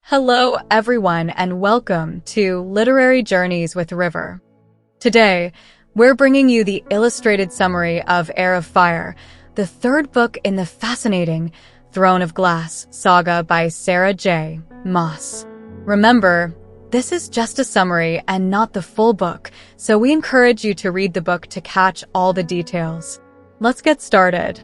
Hello, everyone, and welcome to Literary Journeys with River. Today, we're bringing you the illustrated summary of Heir of Fire, the third book in the fascinating Throne of Glass saga by Sarah J. Maas. Remember, this is just a summary and not the full book, so we encourage you to read the book to catch all the details. Let's get started.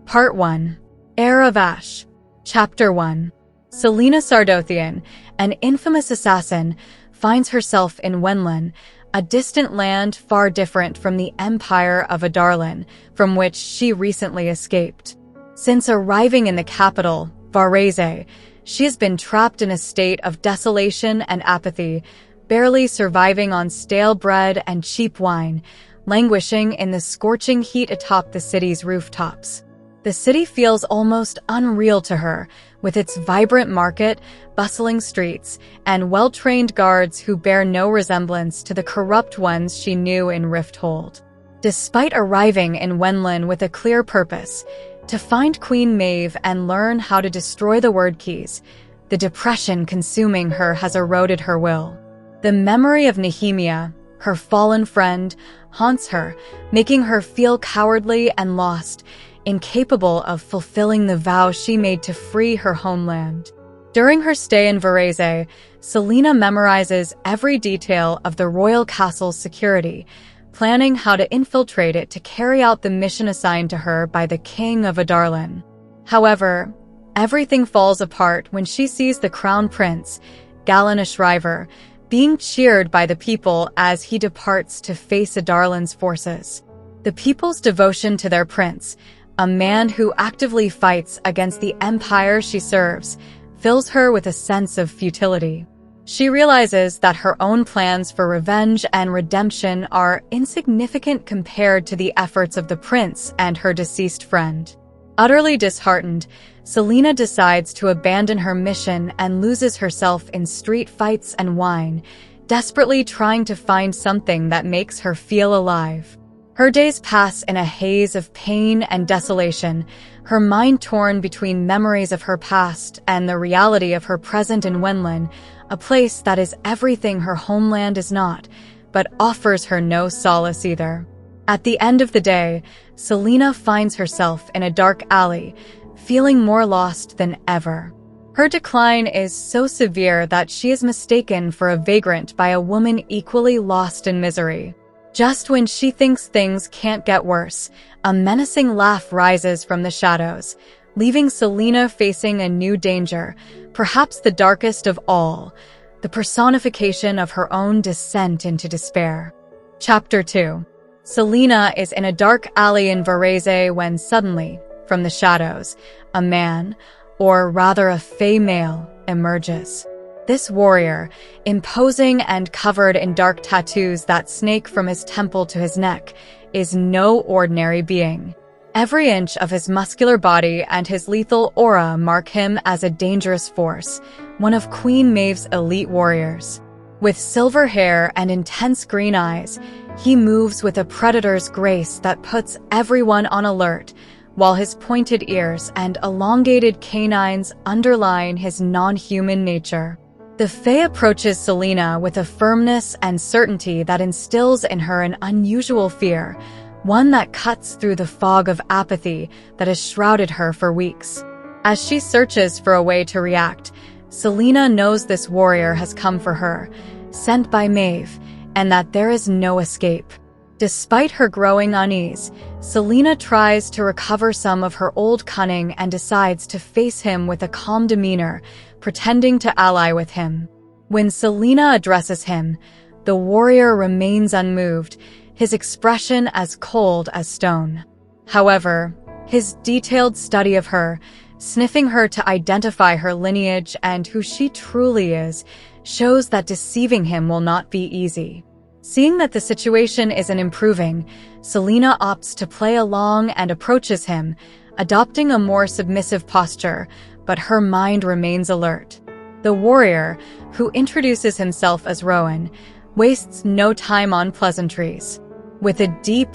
Part 1. Heir of Ash. Chapter 1. Celaena Sardothien, an infamous assassin, finds herself in Wenlin, a distant land far different from the empire of Adarlan, from which she recently escaped. Since arriving in the capital, Varese, she has been trapped in a state of desolation and apathy, barely surviving on stale bread and cheap wine, languishing in the scorching heat atop the city's rooftops. The city feels almost unreal to her, with its vibrant market, bustling streets, and well-trained guards who bear no resemblance to the corrupt ones she knew in Rifthold. Despite arriving in Wenlin with a clear purpose, to find Queen Maeve and learn how to destroy the word keys, the depression consuming her has eroded her will. The memory of Nehemia, her fallen friend, haunts her, making her feel cowardly and lost, incapable of fulfilling the vow she made to free her homeland. During her stay in Varese, Celaena memorizes every detail of the royal castle's security, planning how to infiltrate it to carry out the mission assigned to her by the King of Adarlan. However, everything falls apart when she sees the Crown Prince, Galena Shriver, being cheered by the people as he departs to face Adarlan's forces. The people's devotion to their prince, a man who actively fights against the empire she serves, fills her with a sense of futility. She realizes that her own plans for revenge and redemption are insignificant compared to the efforts of the prince and her deceased friend. Utterly disheartened, Celaena decides to abandon her mission and loses herself in street fights and wine, desperately trying to find something that makes her feel alive. Her days pass in a haze of pain and desolation, her mind torn between memories of her past and the reality of her present in Wenlin, a place that is everything her homeland is not, but offers her no solace either. At the end of the day, Celaena finds herself in a dark alley, feeling more lost than ever. Her decline is so severe that she is mistaken for a vagrant by a woman equally lost in misery. Just when she thinks things can't get worse, a menacing laugh rises from the shadows, leaving Celaena facing a new danger, perhaps the darkest of all, the personification of her own descent into despair. Chapter 2. Celaena is in a dark alley in Varese when suddenly, from the shadows, a man, or rather a fey male, emerges. This warrior, imposing and covered in dark tattoos that snake from his temple to his neck, is no ordinary being. Every inch of his muscular body and his lethal aura mark him as a dangerous force, one of Queen Maeve's elite warriors. With silver hair and intense green eyes, he moves with a predator's grace that puts everyone on alert, while his pointed ears and elongated canines underline his non-human nature. The Fae approaches Celaena with a firmness and certainty that instills in her an unusual fear, one that cuts through the fog of apathy that has shrouded her for weeks. As she searches for a way to react, Celaena knows this warrior has come for her, sent by Maeve, and that there is no escape. Despite her growing unease, Celaena tries to recover some of her old cunning and decides to face him with a calm demeanor, pretending to ally with him. When Celaena addresses him, the warrior remains unmoved, his expression as cold as stone. However, his detailed study of her, sniffing her to identify her lineage and who she truly is, shows that deceiving him will not be easy. Seeing that the situation isn't improving, Celaena opts to play along and approaches him, adopting a more submissive posture, but her mind remains alert. The warrior, who introduces himself as Rowan, wastes no time on pleasantries. With a deep,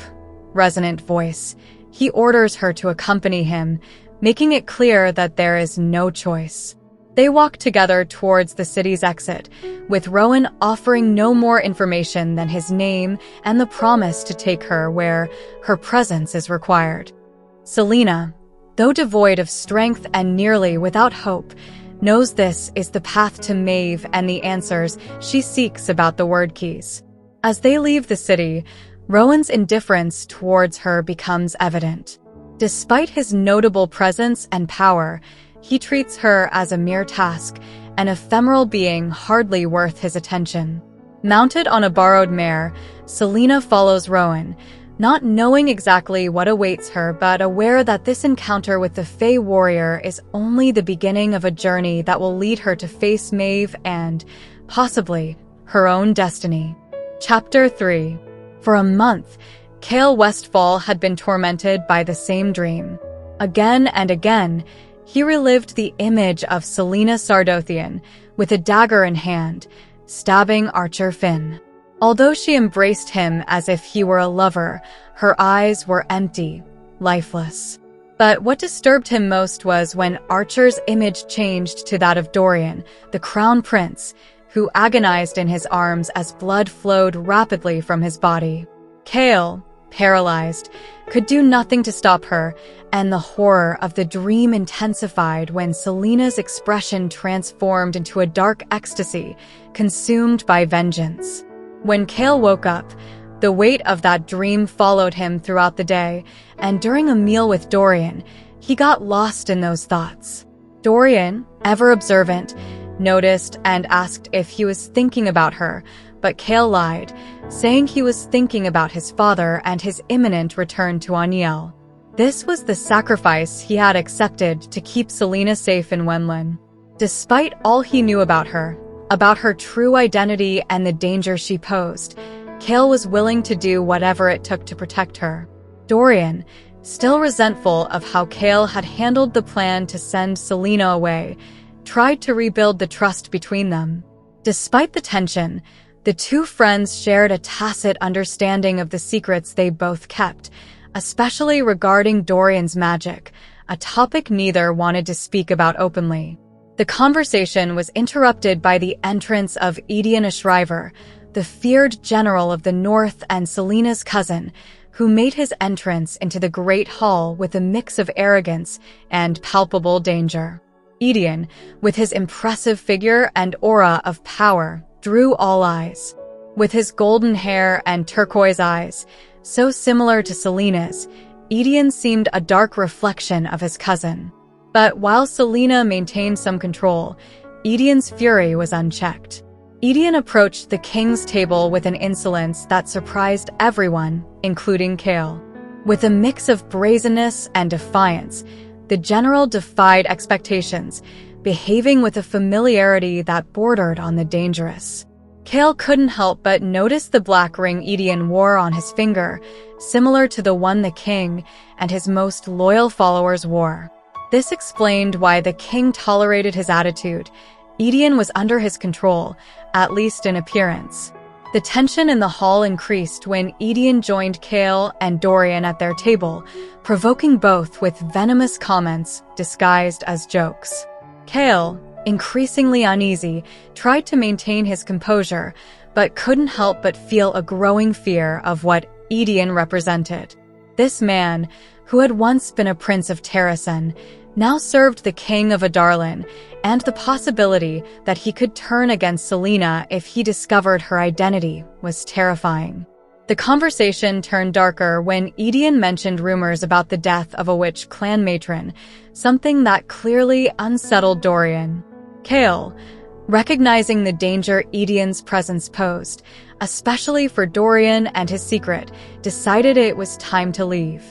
resonant voice, he orders her to accompany him, making it clear that there is no choice. They walk together towards the city's exit, with Rowan offering no more information than his name and the promise to take her where her presence is required. Celaena, though devoid of strength and nearly without hope, knows this is the path to Maeve and the answers she seeks about the word keys. As they leave the city, Rowan's indifference towards her becomes evident. Despite his notable presence and power, he treats her as a mere task, an ephemeral being hardly worth his attention. Mounted on a borrowed mare, Celaena follows Rowan, not knowing exactly what awaits her but aware that this encounter with the Fey warrior is only the beginning of a journey that will lead her to face Maeve and, possibly, her own destiny. Chapter 3. For a month, Chaol Westfall had been tormented by the same dream. Again and again, he relived the image of Celaena Sardothien, with a dagger in hand, stabbing Archer Finn. Although she embraced him as if he were a lover, her eyes were empty, lifeless. But what disturbed him most was when Archer's image changed to that of Dorian, the Crown Prince, who agonized in his arms as blood flowed rapidly from his body. Chaol, paralyzed, could do nothing to stop her, and the horror of the dream intensified when Celaena's expression transformed into a dark ecstasy, consumed by vengeance. When Chaol woke up, the weight of that dream followed him throughout the day, and during a meal with Dorian, he got lost in those thoughts. Dorian, ever observant, noticed and asked if he was thinking about her, but Chaol lied, saying he was thinking about his father and his imminent return to Aniel. This was the sacrifice he had accepted to keep Celaena safe in Wenlin. Despite all he knew about her true identity and the danger she posed, Chaol was willing to do whatever it took to protect her. Dorian, still resentful of how Chaol had handled the plan to send Celaena away, tried to rebuild the trust between them. Despite the tension, the two friends shared a tacit understanding of the secrets they both kept, especially regarding Dorian's magic, a topic neither wanted to speak about openly. The conversation was interrupted by the entrance of Edion Ashriver, the feared general of the North and Celaena's cousin, who made his entrance into the Great Hall with a mix of arrogance and palpable danger. Edion, with his impressive figure and aura of power, drew all eyes. With his golden hair and turquoise eyes, so similar to Celaena's, Edion seemed a dark reflection of his cousin. But while Celaena maintained some control, Edion's fury was unchecked. Edion approached the king's table with an insolence that surprised everyone, including Chaol. With a mix of brazenness and defiance, the general defied expectations, behaving with a familiarity that bordered on the dangerous. Chaol couldn't help but notice the black ring Edion wore on his finger, similar to the one the king and his most loyal followers wore. This explained why the king tolerated his attitude. Edion was under his control, at least in appearance. The tension in the hall increased when Edion joined Chaol and Dorian at their table, provoking both with venomous comments disguised as jokes. Chaol, increasingly uneasy, tried to maintain his composure, but couldn't help but feel a growing fear of what Edion represented. This man, who had once been a prince of Terrasen, now served the king of Adarlan, and the possibility that he could turn against Celaena if he discovered her identity was terrifying. The conversation turned darker when Edion mentioned rumors about the death of a witch clan matron, something that clearly unsettled Dorian. Chaol, recognizing the danger Edion's presence posed, especially for Dorian and his secret, decided it was time to leave.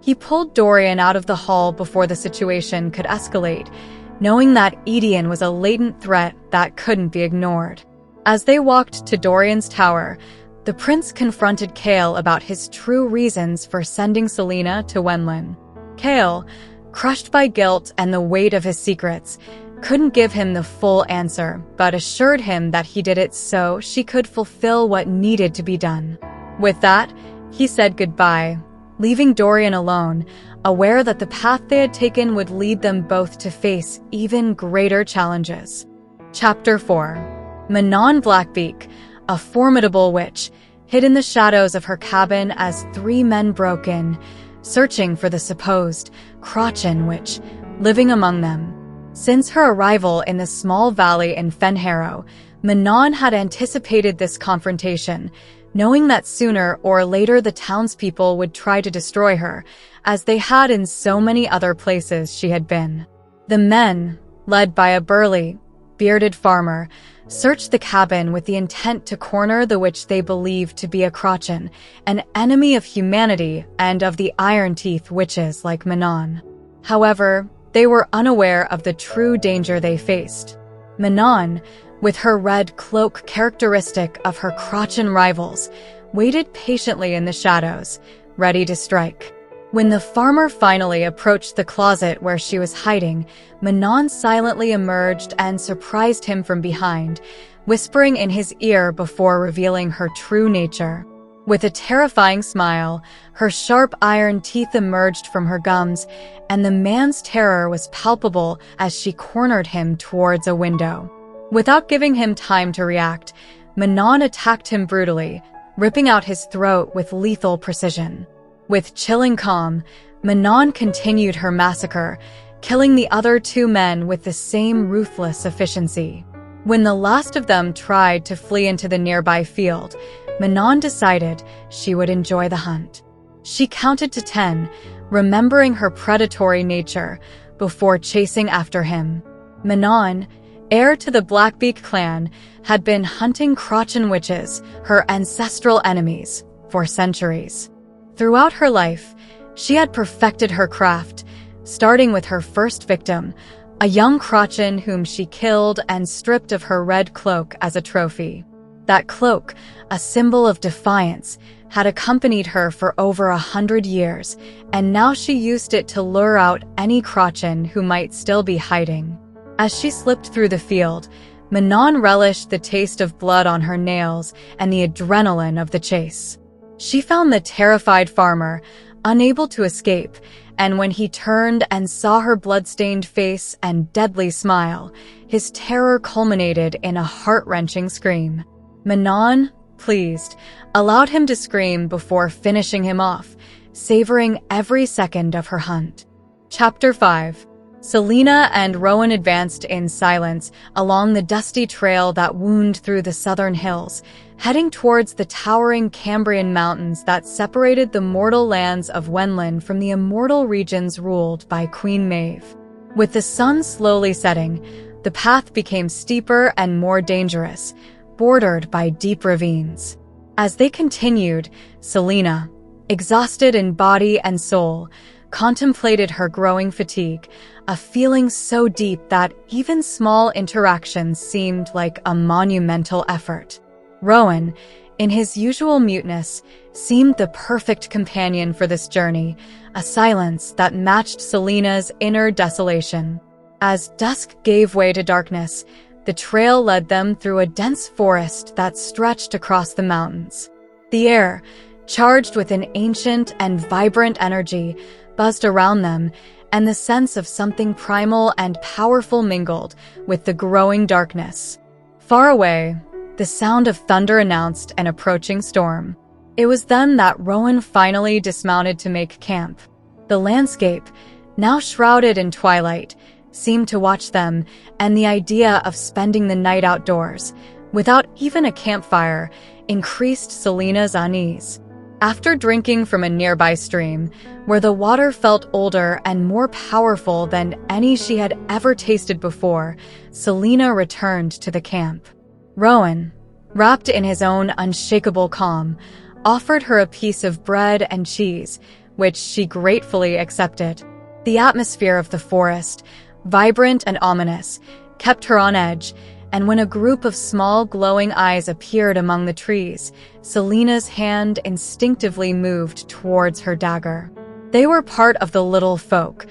He pulled Dorian out of the hall before the situation could escalate, knowing that Edion was a latent threat that couldn't be ignored. As they walked to Dorian's tower, the prince confronted Chaol about his true reasons for sending Celaena to Wenlin. Chaol, crushed by guilt and the weight of his secrets, couldn't give him the full answer, but assured him that he did it so she could fulfill what needed to be done. With that, he said goodbye, leaving Dorian alone, aware that the path they had taken would lead them both to face even greater challenges. Chapter 4. Manon Blackbeak, a formidable witch, hid in the shadows of her cabin as 3 men broke in, searching for the supposed Crochin witch living among them. Since her arrival in the small valley in Fenharrow, Manon had anticipated this confrontation, knowing that sooner or later the townspeople would try to destroy her, as they had in so many other places she had been. The men, led by a burly, bearded farmer, searched the cabin with the intent to corner the witch they believed to be a Crochin, an enemy of humanity and of the Iron Teeth witches like Manon. However, they were unaware of the true danger they faced. Manon, with her red cloak characteristic of her Crochin rivals, waited patiently in the shadows, ready to strike. When the farmer finally approached the closet where she was hiding, Manon silently emerged and surprised him from behind, whispering in his ear before revealing her true nature. With a terrifying smile, her sharp iron teeth emerged from her gums, and the man's terror was palpable as she cornered him towards a window. Without giving him time to react, Manon attacked him brutally, ripping out his throat with lethal precision. With chilling calm, Manon continued her massacre, killing the other 2 men with the same ruthless efficiency. When the last of them tried to flee into the nearby field, Manon decided she would enjoy the hunt. She counted to 10, remembering her predatory nature, before chasing after him. Manon, heir to the Blackbeak clan, had been hunting Crochin witches, her ancestral enemies, for centuries. Throughout her life, she had perfected her craft, starting with her first victim, a young Crochin whom she killed and stripped of her red cloak as a trophy. That cloak, a symbol of defiance, had accompanied her for over 100 years, and now she used it to lure out any Crochin who might still be hiding. As she slipped through the field, Manon relished the taste of blood on her nails and the adrenaline of the chase. She found the terrified farmer, unable to escape, and when he turned and saw her blood-stained face and deadly smile, his terror culminated in a heart-wrenching scream. Manon, pleased, allowed him to scream before finishing him off, savoring every second of her hunt. Chapter 5. Celaena and Rowan advanced in silence along the dusty trail that wound through the southern hills, heading towards the towering Cambrian mountains that separated the mortal lands of Wenlin from the immortal regions ruled by Queen Maeve. With the sun slowly setting, the path became steeper and more dangerous, bordered by deep ravines. As they continued, Celaena, exhausted in body and soul, contemplated her growing fatigue, a feeling so deep that even small interactions seemed like a monumental effort. Rowan, in his usual muteness, seemed the perfect companion for this journey, a silence that matched Celaena's inner desolation. As dusk gave way to darkness, the trail led them through a dense forest that stretched across the mountains. The air, charged with an ancient and vibrant energy, buzzed around them, and the sense of something primal and powerful mingled with the growing darkness. Far away, the sound of thunder announced an approaching storm. It was then that Rowan finally dismounted to make camp. The landscape, now shrouded in twilight, seemed to watch them, and the idea of spending the night outdoors, without even a campfire, increased Celaena's unease. After drinking from a nearby stream, where the water felt older and more powerful than any she had ever tasted before, Celaena returned to the camp. Rowan, wrapped in his own unshakable calm, offered her a piece of bread and cheese, which she gratefully accepted. The atmosphere of the forest, vibrant and ominous, kept her on edge, and when a group of small glowing eyes appeared among the trees, Celaena's hand instinctively moved towards her dagger. They were part of the little folk,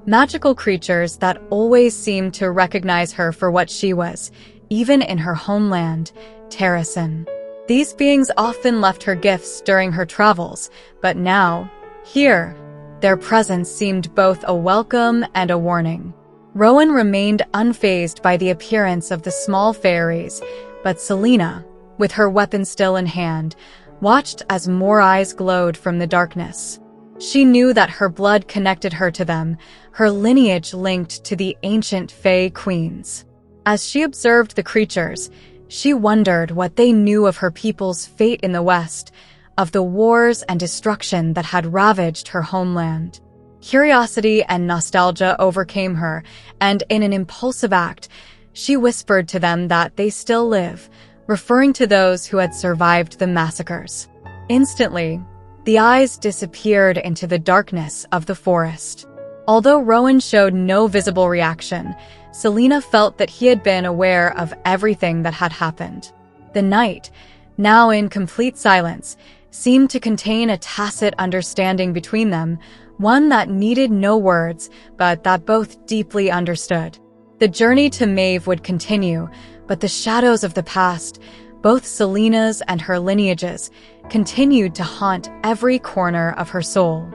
magical creatures that always seemed to recognize her for what she was, even in her homeland, Terrasen. These beings often left her gifts during her travels, but now, here, Their presence seemed both a welcome and a warning. Rowan remained unfazed by the appearance of the small fairies, but Celaena, with her weapon still in hand, watched as more eyes glowed from the darkness. She knew that her blood connected her to them, her lineage linked to the ancient Fae queens. As she observed the creatures, she wondered what they knew of her people's fate in the West, of the wars and destruction that had ravaged her homeland. Curiosity and nostalgia overcame her, and in an impulsive act, she whispered to them that they still live, referring to those who had survived the massacres. Instantly, the eyes disappeared into the darkness of the forest. Although Rowan showed no visible reaction, Celaena felt that he had been aware of everything that had happened. The night, now in complete silence, seemed to contain a tacit understanding between them, one that needed no words, but that both deeply understood. The journey to Maeve would continue, but the shadows of the past, both Celaena's and her lineages, continued to haunt every corner of her soul.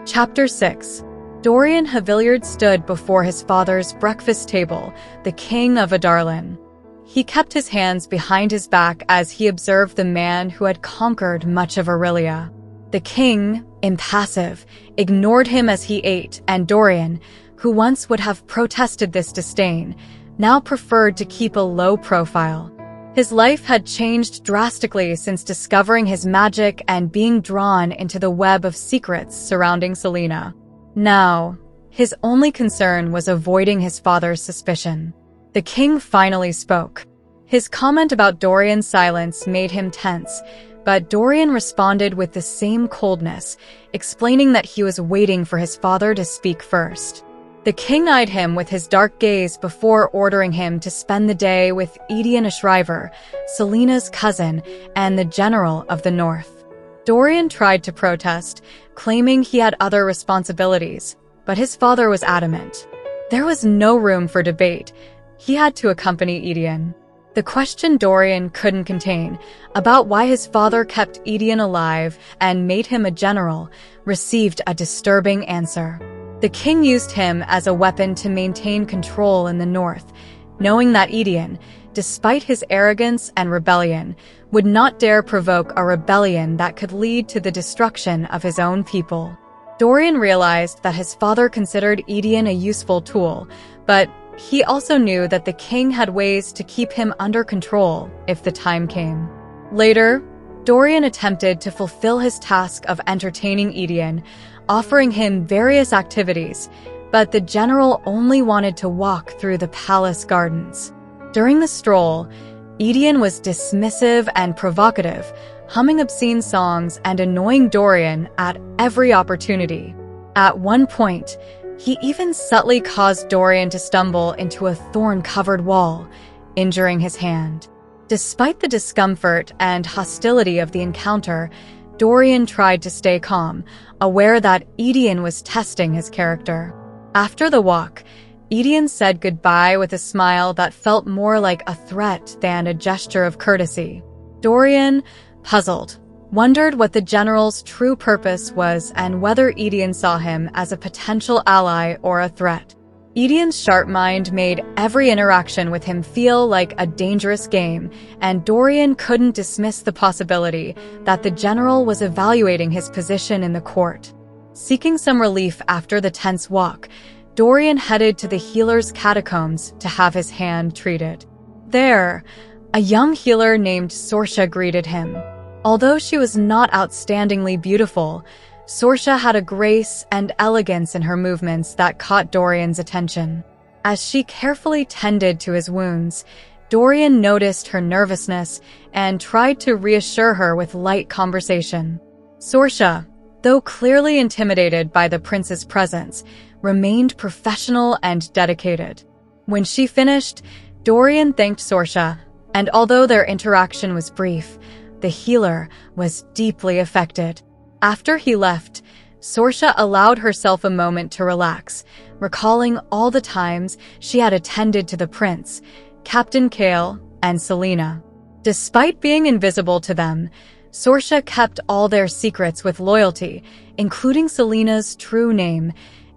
Chapter 6. Dorian Havillard stood before his father's breakfast table, the king of Adarlan. He kept his hands behind his back as he observed the man who had conquered much of Aurelia. The king, impassive, ignored him as he ate, and Dorian, who once would have protested this disdain, now preferred to keep a low profile. His life had changed drastically since discovering his magic and being drawn into the web of secrets surrounding Celaena. Now, his only concern was avoiding his father's suspicion. The king finally spoke. His comment about Dorian's silence made him tense, but Dorian responded with the same coldness, explaining that he was waiting for his father to speak first. The king eyed him with his dark gaze before ordering him to spend the day with Edian Ashriver, Celaena's cousin, and the general of the north. Dorian tried to protest, claiming he had other responsibilities, but his father was adamant. There was no room for debate. He had to accompany Edian. The question Dorian couldn't contain, about why his father kept Edian alive and made him a general, received a disturbing answer. The king used him as a weapon to maintain control in the north, knowing that Edian, despite his arrogance and rebellion, would not dare provoke a rebellion that could lead to the destruction of his own people. Dorian realized that his father considered Edian a useful tool, but he also knew that the king had ways to keep him under control if the time came. Later, Dorian attempted to fulfill his task of entertaining Edian, offering him various activities, but the general only wanted to walk through the palace gardens. During the stroll, Edian was dismissive and provocative, humming obscene songs and annoying Dorian at every opportunity. At one point, he even subtly caused Dorian to stumble into a thorn-covered wall, injuring his hand. Despite the discomfort and hostility of the encounter, Dorian tried to stay calm, aware that Edian was testing his character. After the walk, Edian said goodbye with a smile that felt more like a threat than a gesture of courtesy. Dorian, puzzled, wondered what the general's true purpose was and whether Edian saw him as a potential ally or a threat. Edian's sharp mind made every interaction with him feel like a dangerous game, and Dorian couldn't dismiss the possibility that the general was evaluating his position in the court. Seeking some relief after the tense walk, Dorian headed to the healer's catacombs to have his hand treated. There, a young healer named Sorsha greeted him. Although she was not outstandingly beautiful, Sorsha had a grace and elegance in her movements that caught Dorian's attention. As she carefully tended to his wounds, Dorian noticed her nervousness and tried to reassure her with light conversation. Sorsha, though clearly intimidated by the prince's presence, remained professional and dedicated. When she finished, Dorian thanked Sorsha, and although their interaction was brief, the healer was deeply affected. After he left, Sorsha allowed herself a moment to relax, recalling all the times she had attended to the prince, Captain Kale, and Celaena. Despite being invisible to them, Sorsha kept all their secrets with loyalty, including Celaena's true name,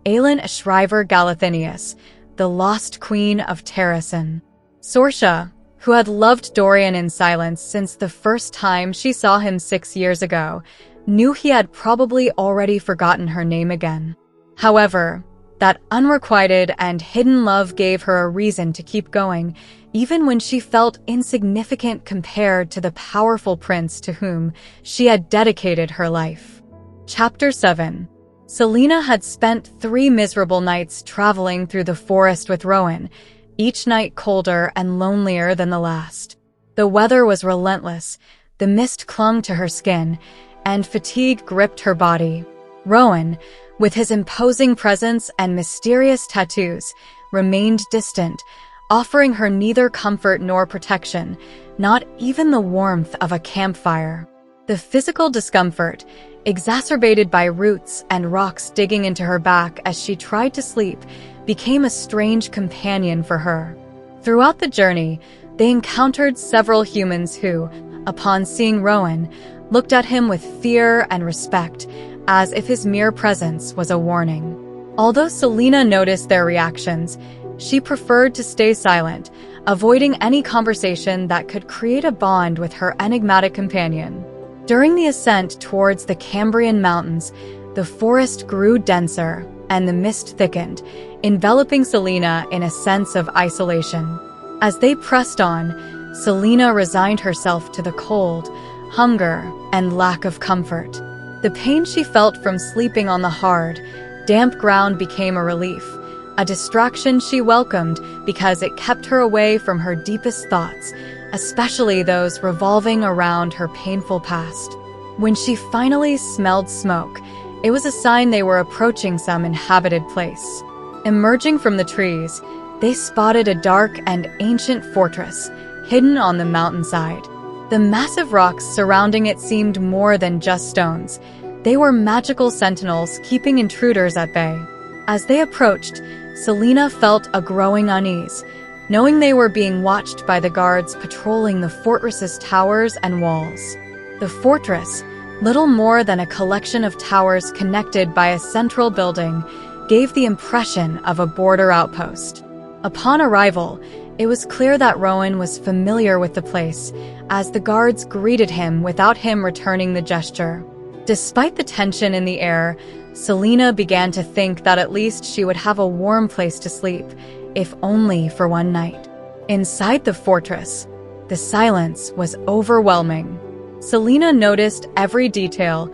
Aelin Shriver Galathinius, the lost queen of Terrasen. Sorsha, who had loved Dorian in silence since the first time she saw him 6 years ago, knew he had probably already forgotten her name again. However, that unrequited and hidden love gave her a reason to keep going, even when she felt insignificant compared to the powerful prince to whom she had dedicated her life. Chapter 7. Celaena had spent 3 miserable nights traveling through the forest with Rowan, each night colder and lonelier than the last. The weather was relentless, the mist clung to her skin, and fatigue gripped her body. Rowan, with his imposing presence and mysterious tattoos, remained distant, offering her neither comfort nor protection, not even the warmth of a campfire. The physical discomfort, exacerbated by roots and rocks digging into her back as she tried to sleep, became a strange companion for her. Throughout the journey, they encountered several humans who, upon seeing Rowan, looked at him with fear and respect, as if his mere presence was a warning. Although Celaena noticed their reactions, she preferred to stay silent, avoiding any conversation that could create a bond with her enigmatic companion. During the ascent towards the Cambrian mountains, the forest grew denser and the mist thickened, enveloping Celaena in a sense of isolation. As they pressed on, Celaena resigned herself to the cold, hunger, and lack of comfort. The pain she felt from sleeping on the hard, damp ground became a relief, a distraction she welcomed because it kept her away from her deepest thoughts, especially those revolving around her painful past. When she finally smelled smoke, it was a sign they were approaching some inhabited place. Emerging from the trees, they spotted a dark and ancient fortress, hidden on the mountainside. The massive rocks surrounding it seemed more than just stones. They were magical sentinels keeping intruders at bay. As they approached, Celaena felt a growing unease, knowing they were being watched by the guards patrolling the fortress's towers and walls. The fortress, little more than a collection of towers connected by a central building, gave the impression of a border outpost. Upon arrival, it was clear that Rowan was familiar with the place, as the guards greeted him without him returning the gesture. Despite the tension in the air, Celaena began to think that at least she would have a warm place to sleep, if only for one night. Inside the fortress, the silence was overwhelming. Celaena noticed every detail,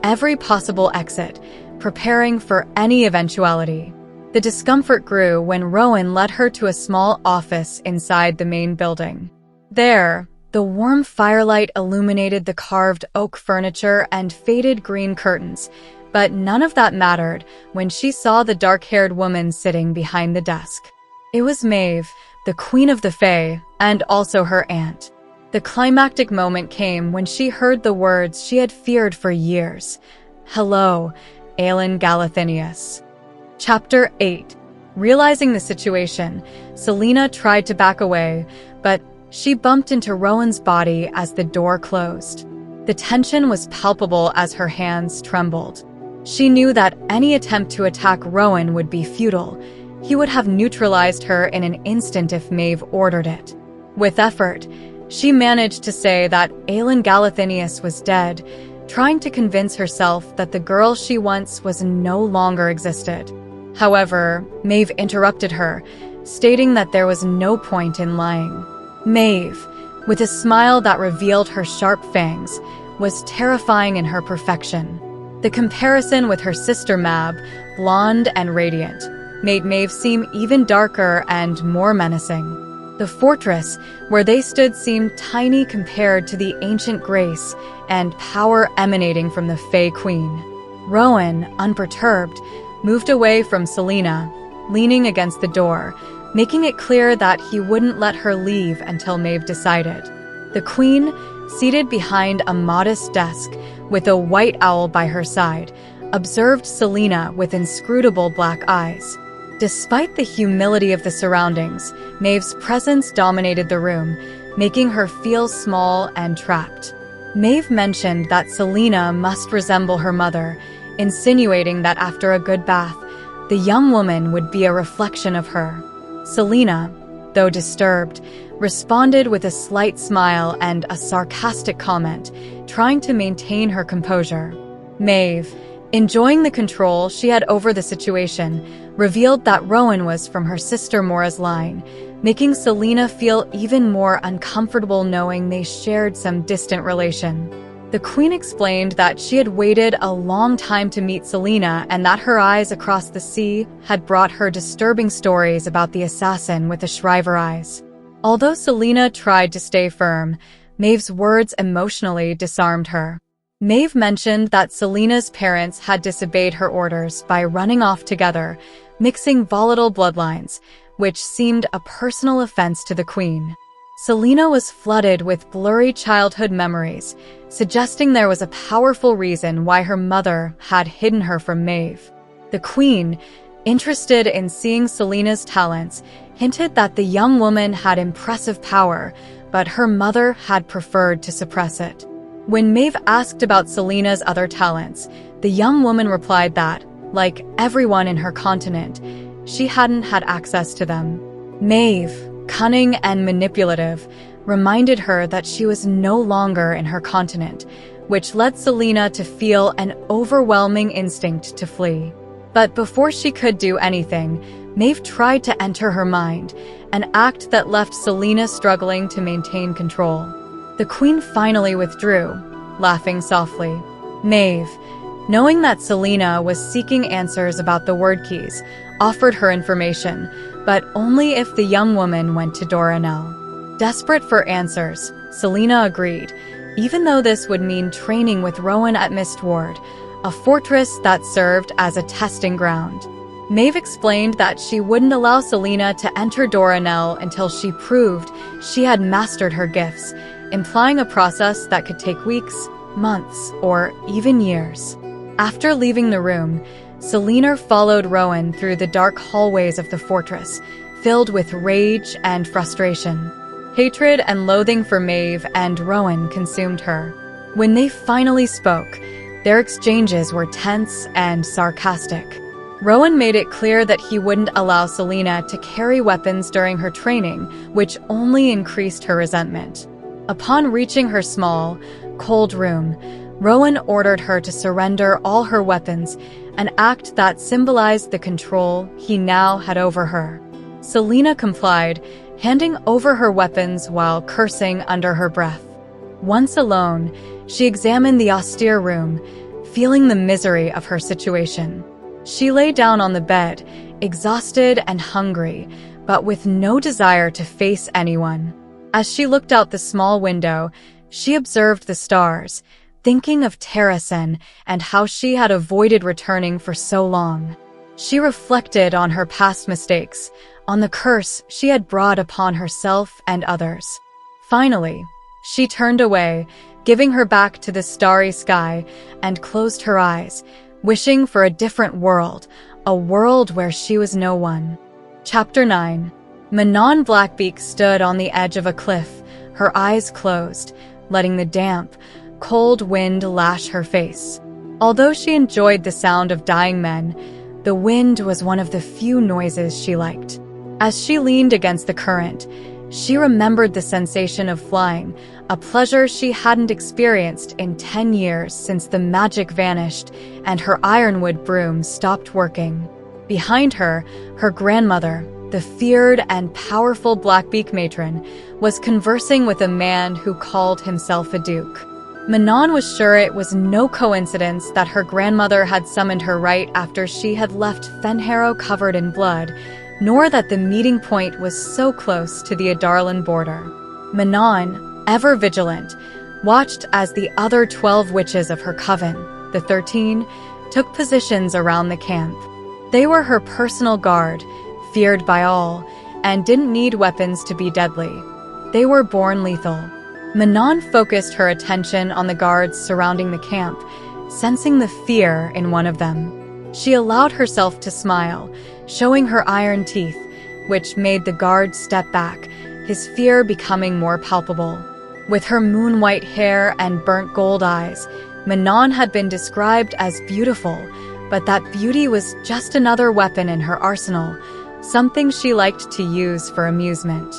every possible exit, preparing for any eventuality. The discomfort grew when Rowan led her to a small office inside the main building. There, the warm firelight illuminated the carved oak furniture and faded green curtains, but none of that mattered when she saw the dark-haired woman sitting behind the desk. It was Maeve, the Queen of the Fae, and also her aunt. The climactic moment came when she heard the words she had feared for years. "Hello, Aelin Galathinius." Chapter 8. Realizing the situation, Celaena tried to back away, but she bumped into Rowan's body as the door closed. The tension was palpable as her hands trembled. She knew that any attempt to attack Rowan would be futile. He would have neutralized her in an instant if Maeve ordered it. With effort, she managed to say that Aelin Galathinius was dead, trying to convince herself that the girl she once was no longer existed. However, Maeve interrupted her, stating that there was no point in lying. Maeve, with a smile that revealed her sharp fangs, was terrifying in her perfection. The comparison with her sister Mab, blonde and radiant, made Maeve seem even darker and more menacing. The fortress where they stood seemed tiny compared to the ancient grace and power emanating from the Fae Queen. Rowan, unperturbed, moved away from Celaena, leaning against the door, making it clear that he wouldn't let her leave until Maeve decided. The Queen, seated behind a modest desk with a white owl by her side, observed Celaena with inscrutable black eyes. Despite the humility of the surroundings, Maeve's presence dominated the room, making her feel small and trapped. Maeve mentioned that Celaena must resemble her mother, insinuating that after a good bath, the young woman would be a reflection of her. Celaena, though disturbed, responded with a slight smile and a sarcastic comment, trying to maintain her composure. Maeve, enjoying the control she had over the situation, revealed that Rowan was from her sister Mora's line, making Celaena feel even more uncomfortable knowing they shared some distant relation. The queen explained that she had waited a long time to meet Celaena and that her eyes across the sea had brought her disturbing stories about the assassin with the Shriver eyes. Although Celaena tried to stay firm, Maeve's words emotionally disarmed her. Maeve mentioned that Celaena's parents had disobeyed her orders by running off together, mixing volatile bloodlines, which seemed a personal offense to the queen. Celaena was flooded with blurry childhood memories, suggesting there was a powerful reason why her mother had hidden her from Maeve. The queen, interested in seeing Celaena's talents, hinted that the young woman had impressive power, but her mother had preferred to suppress it. When Maeve asked about Celaena's other talents, the young woman replied that, like everyone in her continent, she hadn't had access to them. Maeve, cunning and manipulative, reminded her that she was no longer in her continent, which led Celaena to feel an overwhelming instinct to flee. But before she could do anything, Maeve tried to enter her mind, an act that left Celaena struggling to maintain control. The queen finally withdrew, laughing softly. Maeve, knowing that Celaena was seeking answers about the word keys, offered her information, but only if the young woman went to Doranel. Desperate for answers, Celaena agreed, even though this would mean training with Rowan at Mistward, a fortress that served as a testing ground. Maeve explained that she wouldn't allow Celaena to enter Doranel until she proved she had mastered her gifts, implying a process that could take weeks, months, or even years. After leaving the room, Celaena followed Rowan through the dark hallways of the fortress, filled with rage and frustration. Hatred and loathing for Maeve and Rowan consumed her. When they finally spoke, their exchanges were tense and sarcastic. Rowan made it clear that he wouldn't allow Celaena to carry weapons during her training, which only increased her resentment. Upon reaching her small, cold room, Rowan ordered her to surrender all her weapons, an act that symbolized the control he now had over her. Celaena complied, handing over her weapons while cursing under her breath. Once alone, she examined the austere room, feeling the misery of her situation. She lay down on the bed, exhausted and hungry, but with no desire to face anyone. As she looked out the small window, she observed the stars, thinking of Terrasen and how she had avoided returning for so long. She reflected on her past mistakes, on the curse she had brought upon herself and others. Finally, she turned away, giving her back to the starry sky, and closed her eyes, wishing for a different world, a world where she was no one. Chapter 9. Manon Blackbeak stood on the edge of a cliff, her eyes closed, letting the damp, cold wind lash her face. Although she enjoyed the sound of dying men, the wind was one of the few noises she liked. As she leaned against the current, she remembered the sensation of flying, a pleasure she hadn't experienced in 10 years since the magic vanished and her ironwood broom stopped working. Behind her, her grandmother, the feared and powerful Blackbeak matron, was conversing with a man who called himself a duke. Manon was sure it was no coincidence that her grandmother had summoned her right after she had left Fenharrow covered in blood, nor that the meeting point was so close to the Adarlan border. Manon, ever vigilant, watched as the other 12 witches of her coven, the 13, took positions around the camp. They were her personal guard, feared by all, and didn't need weapons to be deadly. They were born lethal. Manon focused her attention on the guards surrounding the camp, sensing the fear in one of them. She allowed herself to smile, showing her iron teeth, which made the guard step back, his fear becoming more palpable. With her moon-white hair and burnt gold eyes, Manon had been described as beautiful, but that beauty was just another weapon in her arsenal, something she liked to use for amusement.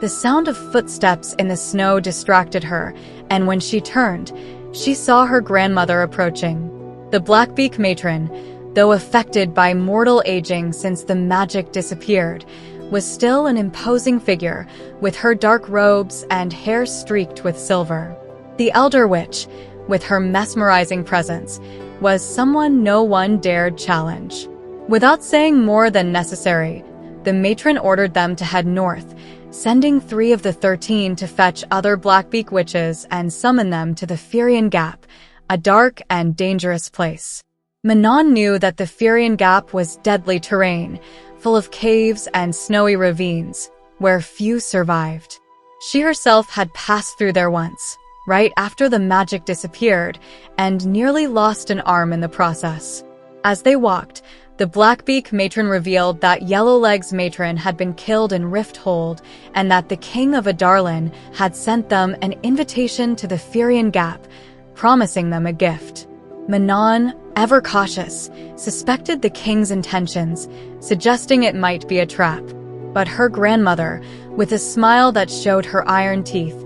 The sound of footsteps in the snow distracted her, and when she turned, she saw her grandmother approaching. The Blackbeak matron, though affected by mortal aging since the magic disappeared, was still an imposing figure, with her dark robes and hair streaked with silver. The elder witch, with her mesmerizing presence, was someone no one dared challenge. Without saying more than necessary, the matron ordered them to head north, sending 3 of the 13 to fetch other Blackbeak witches and summon them to the Firian Gap, a dark and dangerous place. Manon knew that the Firian Gap was deadly terrain, full of caves and snowy ravines, where few survived. She herself had passed through there once, right after the magic disappeared, and nearly lost an arm in the process. As they walked, the Blackbeak matron revealed that Yellowlegs matron had been killed in Rifthold, and that the king of Adarlan had sent them an invitation to the Firian Gap, promising them a gift. Manon, ever cautious, suspected the king's intentions, suggesting it might be a trap. But her grandmother, with a smile that showed her iron teeth,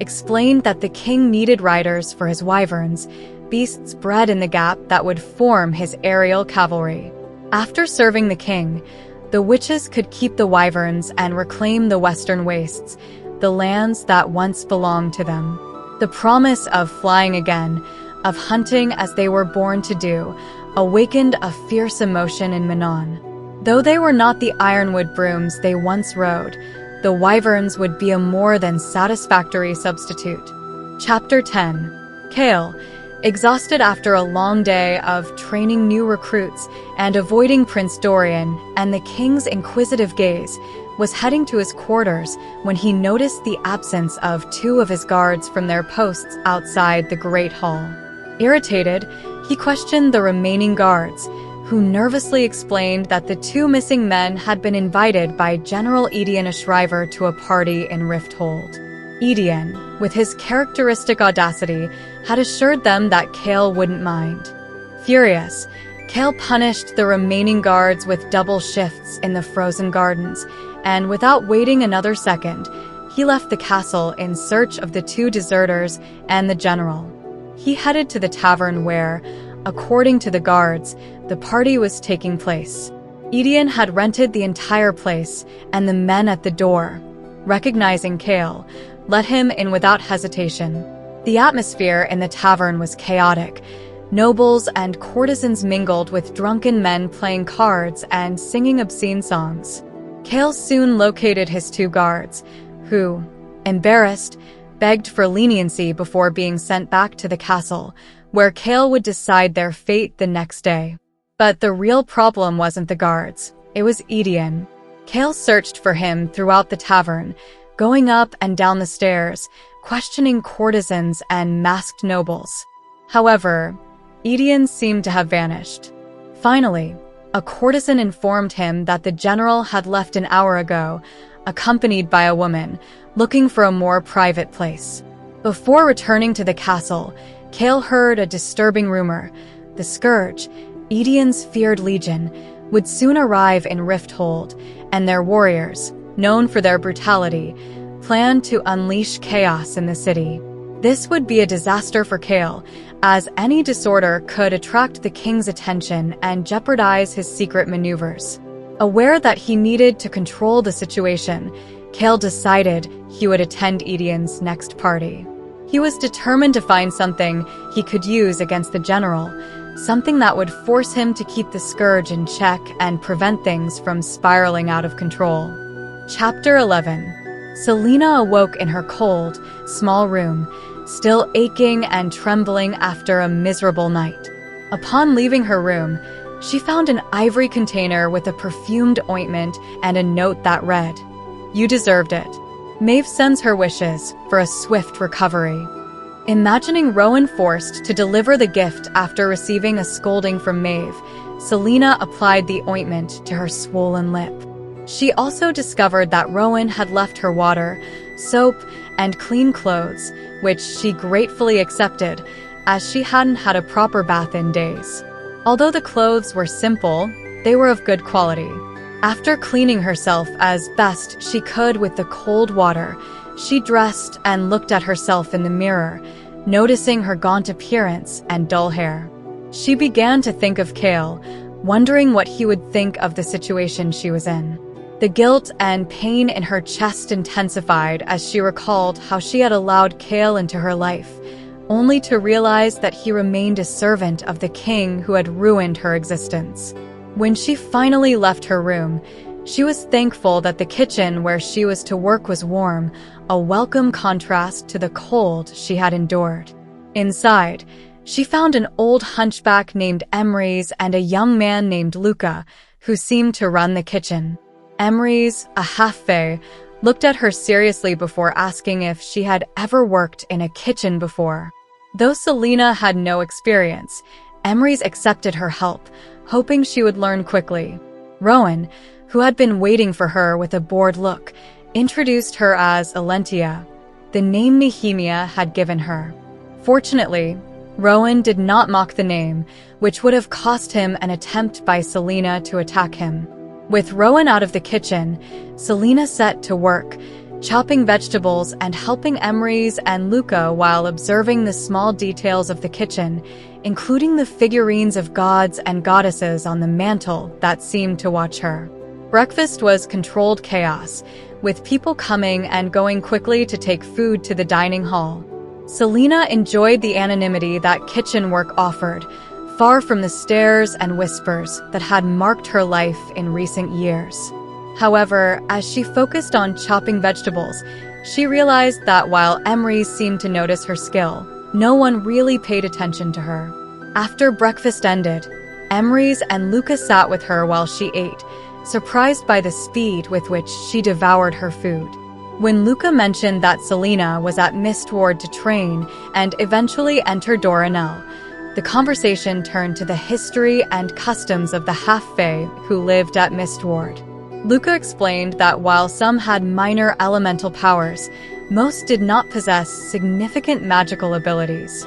explained that the king needed riders for his wyverns, beasts bred in the gap that would form his aerial cavalry. After serving the king, the witches could keep the wyverns and reclaim the western wastes, the lands that once belonged to them. The promise of flying again, of hunting as they were born to do, awakened a fierce emotion in Manon. Though they were not the ironwood brooms they once rode, the wyverns would be a more than satisfactory substitute. Chapter 10. Chaol, exhausted after a long day of training new recruits and avoiding Prince Dorian and the king's inquisitive gaze, was heading to his quarters when he noticed the absence of 2 of his guards from their posts outside the Great Hall. Irritated, he questioned the remaining guards, who nervously explained that the 2 missing men had been invited by General Edion Ashriver to a party in Rifthold. Edion, with his characteristic audacity, had assured them that Chaol wouldn't mind. Furious, Chaol punished the remaining guards with double shifts in the frozen gardens, and without waiting another second, he left the castle in search of the 2 deserters and the general. He headed to the tavern where, according to the guards, the party was taking place. Edion had rented the entire place, and the men at the door, recognizing Chaol, let him in without hesitation. The atmosphere in the tavern was chaotic. Nobles and courtesans mingled with drunken men playing cards and singing obscene songs. Chaol soon located his 2 guards, who, embarrassed, begged for leniency before being sent back to the castle, where Chaol would decide their fate the next day. But the real problem wasn't the guards, it was Edion. Chaol searched for him throughout the tavern, going up and down the stairs, questioning courtesans and masked nobles. However, Edion seemed to have vanished. Finally, a courtesan informed him that the general had left an hour ago, accompanied by a woman, looking for a more private place. Before returning to the castle, Chaol heard a disturbing rumor. The Scourge, Edion's feared legion, would soon arrive in Rifthold, and their warriors, known for their brutality, planned to unleash chaos in the city. This would be a disaster for Chaol, as any disorder could attract the king's attention and jeopardize his secret maneuvers. Aware that he needed to control the situation, Chaol decided he would attend Edion's next party. He was determined to find something he could use against the general, something that would force him to keep the Scourge in check and prevent things from spiraling out of control. Chapter 11. Celaena awoke in her cold, small room, still aching and trembling after a miserable night. Upon leaving her room, she found an ivory container with a perfumed ointment and a note that read, "You deserved it. Maeve sends her wishes for a swift recovery." Imagining Rowan forced to deliver the gift after receiving a scolding from Maeve, Celaena applied the ointment to her swollen lip. She also discovered that Rowan had left her water, soap, and clean clothes, which she gratefully accepted, as she hadn't had a proper bath in days. Although the clothes were simple, they were of good quality. After cleaning herself as best she could with the cold water, she dressed and looked at herself in the mirror, noticing her gaunt appearance and dull hair. She began to think of Cale, wondering what he would think of the situation she was in. The guilt and pain in her chest intensified as she recalled how she had allowed Cale into her life, only to realize that he remained a servant of the king who had ruined her existence. When she finally left her room, she was thankful that the kitchen where she was to work was warm, a welcome contrast to the cold she had endured. Inside, she found an old hunchback named Emrys and a young man named Luca, who seemed to run the kitchen. Emrys, a half-fae, looked at her seriously before asking if she had ever worked in a kitchen before. Though Celaena had no experience, Emrys accepted her help, hoping she would learn quickly. Rowan, who had been waiting for her with a bored look, introduced her as Alentia, the name Nehemia had given her. Fortunately, Rowan did not mock the name, which would have cost him an attempt by Celaena to attack him. With Rowan out of the kitchen, Celaena set to work, chopping vegetables and helping Emrys and Luca while observing the small details of the kitchen, including the figurines of gods and goddesses on the mantel that seemed to watch her. Breakfast was controlled chaos, with people coming and going quickly to take food to the dining hall. Celaena enjoyed the anonymity that kitchen work offered, far from the stares and whispers that had marked her life in recent years. However, as she focused on chopping vegetables, she realized that while Emrys seemed to notice her skill, no one really paid attention to her. After breakfast ended, Emrys and Luca sat with her while she ate, surprised by the speed with which she devoured her food. When Luca mentioned that Celaena was at Mistward to train and eventually enter Doranel, the conversation turned to the history and customs of the half-fae who lived at Mistward. Luca explained that while some had minor elemental powers, most did not possess significant magical abilities.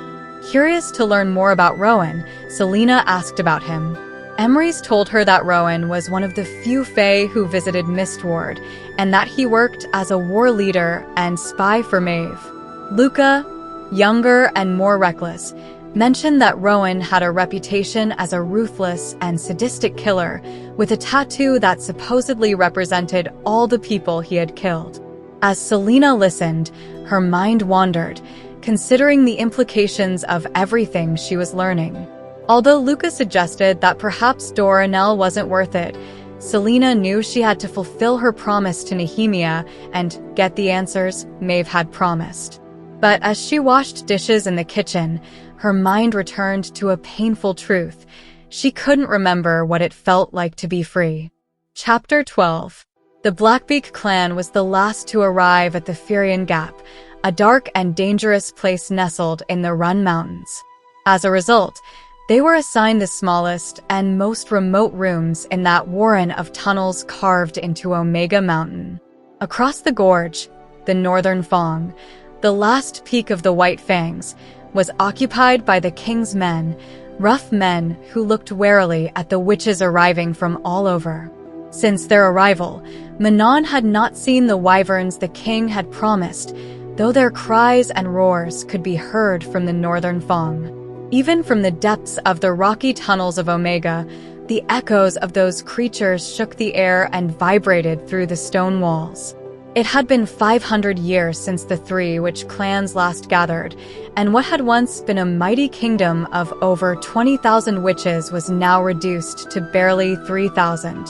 Curious to learn more about Rowan, Celaena asked about him. Emrys told her that Rowan was one of the few fae who visited Mistward, and that he worked as a war leader and spy for Maeve. Luca, younger and more reckless, mentioned that Rowan had a reputation as a ruthless and sadistic killer, with a tattoo that supposedly represented all the people he had killed. As Celaena listened, her mind wandered, considering the implications of everything she was learning. Although Luca suggested that perhaps Doranel wasn't worth it, Celaena knew she had to fulfill her promise to Nehemia and get the answers Maeve had promised. But as she washed dishes in the kitchen, her mind returned to a painful truth. She couldn't remember what it felt like to be free. Chapter 12. The Blackbeak clan was the last to arrive at the Furian Gap, a dark and dangerous place nestled in the Run Mountains. As a result, they were assigned the smallest and most remote rooms in that warren of tunnels carved into Omega Mountain. Across the gorge, the Northern Fong, the last peak of the White Fangs, was occupied by the king's men, rough men who looked warily at the witches arriving from all over. Since their arrival, Manon had not seen the wyverns the king had promised, though their cries and roars could be heard from the Northern Fong. Even from the depths of the rocky tunnels of Omega, the echoes of those creatures shook the air and vibrated through the stone walls. It had been 500 years since the three witch clans last gathered, and what had once been a mighty kingdom of over 20,000 witches was now reduced to barely 3,000.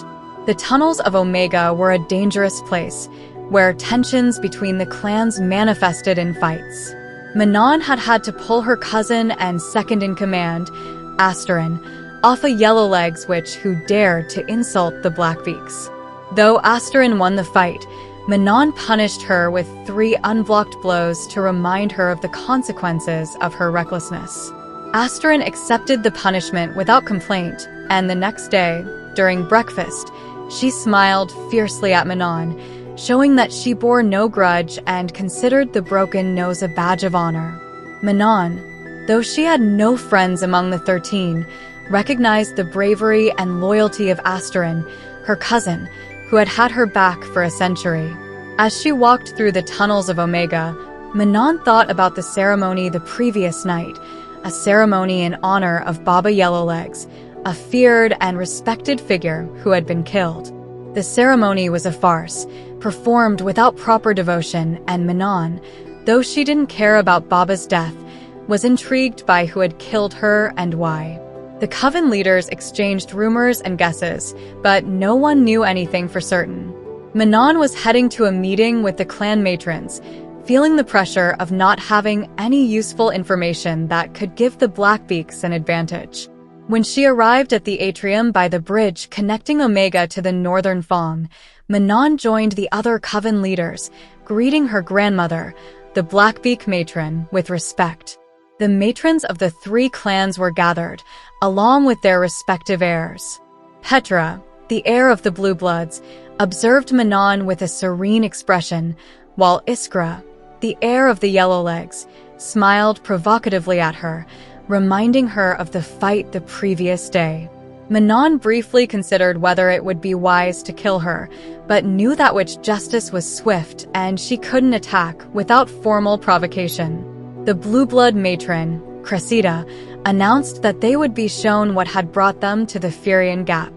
The tunnels of Omega were a dangerous place, where tensions between the clans manifested in fights. Manon had had to pull her cousin and second-in-command, Asterin, off a Yellowlegs witch who dared to insult the Blackbeaks. Though Asterin won the fight, Manon punished her with 3 unblocked blows to remind her of the consequences of her recklessness. Asterin accepted the punishment without complaint, and the next day, during breakfast, she smiled fiercely at Manon, showing that she bore no grudge and considered the broken nose a badge of honor. Manon, though she had no friends among the 13, recognized the bravery and loyalty of Asterin, her cousin, who had had her back for a century. As she walked through the tunnels of Omega, Manon thought about the ceremony the previous night, a ceremony in honor of Baba Yellowlegs, a feared and respected figure who had been killed. The ceremony was a farce, performed without proper devotion, and Manon, though she didn't care about Baba's death, was intrigued by who had killed her and why. The coven leaders exchanged rumors and guesses, but no one knew anything for certain. Manon was heading to a meeting with the clan matrons, feeling the pressure of not having any useful information that could give the Blackbeaks an advantage. When she arrived at the atrium by the bridge connecting Omega to the northern Fong, Manon joined the other coven leaders, greeting her grandmother, the Blackbeak matron, with respect. The matrons of the 3 clans were gathered, along with their respective heirs. Petra, the heir of the Blue Bloods, observed Manon with a serene expression, while Iskra, the heir of the Yellowlegs, smiled provocatively at her, reminding her of the fight the previous day. Manon briefly considered whether it would be wise to kill her, but knew that which justice was swift and she couldn't attack without formal provocation. The Blue Blood matron, Cressida, announced that they would be shown what had brought them to the Furian Gap.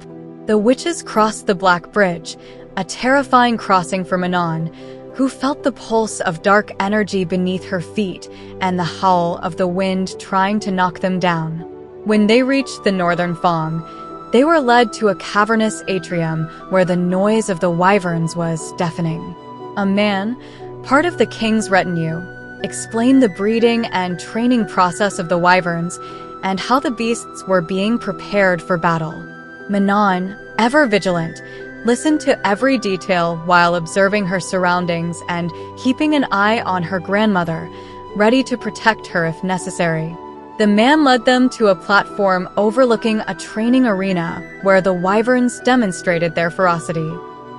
The witches crossed the Black Bridge, a terrifying crossing for Manon, who felt the pulse of dark energy beneath her feet and the howl of the wind trying to knock them down. When they reached the northern Fong, they were led to a cavernous atrium where the noise of the wyverns was deafening. A man, part of the king's retinue, explained the breeding and training process of the wyverns and how the beasts were being prepared for battle. Manon, ever vigilant, listened to every detail while observing her surroundings and keeping an eye on her grandmother, ready to protect her if necessary. The man led them to a platform overlooking a training arena where the wyverns demonstrated their ferocity.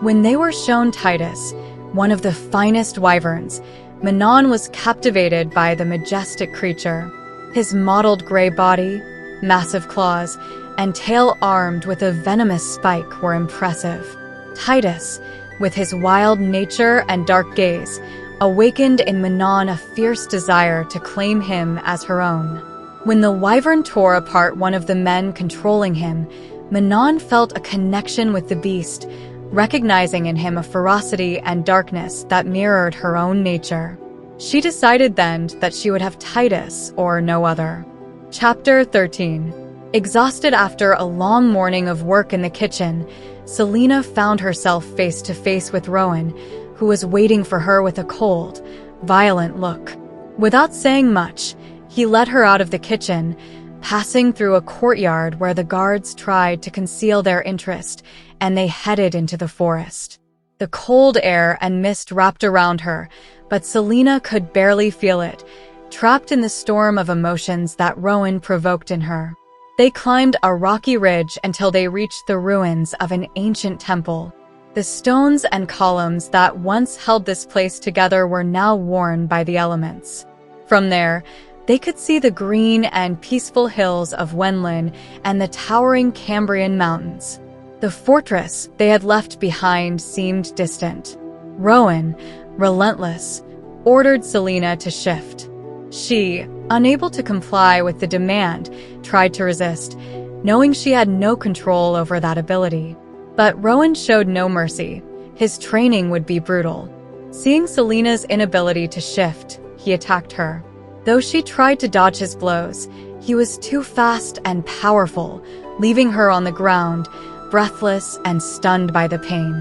When they were shown Titus, one of the finest wyverns, Manon was captivated by the majestic creature. His mottled gray body, massive claws, and tail armed with a venomous spike were impressive. Titus, with his wild nature and dark gaze, awakened in Manon a fierce desire to claim him as her own. When the wyvern tore apart one of the men controlling him, Manon felt a connection with the beast, recognizing in him a ferocity and darkness that mirrored her own nature. She decided then that she would have Titus or no other. Chapter 13. Exhausted after a long morning of work in the kitchen, Celaena found herself face to face with Rowan, who was waiting for her with a cold, violent look. Without saying much, he led her out of the kitchen, passing through a courtyard where the guards tried to conceal their interest, and they headed into the forest. The cold air and mist wrapped around her, but Celaena could barely feel it, trapped in the storm of emotions that Rowan provoked in her. They climbed a rocky ridge until they reached the ruins of an ancient temple. The stones and columns that once held this place together were now worn by the elements. From there, they could see the green and peaceful hills of Wenlin and the towering Cambrian mountains. The fortress they had left behind seemed distant. Rowan, relentless, ordered Celaena to shift. She, unable to comply with the demand, tried to resist, knowing she had no control over that ability. But Rowan showed no mercy. His training would be brutal. Seeing Celaena's inability to shift, he attacked her. Though she tried to dodge his blows, he was too fast and powerful, leaving her on the ground, breathless and stunned by the pain.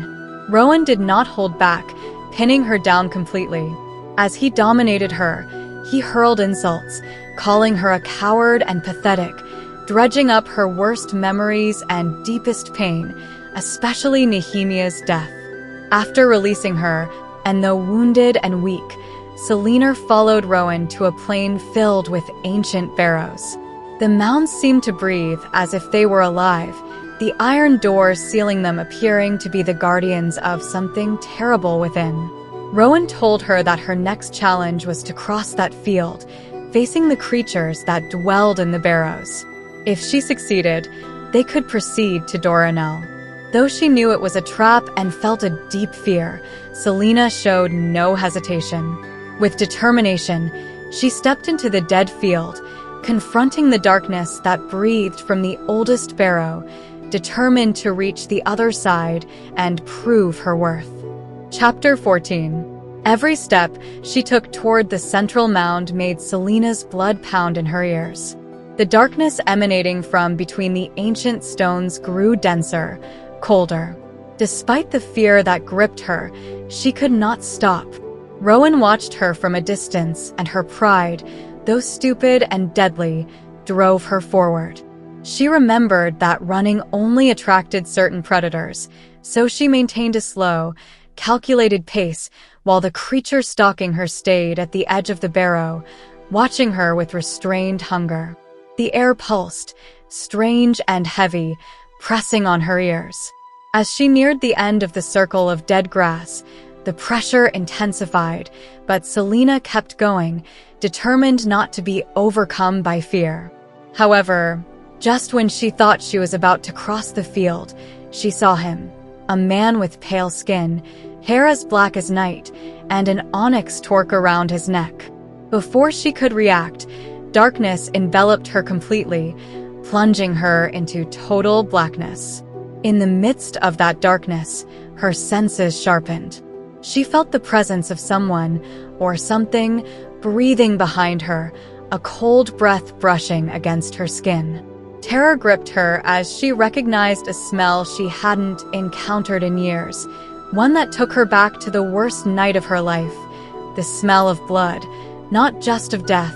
Rowan did not hold back, pinning her down completely. As he dominated her, he hurled insults, calling her a coward and pathetic, dredging up her worst memories and deepest pain, especially Nehemia's death. After releasing her, and though wounded and weak, Celaena followed Rowan to a plain filled with ancient barrows. The mounds seemed to breathe as if they were alive, the iron doors sealing them appearing to be the guardians of something terrible within. Rowan told her that her next challenge was to cross that field, facing the creatures that dwelled in the barrows. If she succeeded, they could proceed to Doranel. Though she knew it was a trap and felt a deep fear, Celaena showed no hesitation. With determination, she stepped into the dead field, confronting the darkness that breathed from the oldest barrow, determined to reach the other side and prove her worth. Chapter 14. Every step she took toward the central mound made Celaena's blood pound in her ears. The darkness emanating from between the ancient stones grew denser, colder. Despite the fear that gripped her, she could not stop. Rowan watched her from a distance, and her pride, though stupid and deadly, drove her forward. She remembered that running only attracted certain predators, so she maintained a slow, calculated pace while the creature stalking her stayed at the edge of the barrow, watching her with restrained hunger. The air pulsed, strange and heavy, pressing on her ears. As she neared the end of the circle of dead grass, the pressure intensified, but Celaena kept going, determined not to be overcome by fear. However, just when she thought she was about to cross the field, she saw him, a man with pale skin, hair as black as night, and an onyx torque around his neck. Before she could react, darkness enveloped her completely, plunging her into total blackness. In the midst of that darkness, her senses sharpened. She felt the presence of someone, or something, breathing behind her, a cold breath brushing against her skin. Terror gripped her as she recognized a smell she hadn't encountered in years, one that took her back to the worst night of her life, the smell of blood, not just of death,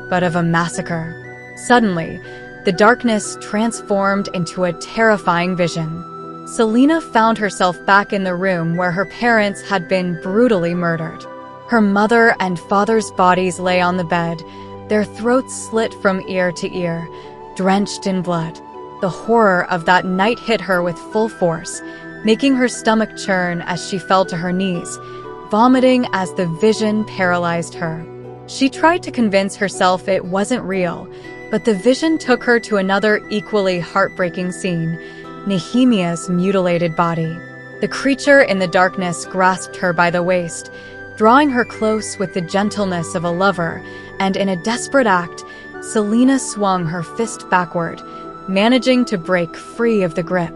but of a massacre. Suddenly, the darkness transformed into a terrifying vision. Celaena found herself back in the room where her parents had been brutally murdered. Her mother and father's bodies lay on the bed, their throats slit from ear to ear, drenched in blood. The horror of that night hit her with full force, making her stomach churn as she fell to her knees, vomiting as the vision paralyzed her. She tried to convince herself it wasn't real, but the vision took her to another equally heartbreaking scene, Nehemiah's mutilated body. The creature in the darkness grasped her by the waist, drawing her close with the gentleness of a lover, and in a desperate act, Celaena swung her fist backward, managing to break free of the grip.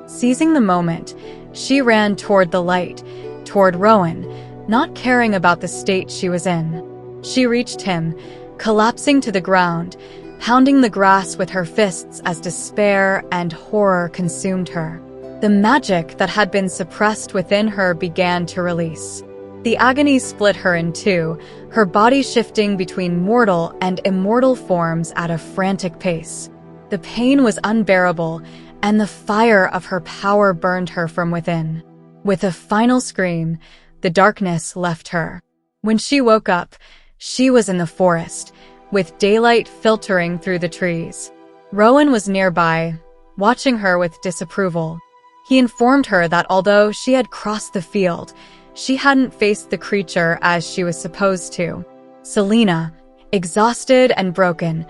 Seizing the moment, she ran toward the light, toward Rowan, not caring about the state she was in. She reached him, collapsing to the ground, pounding the grass with her fists as despair and horror consumed her. The magic that had been suppressed within her began to release. The agony split her in two, her body shifting between mortal and immortal forms at a frantic pace. The pain was unbearable, and the fire of her power burned her from within. With a final scream, the darkness left her. When she woke up, she was in the forest, with daylight filtering through the trees. Rowan was nearby, watching her with disapproval. He informed her that although she had crossed the field, she hadn't faced the creature as she was supposed to. Celaena, exhausted and broken,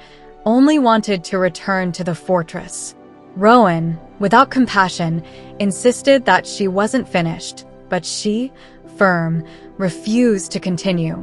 only wanted to return to the fortress. Rowan, without compassion, insisted that she wasn't finished, but she, firm, refused to continue.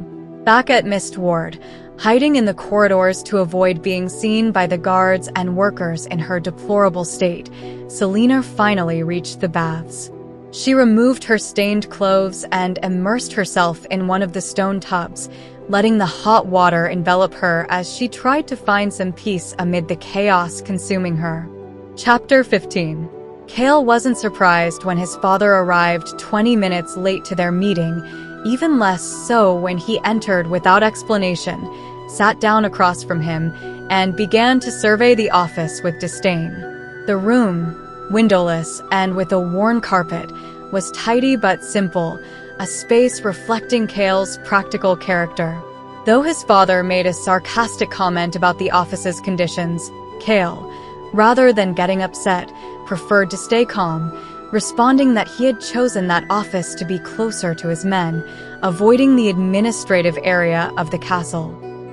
Back at Mist Ward, hiding in the corridors to avoid being seen by the guards and workers in her deplorable state, Celaena finally reached the baths. She removed her stained clothes and immersed herself in one of the stone tubs, letting the hot water envelop her as she tried to find some peace amid the chaos consuming her. Chapter 15. Cale wasn't surprised when his father arrived 20 minutes late to their meeting, even less so when he entered without explanation, sat down across from him, and began to survey the office with disdain. The room, windowless and with a worn carpet, was tidy but simple, a space reflecting Cale's practical character. Though his father made a sarcastic comment about the office's conditions, Cale, rather than getting upset, preferred to stay calm, responding that he had chosen that office to be closer to his men, avoiding the administrative area of the castle.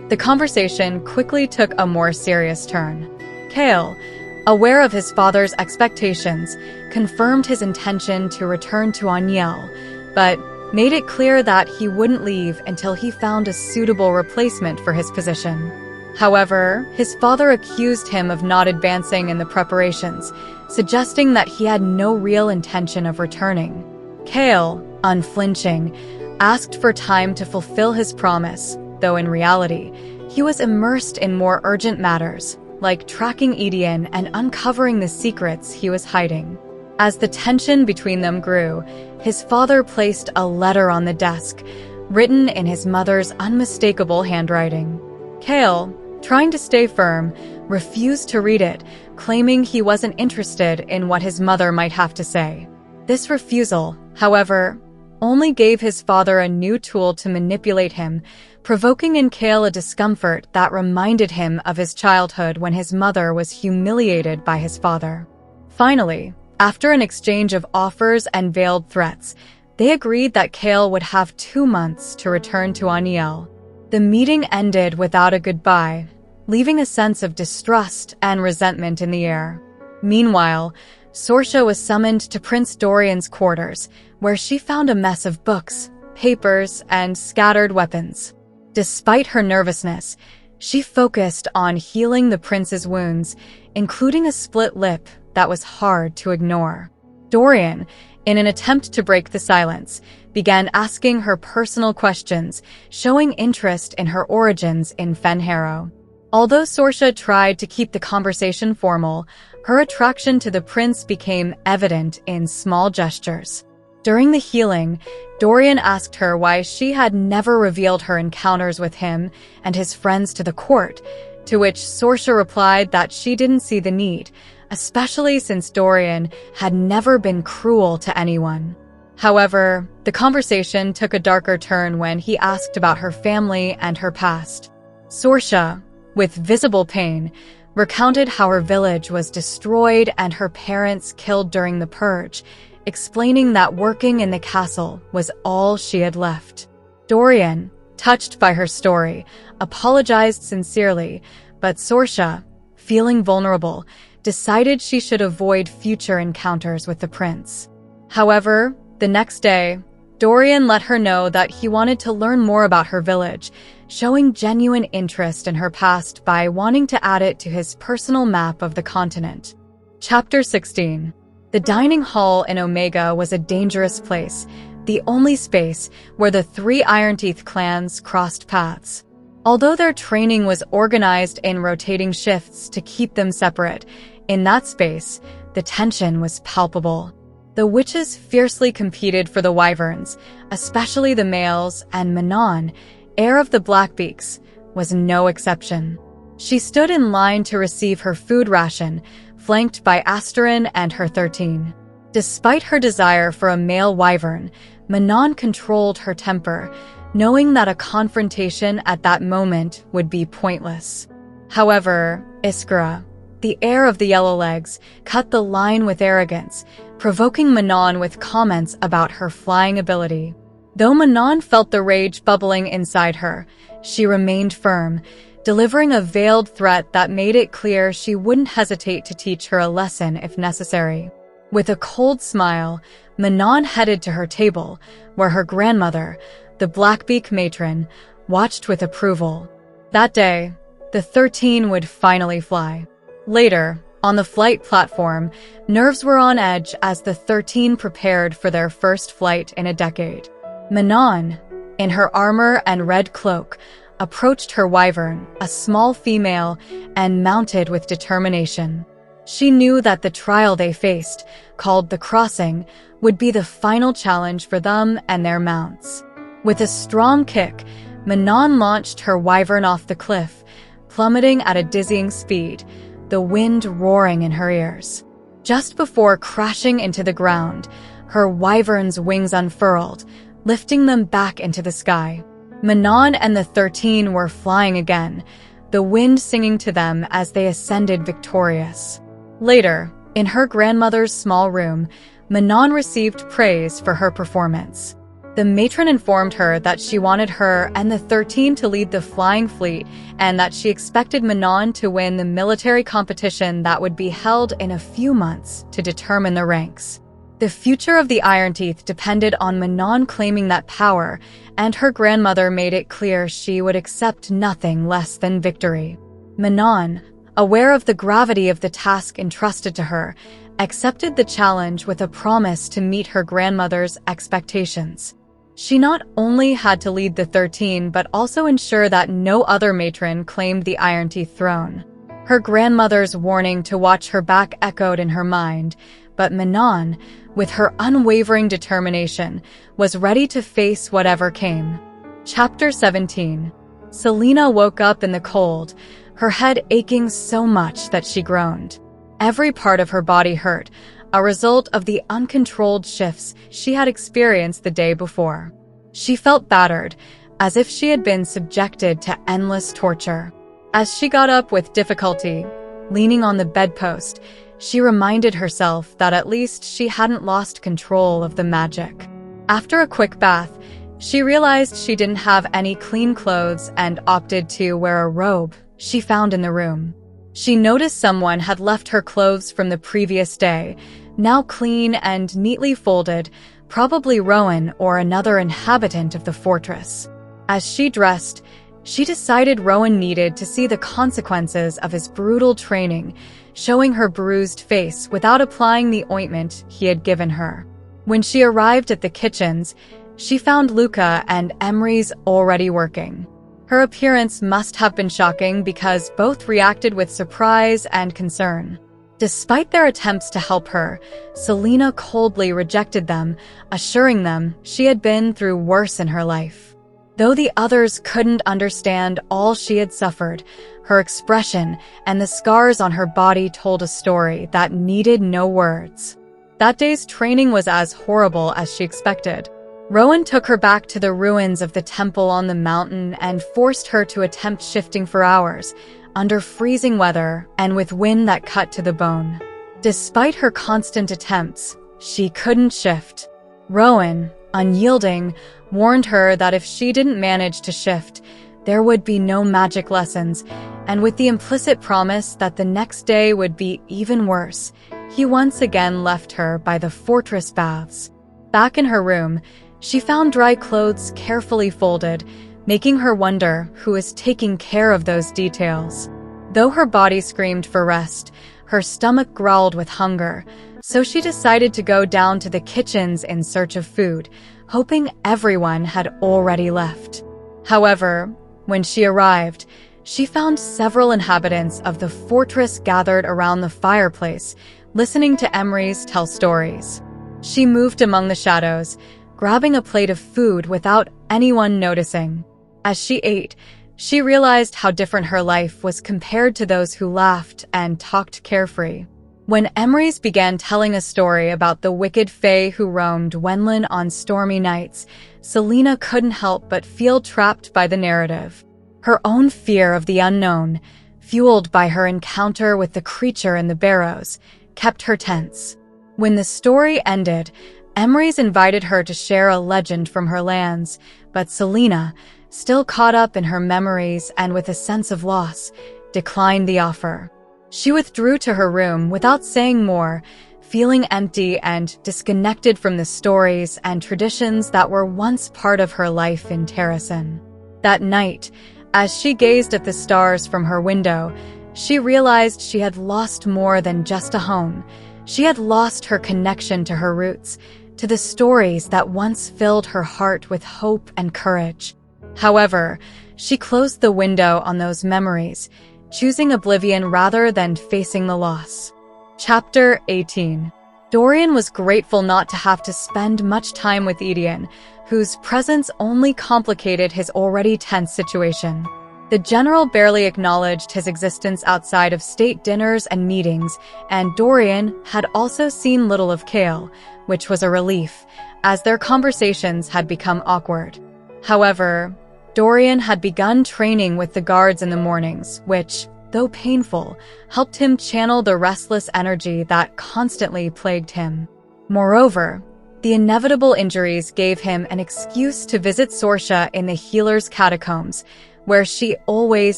The conversation quickly took a more serious turn. Chaol, aware of his father's expectations, confirmed his intention to return to Aniel, but made it clear that he wouldn't leave until he found a suitable replacement for his position. However, his father accused him of not advancing in the preparations, suggesting that he had no real intention of returning. Chaol, unflinching, asked for time to fulfill his promise, though in reality, he was immersed in more urgent matters, like tracking Edion and uncovering the secrets he was hiding. As the tension between them grew, his father placed a letter on the desk, written in his mother's unmistakable handwriting. Chaol, trying to stay firm, refused to read it, claiming he wasn't interested in what his mother might have to say. This refusal, however, only gave his father a new tool to manipulate him, provoking in Chaol a discomfort that reminded him of his childhood when his mother was humiliated by his father. Finally, after an exchange of offers and veiled threats, they agreed that Chaol would have 2 months to return to Aniel. The meeting ended without a goodbye, leaving a sense of distrust and resentment in the air. Meanwhile, Sorsha was summoned to Prince Dorian's quarters, where she found a mess of books, papers, and scattered weapons. Despite her nervousness, she focused on healing the prince's wounds, including a split lip that was hard to ignore. Dorian, in an attempt to break the silence, began asking her personal questions, showing interest in her origins in Fenharrow. Although Sorsha tried to keep the conversation formal, her attraction to the prince became evident in small gestures. During the healing, Dorian asked her why she had never revealed her encounters with him and his friends to the court, to which Sorsha replied that she didn't see the need, especially since Dorian had never been cruel to anyone. However, the conversation took a darker turn when he asked about her family and her past. Sorsha, with visible pain, recounted how her village was destroyed and her parents killed during the purge, explaining that working in the castle was all she had left. Dorian, touched by her story, apologized sincerely, but Sorsha, feeling vulnerable, decided she should avoid future encounters with the prince. However, the next day, Dorian let her know that he wanted to learn more about her village, showing genuine interest in her past by wanting to add it to his personal map of the continent. Chapter 16. The dining hall in Omega was a dangerous place, the only space where the 3 Ironteeth clans crossed paths. Although their training was organized in rotating shifts to keep them separate, in that space, the tension was palpable. The witches fiercely competed for the wyverns, especially the males, and Manon, heir of the Blackbeaks, was no exception. She stood in line to receive her food ration, flanked by Asterin and her 13. Despite her desire for a male wyvern, Manon controlled her temper, knowing that a confrontation at that moment would be pointless. However, Iskra, the heir of the Yellowlegs, cut the line with arrogance, provoking Manon with comments about her flying ability. Though Manon felt the rage bubbling inside her, she remained firm, delivering a veiled threat that made it clear she wouldn't hesitate to teach her a lesson if necessary. With a cold smile, Manon headed to her table, where her grandmother, the Blackbeak matron, watched with approval. That day, the 13 would finally fly. Later, on the flight platform, nerves were on edge as the 13 prepared for their first flight in a decade. Manon, in her armor and red cloak, approached her wyvern, a small female, and mounted with determination. She knew that the trial they faced, called the Crossing, would be the final challenge for them and their mounts. With a strong kick, Manon launched her wyvern off the cliff, plummeting at a dizzying speed, the wind roaring in her ears. Just before crashing into the ground, her wyvern's wings unfurled, lifting them back into the sky. Manon and the 13 were flying again, the wind singing to them as they ascended victorious. Later, In her grandmother's small room, Manon received praise for her performance. The matron informed her that she wanted her and the 13 to lead the flying fleet and that she expected Manon to win the military competition that would be held in a few months to determine the ranks. The future of the Iron Teeth depended on Manon claiming that power, and her grandmother made it clear she would accept nothing less than victory. Manon, aware of the gravity of the task entrusted to her, accepted the challenge with a promise to meet her grandmother's expectations. She not only had to lead the 13, but also ensure that no other matron claimed the Iron Teeth throne. Her grandmother's warning to watch her back echoed in her mind, but Manon, with her unwavering determination, was ready to face whatever came. Chapter 17. Celaena woke up in the cold, her head aching so much that she groaned. Every part of her body hurt, a result of the uncontrolled shifts she had experienced the day before. She felt battered, as if she had been subjected to endless torture. As she got up with difficulty, leaning on the bedpost, she reminded herself that at least she hadn't lost control of the magic. After a quick bath, she realized she didn't have any clean clothes and opted to wear a robe she found in the room. She noticed someone had left her clothes from the previous day, now clean and neatly folded, probably Rowan or another inhabitant of the fortress. As she dressed, she decided Rowan needed to see the consequences of his brutal training, showing her bruised face without applying the ointment he had given her. When she arrived at the kitchens, she found Luca and Emery's already working. Her appearance must have been shocking because both reacted with surprise and concern. Despite their attempts to help her, Celaena coldly rejected them, assuring them she had been through worse in her life. Though the others couldn't understand all she had suffered, her expression and the scars on her body told a story that needed no words. That day's training was as horrible as she expected. Rowan took her back to the ruins of the temple on the mountain and forced her to attempt shifting for hours, under freezing weather and with wind that cut to the bone. Despite her constant attempts, she couldn't shift. Rowan, unyielding, warned her that if she didn't manage to shift, there would be no magic lessons, and with the implicit promise that the next day would be even worse, he once again left her by the fortress baths. Back in her room, she found dry clothes carefully folded, making her wonder who was taking care of those details. Though her body screamed for rest, her stomach growled with hunger, so she decided to go down to the kitchens in search of food, hoping everyone had already left. However, when she arrived, she found several inhabitants of the fortress gathered around the fireplace, listening to Emery's tell stories. She moved among the shadows, grabbing a plate of food without anyone noticing. As she ate, she realized how different her life was compared to those who laughed and talked carefree. When Emery's began telling a story about the wicked fae who roamed Wenlin on stormy nights, Celaena couldn't help but feel trapped by the narrative. Her own fear of the unknown, fueled by her encounter with the creature in the barrows, kept her tense. When the story ended, Emery's invited her to share a legend from her lands, but Celaena, still caught up in her memories and with a sense of loss, declined the offer. She withdrew to her room without saying more, feeling empty and disconnected from the stories and traditions that were once part of her life in Terrasen. That night, as she gazed at the stars from her window, she realized she had lost more than just a home. She had lost her connection to her roots, to the stories that once filled her heart with hope and courage. However, she closed the window on those memories, choosing oblivion rather than facing the loss. Chapter 18. Dorian was grateful not to have to spend much time with Edion, whose presence only complicated his already tense situation. The general barely acknowledged his existence outside of state dinners and meetings, and Dorian had also seen little of Kale, which was a relief, as their conversations had become awkward. However, Dorian had begun training with the guards in the mornings, which, though painful, helped him channel the restless energy that constantly plagued him. Moreover, the inevitable injuries gave him an excuse to visit Sorsha in the healer's catacombs, where she always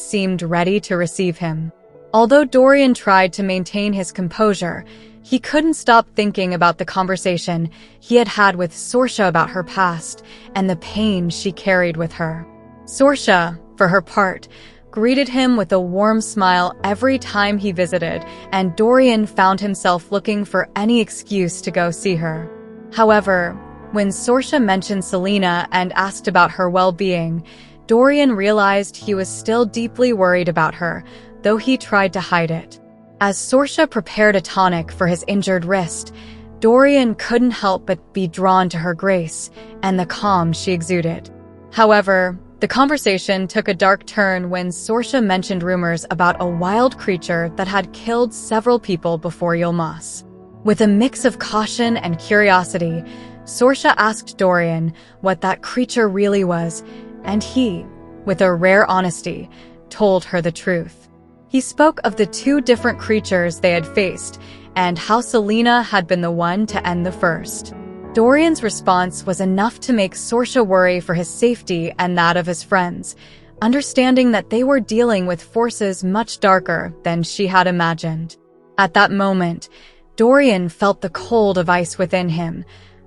seemed ready to receive him. Although Dorian tried to maintain his composure, he couldn't stop thinking about the conversation he had had with Sorsha about her past and the pain she carried with her. Sorsha, for her part, greeted him with a warm smile every time he visited, and Dorian found himself looking for any excuse to go see her. However, when Sorsha mentioned Celaena and asked about her well-being, Dorian realized he was still deeply worried about her, though he tried to hide it. As Sorsha prepared a tonic for his injured wrist, Dorian couldn't help but be drawn to her grace and the calm she exuded. However, the conversation took a dark turn when Sorsha mentioned rumors about a wild creature that had killed several people before Maas. With a mix of caution and curiosity, Sorsha asked Dorian what that creature really was, and he, with a rare honesty, told her the truth. He spoke of the two different creatures they had faced, and how Celaena had been the one to end the first. Dorian's response was enough to make Sorsha worry for his safety and that of his friends, understanding that they were dealing with forces much darker than she had imagined. At that moment, Dorian felt the cold of ice within him,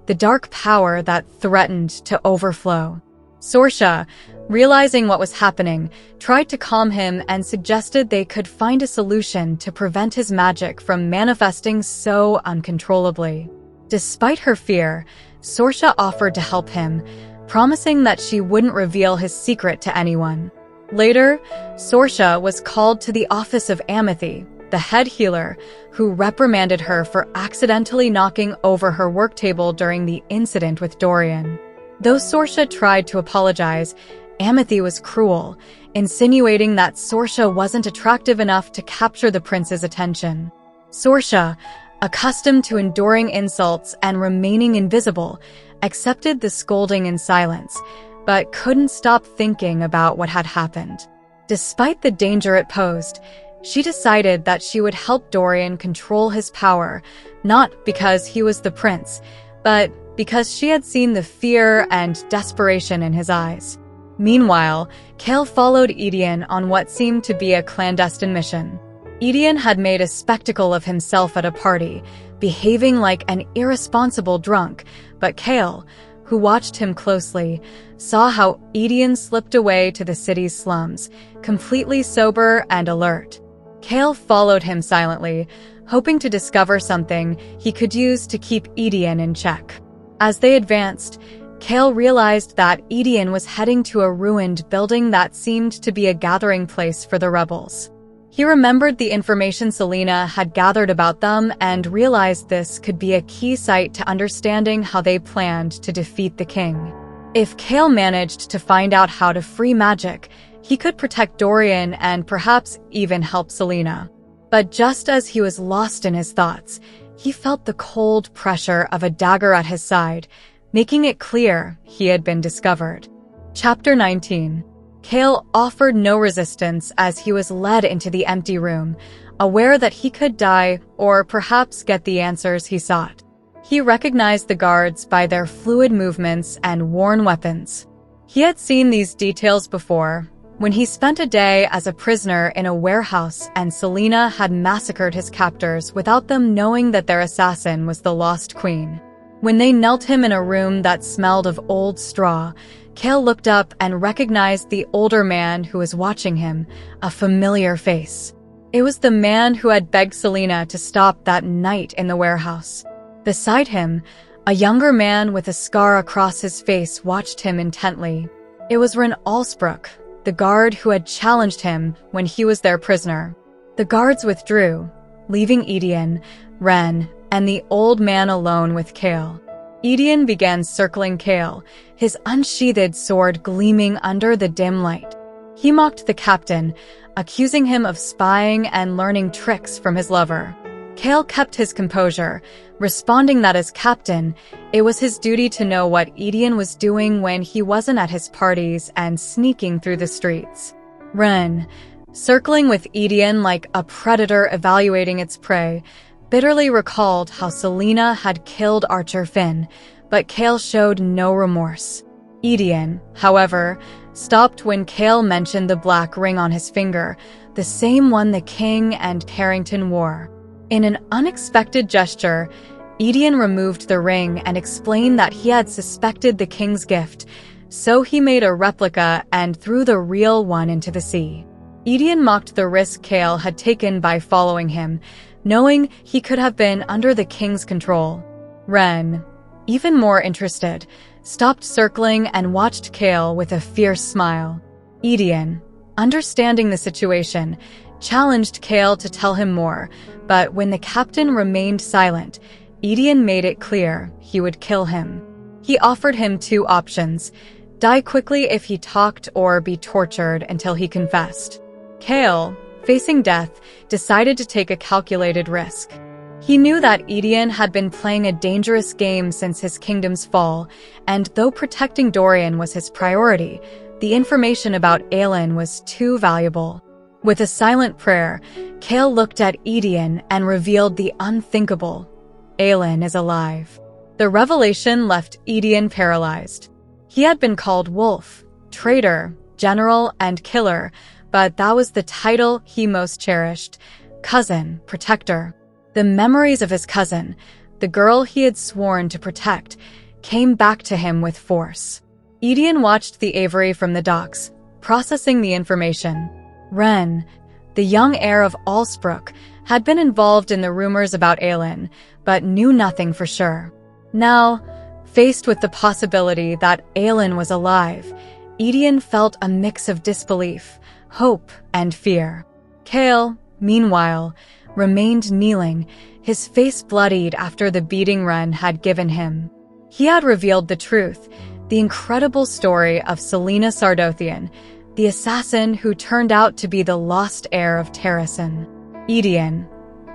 the dark power that threatened to overflow. Sorsha, realizing what was happening, tried to calm him and suggested they could find a solution to prevent his magic from manifesting so uncontrollably. Despite her fear, Sorsha offered to help him, promising that she wouldn't reveal his secret to anyone. Later, Sorsha was called to the office of Amethy, the head healer, who reprimanded her for accidentally knocking over her work table during the incident with Dorian. Though Sorsha tried to apologize, Amethy was cruel, insinuating that Sorsha wasn't attractive enough to capture the prince's attention. Sorsha, accustomed to enduring insults and remaining invisible, accepted the scolding in silence, but couldn't stop thinking about what had happened. Despite the danger it posed, she decided that she would help Dorian control his power, not because he was the prince, but because she had seen the fear and desperation in his eyes. Meanwhile, Cale followed Edion on what seemed to be a clandestine mission. Edion had made a spectacle of himself at a party, behaving like an irresponsible drunk, but Cale, who watched him closely, saw how Edion slipped away to the city's slums, completely sober and alert. Cale followed him silently, hoping to discover something he could use to keep Edion in check. As they advanced, Cale realized that Edion was heading to a ruined building that seemed to be a gathering place for the rebels. He remembered the information Celaena had gathered about them and realized this could be a key site to understanding how they planned to defeat the king. If Cale managed to find out how to free magic, he could protect Dorian and perhaps even help Celaena. But just as he was lost in his thoughts, he felt the cold pressure of a dagger at his side, making it clear he had been discovered. Chapter 19. Cale offered no resistance as he was led into the empty room, aware that he could die or perhaps get the answers he sought. He recognized the guards by their fluid movements and worn weapons. He had seen these details before, when he spent a day as a prisoner in a warehouse and Celaena had massacred his captors without them knowing that their assassin was the Lost Queen. When they knelt him in a room that smelled of old straw, Cale looked up and recognized the older man who was watching him, a familiar face. It was the man who had begged Celaena to stop that night in the warehouse. Beside him, a younger man with a scar across his face watched him intently. It was Ren Alsbrook, the guard who had challenged him when he was their prisoner. The guards withdrew, leaving Edion, Ren, and the old man alone with Cale. Edion began circling Cale, his unsheathed sword gleaming under the dim light. He mocked the captain, accusing him of spying and learning tricks from his lover. Cale kept his composure, responding that as captain, it was his duty to know what Edion was doing when he wasn't at his parties and sneaking through the streets. Ren, circling with Edion like a predator evaluating its prey, bitterly recalled how Celaena had killed Archer Finn, but Chaol showed no remorse. Edion, however, stopped when Chaol mentioned the black ring on his finger, the same one the king and Carrington wore. In an unexpected gesture, Edion removed the ring and explained that he had suspected the king's gift, so he made a replica and threw the real one into the sea. Edion mocked the risk Chaol had taken by following him, knowing he could have been under the king's control. Ren, even more interested, stopped circling and watched Chaol with a fierce smile. Edion, understanding the situation, challenged Chaol to tell him more, but when the captain remained silent, Edion made it clear he would kill him. He offered him two options: die quickly if he talked or be tortured until he confessed. Chaol, facing death, decided to take a calculated risk. He knew that Edion had been playing a dangerous game since his kingdom's fall, and though protecting Dorian was his priority, the information about Aelin was too valuable. With a silent prayer, Chaol looked at Edion and revealed the unthinkable. Aelin is alive. The revelation left Edion paralyzed. He had been called Wolf, Traitor, General, and Killer, but that was the title he most cherished: Cousin, Protector. The memories of his cousin, the girl he had sworn to protect, came back to him with force. Edion watched the Avery from the docks, processing the information. Ren, the young heir of Allsbrook, had been involved in the rumors about Aelin, but knew nothing for sure. Now, faced with the possibility that Aelin was alive, Edion felt a mix of disbelief, hope, and fear. Chaol, meanwhile, remained kneeling, his face bloodied after the beating Ren had given him. He had revealed the truth, the incredible story of Celaena Sardothien, the assassin who turned out to be the lost heir of Terrasen. Edion,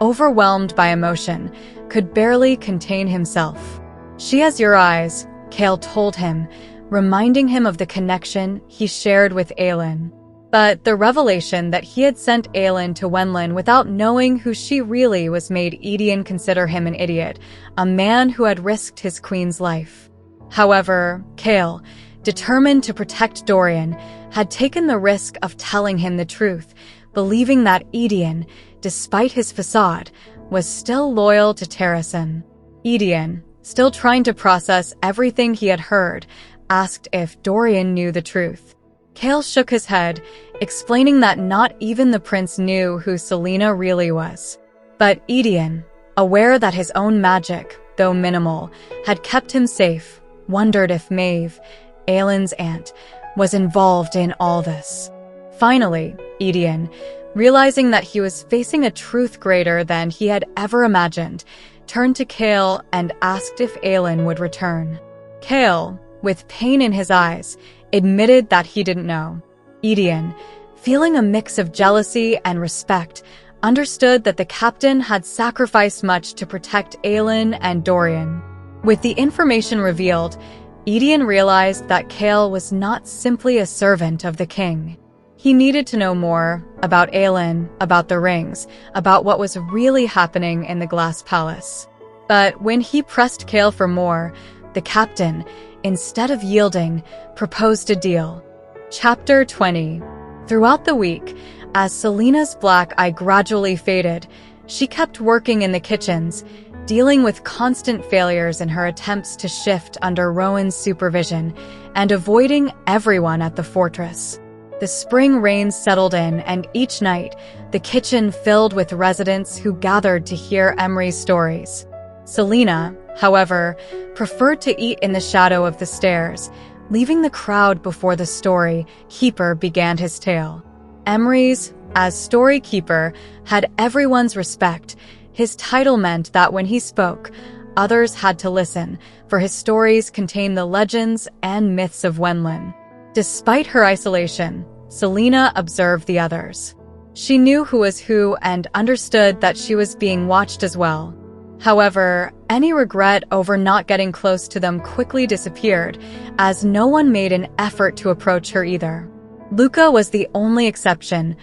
overwhelmed by emotion, could barely contain himself. "She has your eyes," Chaol told him, reminding him of the connection he shared with Aelin. But the revelation that he had sent Aelin to Wenlin without knowing who she really was made Edion consider him an idiot, a man who had risked his queen's life. However, Chaol, determined to protect Dorian, had taken the risk of telling him the truth, believing that Edion, despite his facade, was still loyal to Terrasen. Edion, still trying to process everything he had heard, asked if Dorian knew the truth. Chaol shook his head, explaining that not even the prince knew who Celaena really was. But Edion, aware that his own magic, though minimal, had kept him safe, wondered if Maeve, Aelin's aunt, was involved in all this. Finally, Edion, realizing that he was facing a truth greater than he had ever imagined, turned to Chaol and asked if Aelin would return. Chaol, with pain in his eyes, admitted that he didn't know. Edion, feeling a mix of jealousy and respect, understood that the captain had sacrificed much to protect Aelin and Dorian. With the information revealed, Edion realized that Chaol was not simply a servant of the king. He needed to know more about Aelin, about the rings, about what was really happening in the Glass Palace. But when he pressed Chaol for more, the captain, instead of yielding, proposed a deal. Chapter 20. Throughout the week, as Celaena's black eye gradually faded, she kept working in the kitchens, dealing with constant failures in her attempts to shift under Rowan's supervision and avoiding everyone at the fortress. The spring rains settled in, and each night, the kitchen filled with residents who gathered to hear Emery's stories. Celaena, however, preferred to eat in the shadow of the stairs, leaving the crowd before the story keeper began his tale. Emery's, as story keeper, had everyone's respect. His title meant that when he spoke, others had to listen, for his stories contained the legends and myths of Wenlin. Despite her isolation, Celaena observed the others. She knew who was who and understood that she was being watched as well. However, any regret over not getting close to them quickly disappeared, as no one made an effort to approach her either. Luca was the only exception.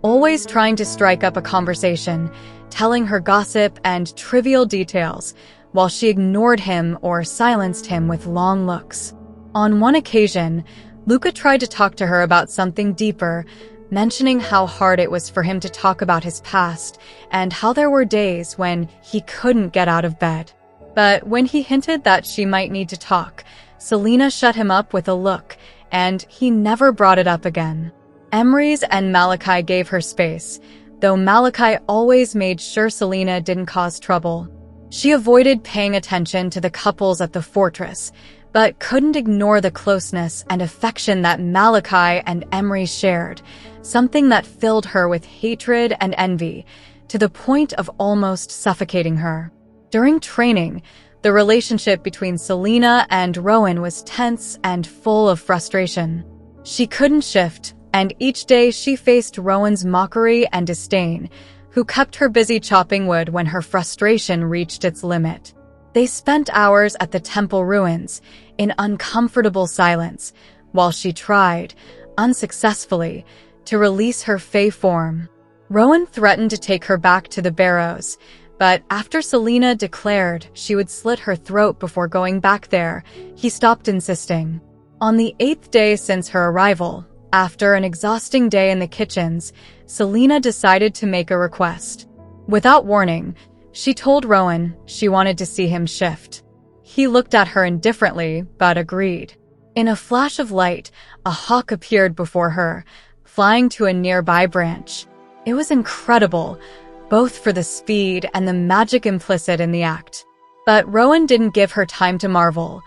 always trying to strike up a conversation, telling her gossip and trivial details, while she ignored him or silenced him with long looks. On one occasion, Luca tried to talk to her about something deeper, mentioning how hard it was for him to talk about his past and how there were days when he couldn't get out of bed. But when he hinted that she might need to talk, Celaena shut him up with a look, and he never brought it up again. Emrys and Malachi gave her space, though Malachi always made sure Celaena didn't cause trouble. She avoided paying attention to the couples at the fortress, but couldn't ignore the closeness and affection that Malachi and Emry shared, something that filled her with hatred and envy, to the point of almost suffocating her. During training, the relationship between Celaena and Rowan was tense and full of frustration. She couldn't shift, and each day she faced Rowan's mockery and disdain, who kept her busy chopping wood when her frustration reached its limit. They spent hours at the temple ruins, in uncomfortable silence, while she tried, unsuccessfully, to release her fey form. Rowan threatened to take her back to the Barrows, but after Celaena declared she would slit her throat before going back there, he stopped insisting. On the 8th day since her arrival, after an exhausting day in the kitchens, Celaena decided to make a request. Without warning, she told Rowan she wanted to see him shift. He looked at her indifferently, but agreed. In a flash of light, a hawk appeared before her, flying to a nearby branch. It was incredible, both for the speed and the magic implicit in the act. But Rowan didn't give her time to marvel.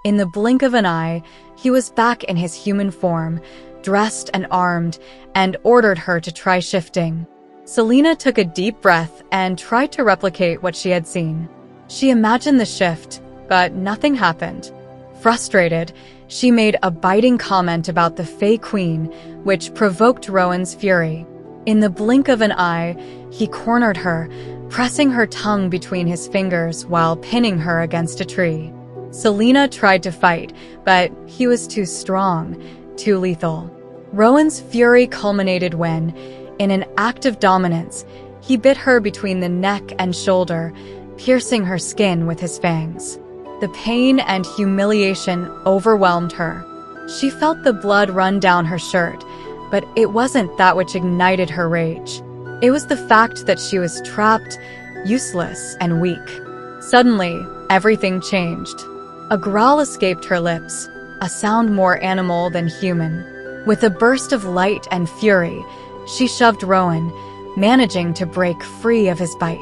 In the blink of an eye, he was back in his human form, dressed and armed, and ordered her to try shifting. Celaena took a deep breath and tried to replicate what she had seen. She imagined the shift, but nothing happened. Frustrated, she made a biting comment about the Fey Queen, which provoked Rowan's fury. In the blink of an eye, he cornered her, pressing her tongue between his fingers while pinning her against a tree. Celaena tried to fight, but he was too strong, too lethal. Rowan's fury culminated when, in an act of dominance, he bit her between the neck and shoulder, piercing her skin with his fangs. The pain and humiliation overwhelmed her. She felt the blood run down her shirt, but it wasn't that which ignited her rage. It was the fact that she was trapped, useless, and weak. Suddenly, everything changed. A growl escaped her lips, a sound more animal than human. With a burst of light and fury, she shoved Rowan, managing to break free of his bite.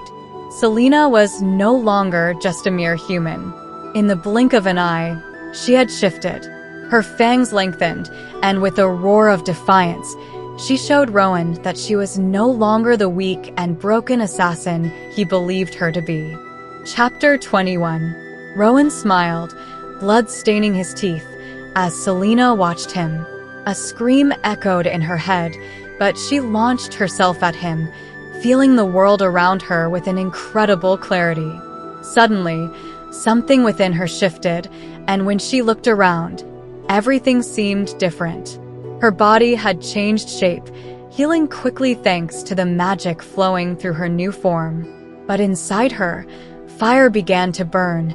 Celaena was no longer just a mere human. In the blink of an eye, she had shifted. Her fangs lengthened, and with a roar of defiance, she showed Rowan that she was no longer the weak and broken assassin he believed her to be. Chapter 21. Rowan smiled, blood staining his teeth, as Celaena watched him. A scream echoed in her head, but she launched herself at him, feeling the world around her with an incredible clarity. Suddenly, something within her shifted, and when she looked around, everything seemed different. Her body had changed shape, healing quickly thanks to the magic flowing through her new form. But inside her, fire began to burn,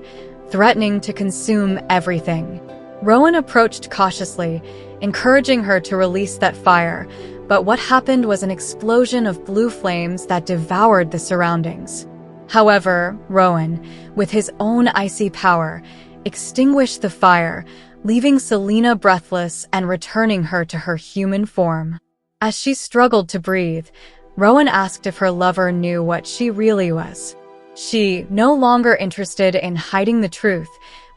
threatening to consume everything. Rowan approached cautiously, encouraging her to release that fire, but what happened was an explosion of blue flames that devoured the surroundings. However, Rowan, with his own icy power, extinguished the fire, leaving Celaena breathless and returning her to her human form. As she struggled to breathe, Rowan asked if her lover knew what she really was. She, no longer interested in hiding the truth,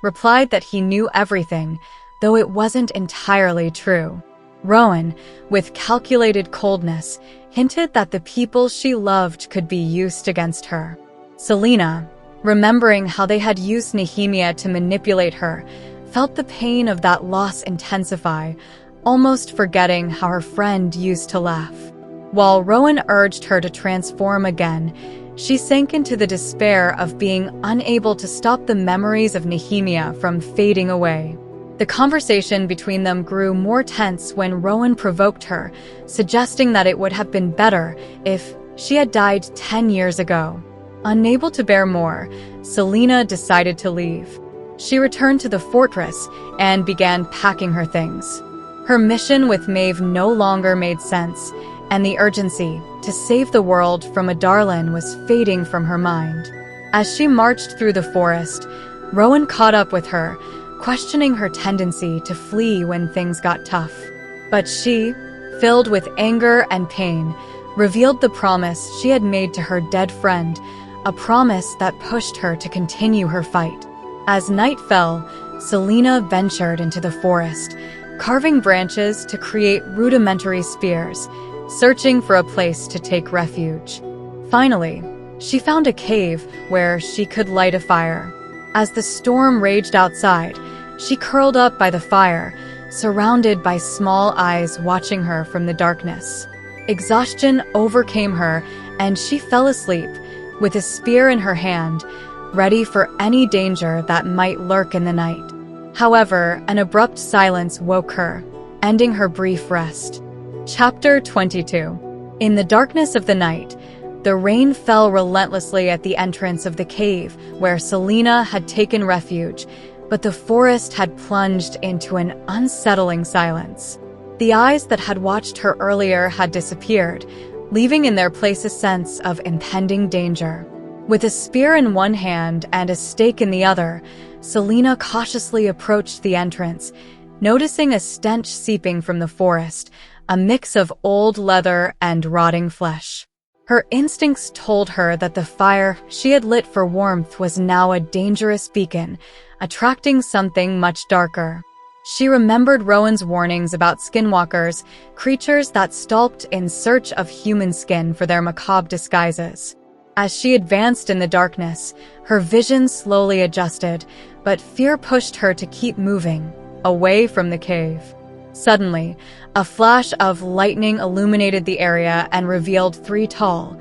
replied that he knew everything, though it wasn't entirely true. Rowan, with calculated coldness, hinted that the people she loved could be used against her. Celaena, remembering how they had used Nehemia to manipulate her, felt the pain of that loss intensify, almost forgetting how her friend used to laugh. While Rowan urged her to transform again, she sank into the despair of being unable to stop the memories of Nehemia from fading away. The conversation between them grew more tense when Rowan provoked her, suggesting that it would have been better if she had died 10 years ago. Unable to bear more, Celaena decided to leave. She returned to the fortress and began packing her things. Her mission with Maeve no longer made sense, and the urgency to save the world from a Darlin was fading from her mind. As she marched through the forest, Rowan caught up with her, questioning her tendency to flee when things got tough. But she, filled with anger and pain, revealed the promise she had made to her dead friend, a promise that pushed her to continue her fight. As night fell, Celaena ventured into the forest, carving branches to create rudimentary spears, searching for a place to take refuge. Finally, she found a cave where she could light a fire. As the storm raged outside, she curled up by the fire, surrounded by small eyes watching her from the darkness. Exhaustion overcame her, and she fell asleep, with a spear in her hand, ready for any danger that might lurk in the night. However, an abrupt silence woke her, ending her brief rest. Chapter 22. In the darkness of the night, the rain fell relentlessly at the entrance of the cave where Celaena had taken refuge, but the forest had plunged into an unsettling silence. The eyes that had watched her earlier had disappeared, leaving in their place a sense of impending danger. With a spear in one hand and a stake in the other, Celaena cautiously approached the entrance, noticing a stench seeping from the forest, a mix of old leather and rotting flesh. Her instincts told her that the fire she had lit for warmth was now a dangerous beacon, attracting something much darker. She remembered Rowan's warnings about skinwalkers, creatures that stalked in search of human skin for their macabre disguises. As she advanced in the darkness, her vision slowly adjusted, but fear pushed her to keep moving, away from the cave. Suddenly, a flash of lightning illuminated the area and revealed 3 tall,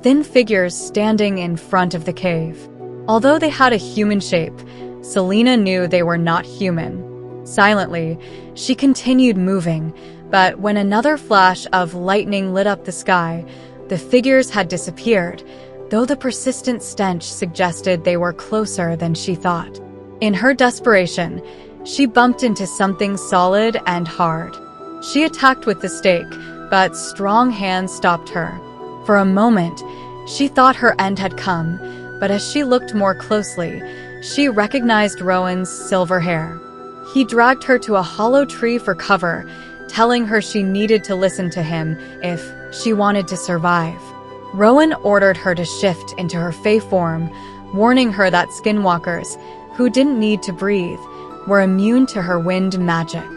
thin figures standing in front of the cave. Although they had a human shape, Celaena knew they were not human. Silently, she continued moving, but when another flash of lightning lit up the sky, the figures had disappeared, though the persistent stench suggested they were closer than she thought. In her desperation, she bumped into something solid and hard. She attacked with the stake, but strong hands stopped her. For a moment, she thought her end had come, but as she looked more closely, she recognized Rowan's silver hair. He dragged her to a hollow tree for cover, telling her she needed to listen to him if she wanted to survive. Rowan ordered her to shift into her Fae form, warning her that skinwalkers, who didn't need to breathe, were immune to her wind magic.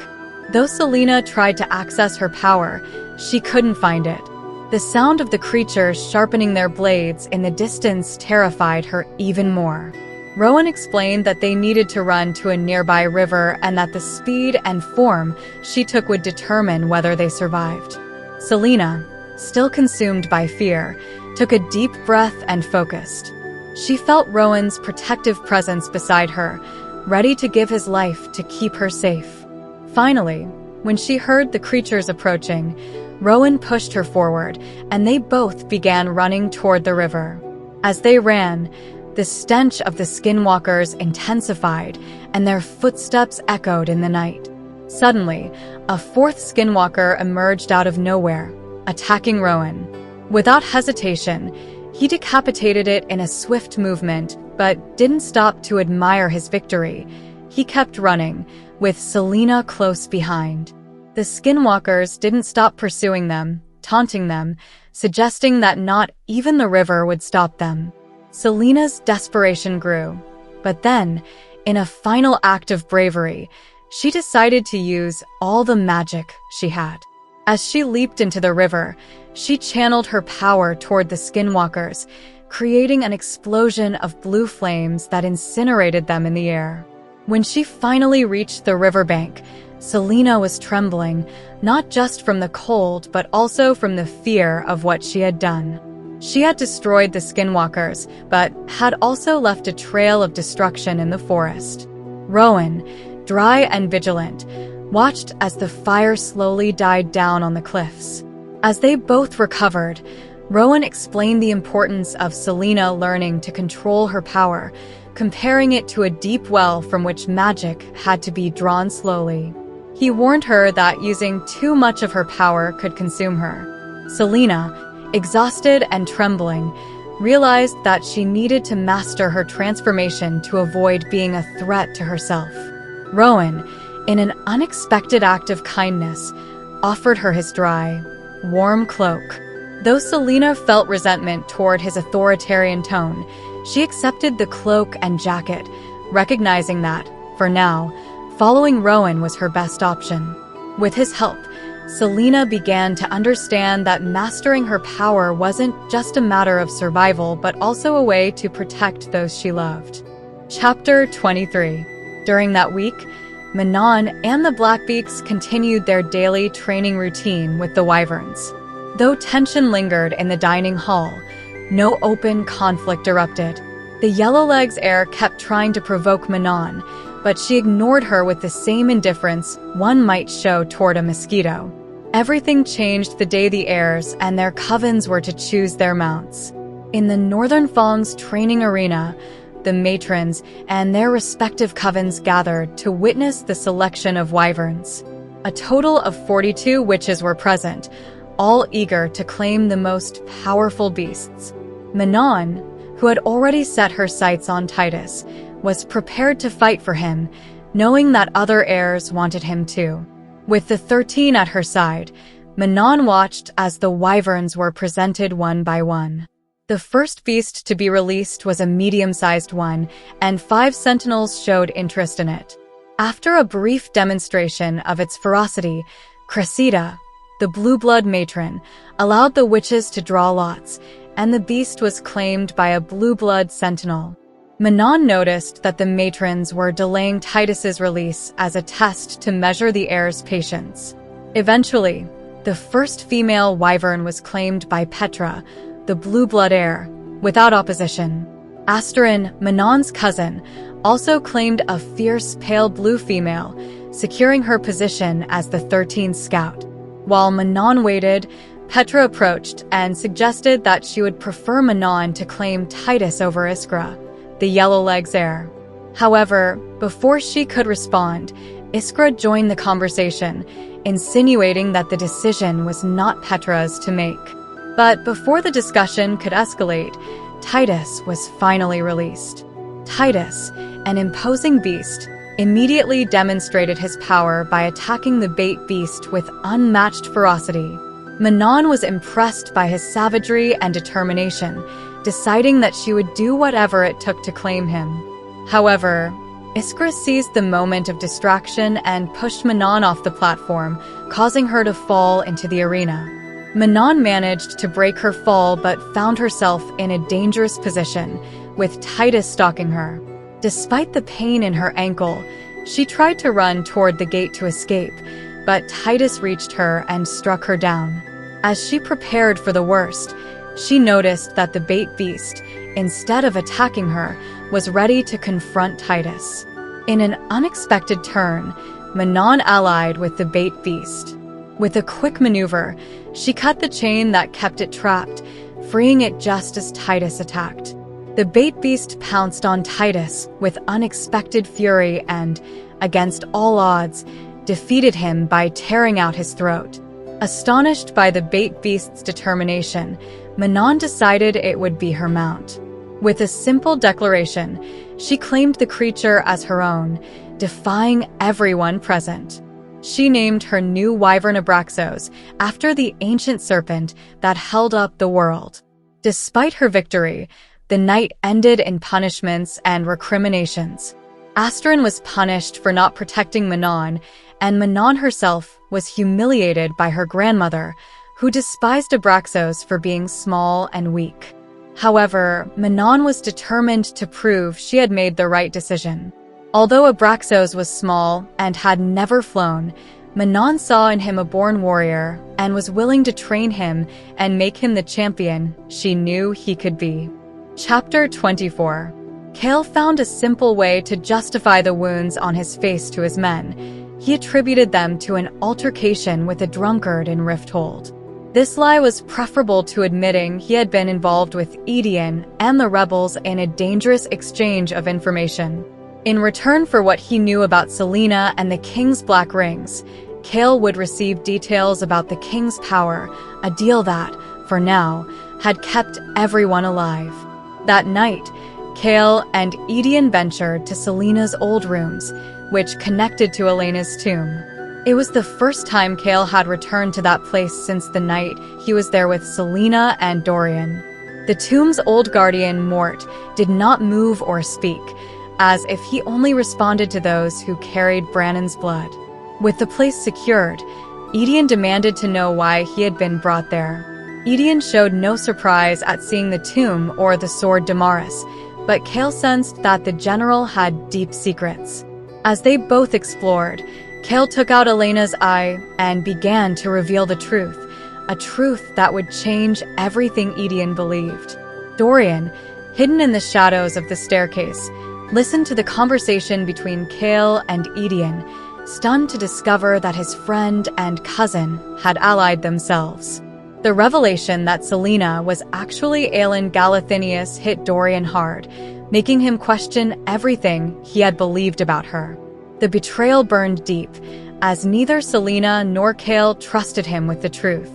Though Celaena tried to access her power, she couldn't find it. The sound of the creatures sharpening their blades in the distance terrified her even more. Rowan explained that they needed to run to a nearby river and that the speed and form she took would determine whether they survived. Celaena, still consumed by fear, took a deep breath and focused. She felt Rowan's protective presence beside her, ready to give his life to keep her safe. Finally, when she heard the creatures approaching, Rowan pushed her forward, and they both began running toward the river. As they ran, the stench of the skinwalkers intensified, and their footsteps echoed in the night. Suddenly, a 4th skinwalker emerged out of nowhere, attacking Rowan. Without hesitation, he decapitated it in a swift movement, but didn't stop to admire his victory. He kept running, with Celaena close behind. The skinwalkers didn't stop pursuing them, taunting them, suggesting that not even the river would stop them. Celaena's desperation grew, but then, in a final act of bravery, she decided to use all the magic she had. As she leaped into the river, she channeled her power toward the skinwalkers, creating an explosion of blue flames that incinerated them in the air. When she finally reached the riverbank, Celaena was trembling, not just from the cold, but also from the fear of what she had done. She had destroyed the skinwalkers, but had also left a trail of destruction in the forest. Rowan, dry and vigilant, watched as the fire slowly died down on the cliffs. As they both recovered, Rowan explained the importance of Celaena learning to control her power, comparing it to a deep well from which magic had to be drawn slowly. He warned her that using too much of her power could consume her. Celaena, exhausted and trembling, realized that she needed to master her transformation to avoid being a threat to herself. Rowan, in an unexpected act of kindness, offered her his dry, warm cloak. Though Celaena felt resentment toward his authoritarian tone, she accepted the cloak and jacket, recognizing that, for now, following Rowan was her best option. With his help, Celaena began to understand that mastering her power wasn't just a matter of survival, but also a way to protect those she loved. Chapter 23. During that week, Manon and the Blackbeaks continued their daily training routine with the Wyverns. Though tension lingered in the dining hall, no open conflict erupted. The Yellowlegs heir kept trying to provoke Manon, but she ignored her with the same indifference one might show toward a mosquito. Everything changed the day the heirs and their covens were to choose their mounts. In the Northern Fong's training arena, the matrons and their respective covens gathered to witness the selection of wyverns. A total of 42 witches were present, all eager to claim the most powerful beasts. Manon, who had already set her sights on Titus, was prepared to fight for him, knowing that other heirs wanted him too. With the 13 at her side, Manon watched as the wyverns were presented one by one. The first beast to be released was a medium-sized one, and 5 sentinels showed interest in it. After a brief demonstration of its ferocity, Cressida, the blue blood matron, allowed the witches to draw lots, and the beast was claimed by a blue blood sentinel. Manon noticed that the matrons were delaying Titus's release as a test to measure the heir's patience. Eventually, the first female wyvern was claimed by Petra, the blue blood heir, without opposition. Asterin, Manon's cousin, also claimed a fierce pale blue female, securing her position as the 13th scout. While Manon waited, Petra approached and suggested that she would prefer Manon to claim Titus over Iskra, the Yellowlegs heir. However, before she could respond, Iskra joined the conversation, insinuating that the decision was not Petra's to make. But before the discussion could escalate, Titus was finally released. Titus, an imposing beast, immediately demonstrated his power by attacking the bait beast with unmatched ferocity. Manon was impressed by his savagery and determination, deciding that she would do whatever it took to claim him. However, Iskra seized the moment of distraction and pushed Manon off the platform, causing her to fall into the arena. Manon managed to break her fall but found herself in a dangerous position, with Titus stalking her. Despite the pain in her ankle, she tried to run toward the gate to escape, but Titus reached her and struck her down. As she prepared for the worst, she noticed that the bait beast, instead of attacking her, was ready to confront Titus. In an unexpected turn, Manon allied with the bait beast. With a quick maneuver, she cut the chain that kept it trapped, freeing it just as Titus attacked. The bait beast pounced on Titus with unexpected fury and, against all odds, defeated him by tearing out his throat. Astonished by the bait beast's determination, Manon decided it would be her mount. With a simple declaration, she claimed the creature as her own, defying everyone present. She named her new wyvern Abraxos after the ancient serpent that held up the world. Despite her victory, the night ended in punishments and recriminations. Asterin was punished for not protecting Manon, and Manon herself was humiliated by her grandmother, who despised Abraxos for being small and weak. However, Manon was determined to prove she had made the right decision. Although Abraxos was small and had never flown, Manon saw in him a born warrior and was willing to train him and make him the champion she knew he could be. Chapter 24. Cale found a simple way to justify the wounds on his face to his men. He attributed them to an altercation with a drunkard in Rifthold. This lie was preferable to admitting he had been involved with Edion and the rebels in a dangerous exchange of information. In return for what he knew about Celaena and the King's Black Rings, Cale would receive details about the King's power, a deal that, for now, had kept everyone alive. That night, Cale and Edion ventured to Celaena's old rooms, which connected to Elena's tomb. It was the first time Cale had returned to that place since the night he was there with Celaena and Dorian. The tomb's old guardian, Mort, did not move or speak, as if he only responded to those who carried Brannon's blood. With the place secured, Edion demanded to know why he had been brought there. Edion showed no surprise at seeing the tomb or the sword Damaris, but Cale sensed that the general had deep secrets. As they both explored, Cale took out Elena's eye and began to reveal the truth, a truth that would change everything Edion believed. Dorian, hidden in the shadows of the staircase, listened to the conversation between Cale and Edion, stunned to discover that his friend and cousin had allied themselves. The revelation that Celaena was actually Aelin Galathinius hit Dorian hard, making him question everything he had believed about her. The betrayal burned deep, as neither Celaena nor Cale trusted him with the truth.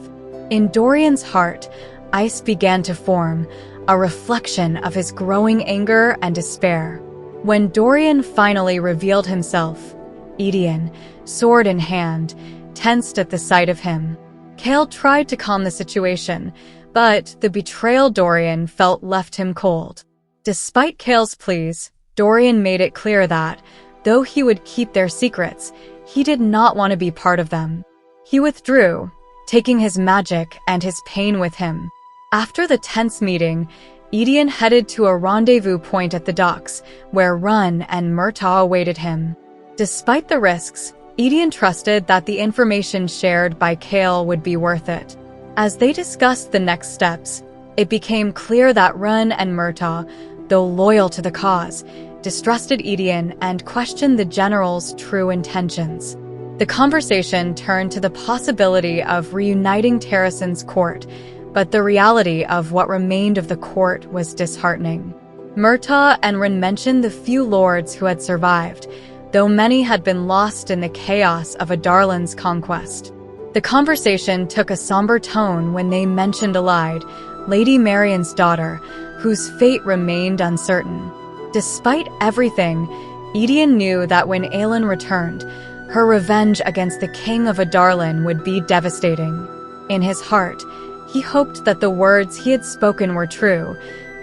In Dorian's heart, ice began to form, a reflection of his growing anger and despair. When Dorian finally revealed himself, Edion, sword in hand, tensed at the sight of him. Cale tried to calm the situation, but the betrayal Dorian felt left him cold. Despite Cale's pleas, Dorian made it clear that, though he would keep their secrets, he did not want to be part of them. He withdrew, taking his magic and his pain with him. After the tense meeting, Edion headed to a rendezvous point at the docks, where Run and Murtaugh awaited him. Despite the risks, Edion trusted that the information shared by Cale would be worth it. As they discussed the next steps, it became clear that Run and Murtaugh, though loyal to the cause, distrusted Edion and questioned the general's true intentions. The conversation turned to the possibility of reuniting Terrason's court, but the reality of what remained of the court was disheartening. Murtaugh and Run mentioned the few lords who had survived, though many had been lost in the chaos of Adarlan's conquest. The conversation took a somber tone when they mentioned Alide, Lady Marion's daughter, whose fate remained uncertain. Despite everything, Edion knew that when Aelin returned, her revenge against the king of Adarlan would be devastating. In his heart, he hoped that the words he had spoken were true,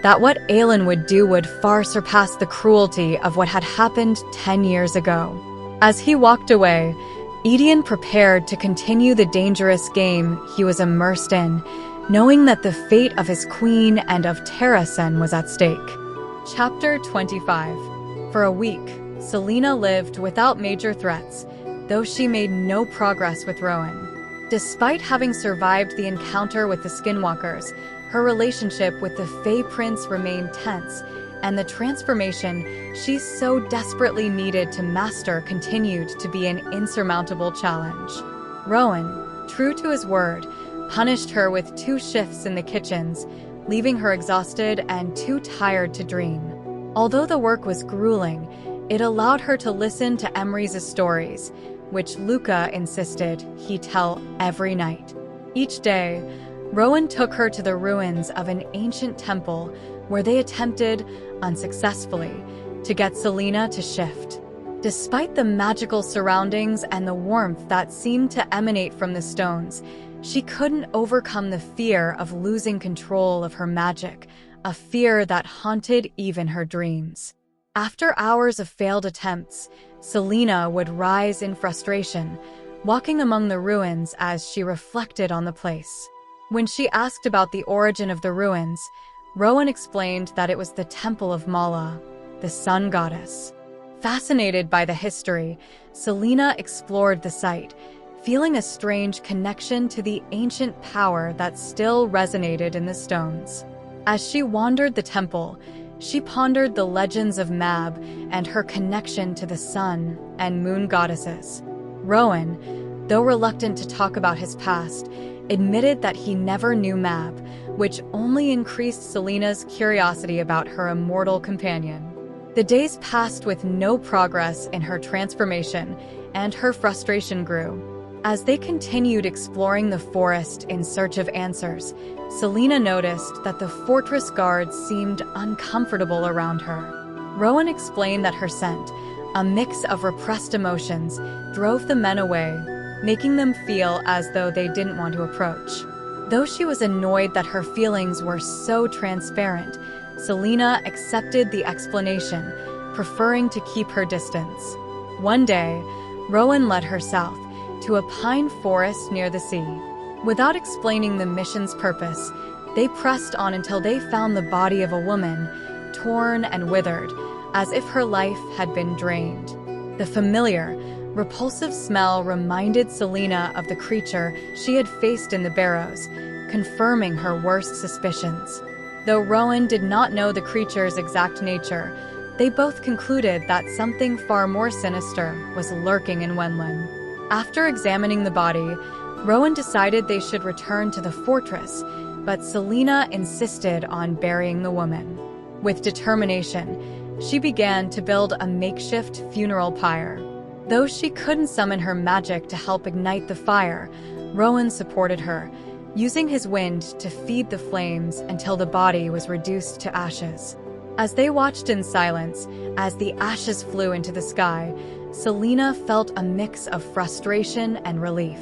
that what Aelin would do would far surpass the cruelty of what had happened 10 years ago. As he walked away, Edion prepared to continue the dangerous game he was immersed in, knowing that the fate of his queen and of Terrasen was at stake. Chapter 25. For a week, Celaena lived without major threats, though she made no progress with Rowan. Despite having survived the encounter with the Skinwalkers, her relationship with the Fey Prince remained tense, and the transformation she so desperately needed to master continued to be an insurmountable challenge. Rowan, true to his word, punished her with 2 shifts in the kitchens, leaving her exhausted and too tired to dream. Although the work was grueling, it allowed her to listen to Emery's stories, which Luca insisted he tell every night. Each day, Rowan took her to the ruins of an ancient temple where they attempted, unsuccessfully, to get Celaena to shift. Despite the magical surroundings and the warmth that seemed to emanate from the stones, she couldn't overcome the fear of losing control of her magic, a fear that haunted even her dreams. After hours of failed attempts, Celaena would rise in frustration, walking among the ruins as she reflected on the place. When she asked about the origin of the ruins, Rowan explained that it was the temple of Mala, the sun goddess. Fascinated by the history, Celaena explored the site, feeling a strange connection to the ancient power that still resonated in the stones. As she wandered the temple, She pondered the legends of Mab and her connection to the sun and moon goddesses. Rowan, though reluctant to talk about his past, admitted that he never knew Mab, which only increased Celaena's curiosity about her immortal companion. The days passed with no progress in her transformation, and her frustration grew. As they continued exploring the forest in search of answers, Celaena noticed that the fortress guards seemed uncomfortable around her. Rowan explained that her scent, a mix of repressed emotions, drove the men away, making them feel as though they didn't want to approach. Though she was annoyed that her feelings were so transparent, Celaena accepted the explanation, preferring to keep her distance. One day, Rowan led her south, to a pine forest near the sea. Without explaining the mission's purpose, they pressed on until they found the body of a woman, torn and withered, as if her life had been drained. The familiar, repulsive smell reminded Celaena of the creature she had faced in the barrows, confirming her worst suspicions. Though Rowan did not know the creature's exact nature, they both concluded that something far more sinister was lurking in Wenlin. After examining the body, Rowan decided they should return to the fortress, but Celaena insisted on burying the woman. With determination, she began to build a makeshift funeral pyre. Though she couldn't summon her magic to help ignite the fire, Rowan supported her, using his wind to feed the flames until the body was reduced to ashes. As they watched in silence, as the ashes flew into the sky, Celaena felt a mix of frustration and relief.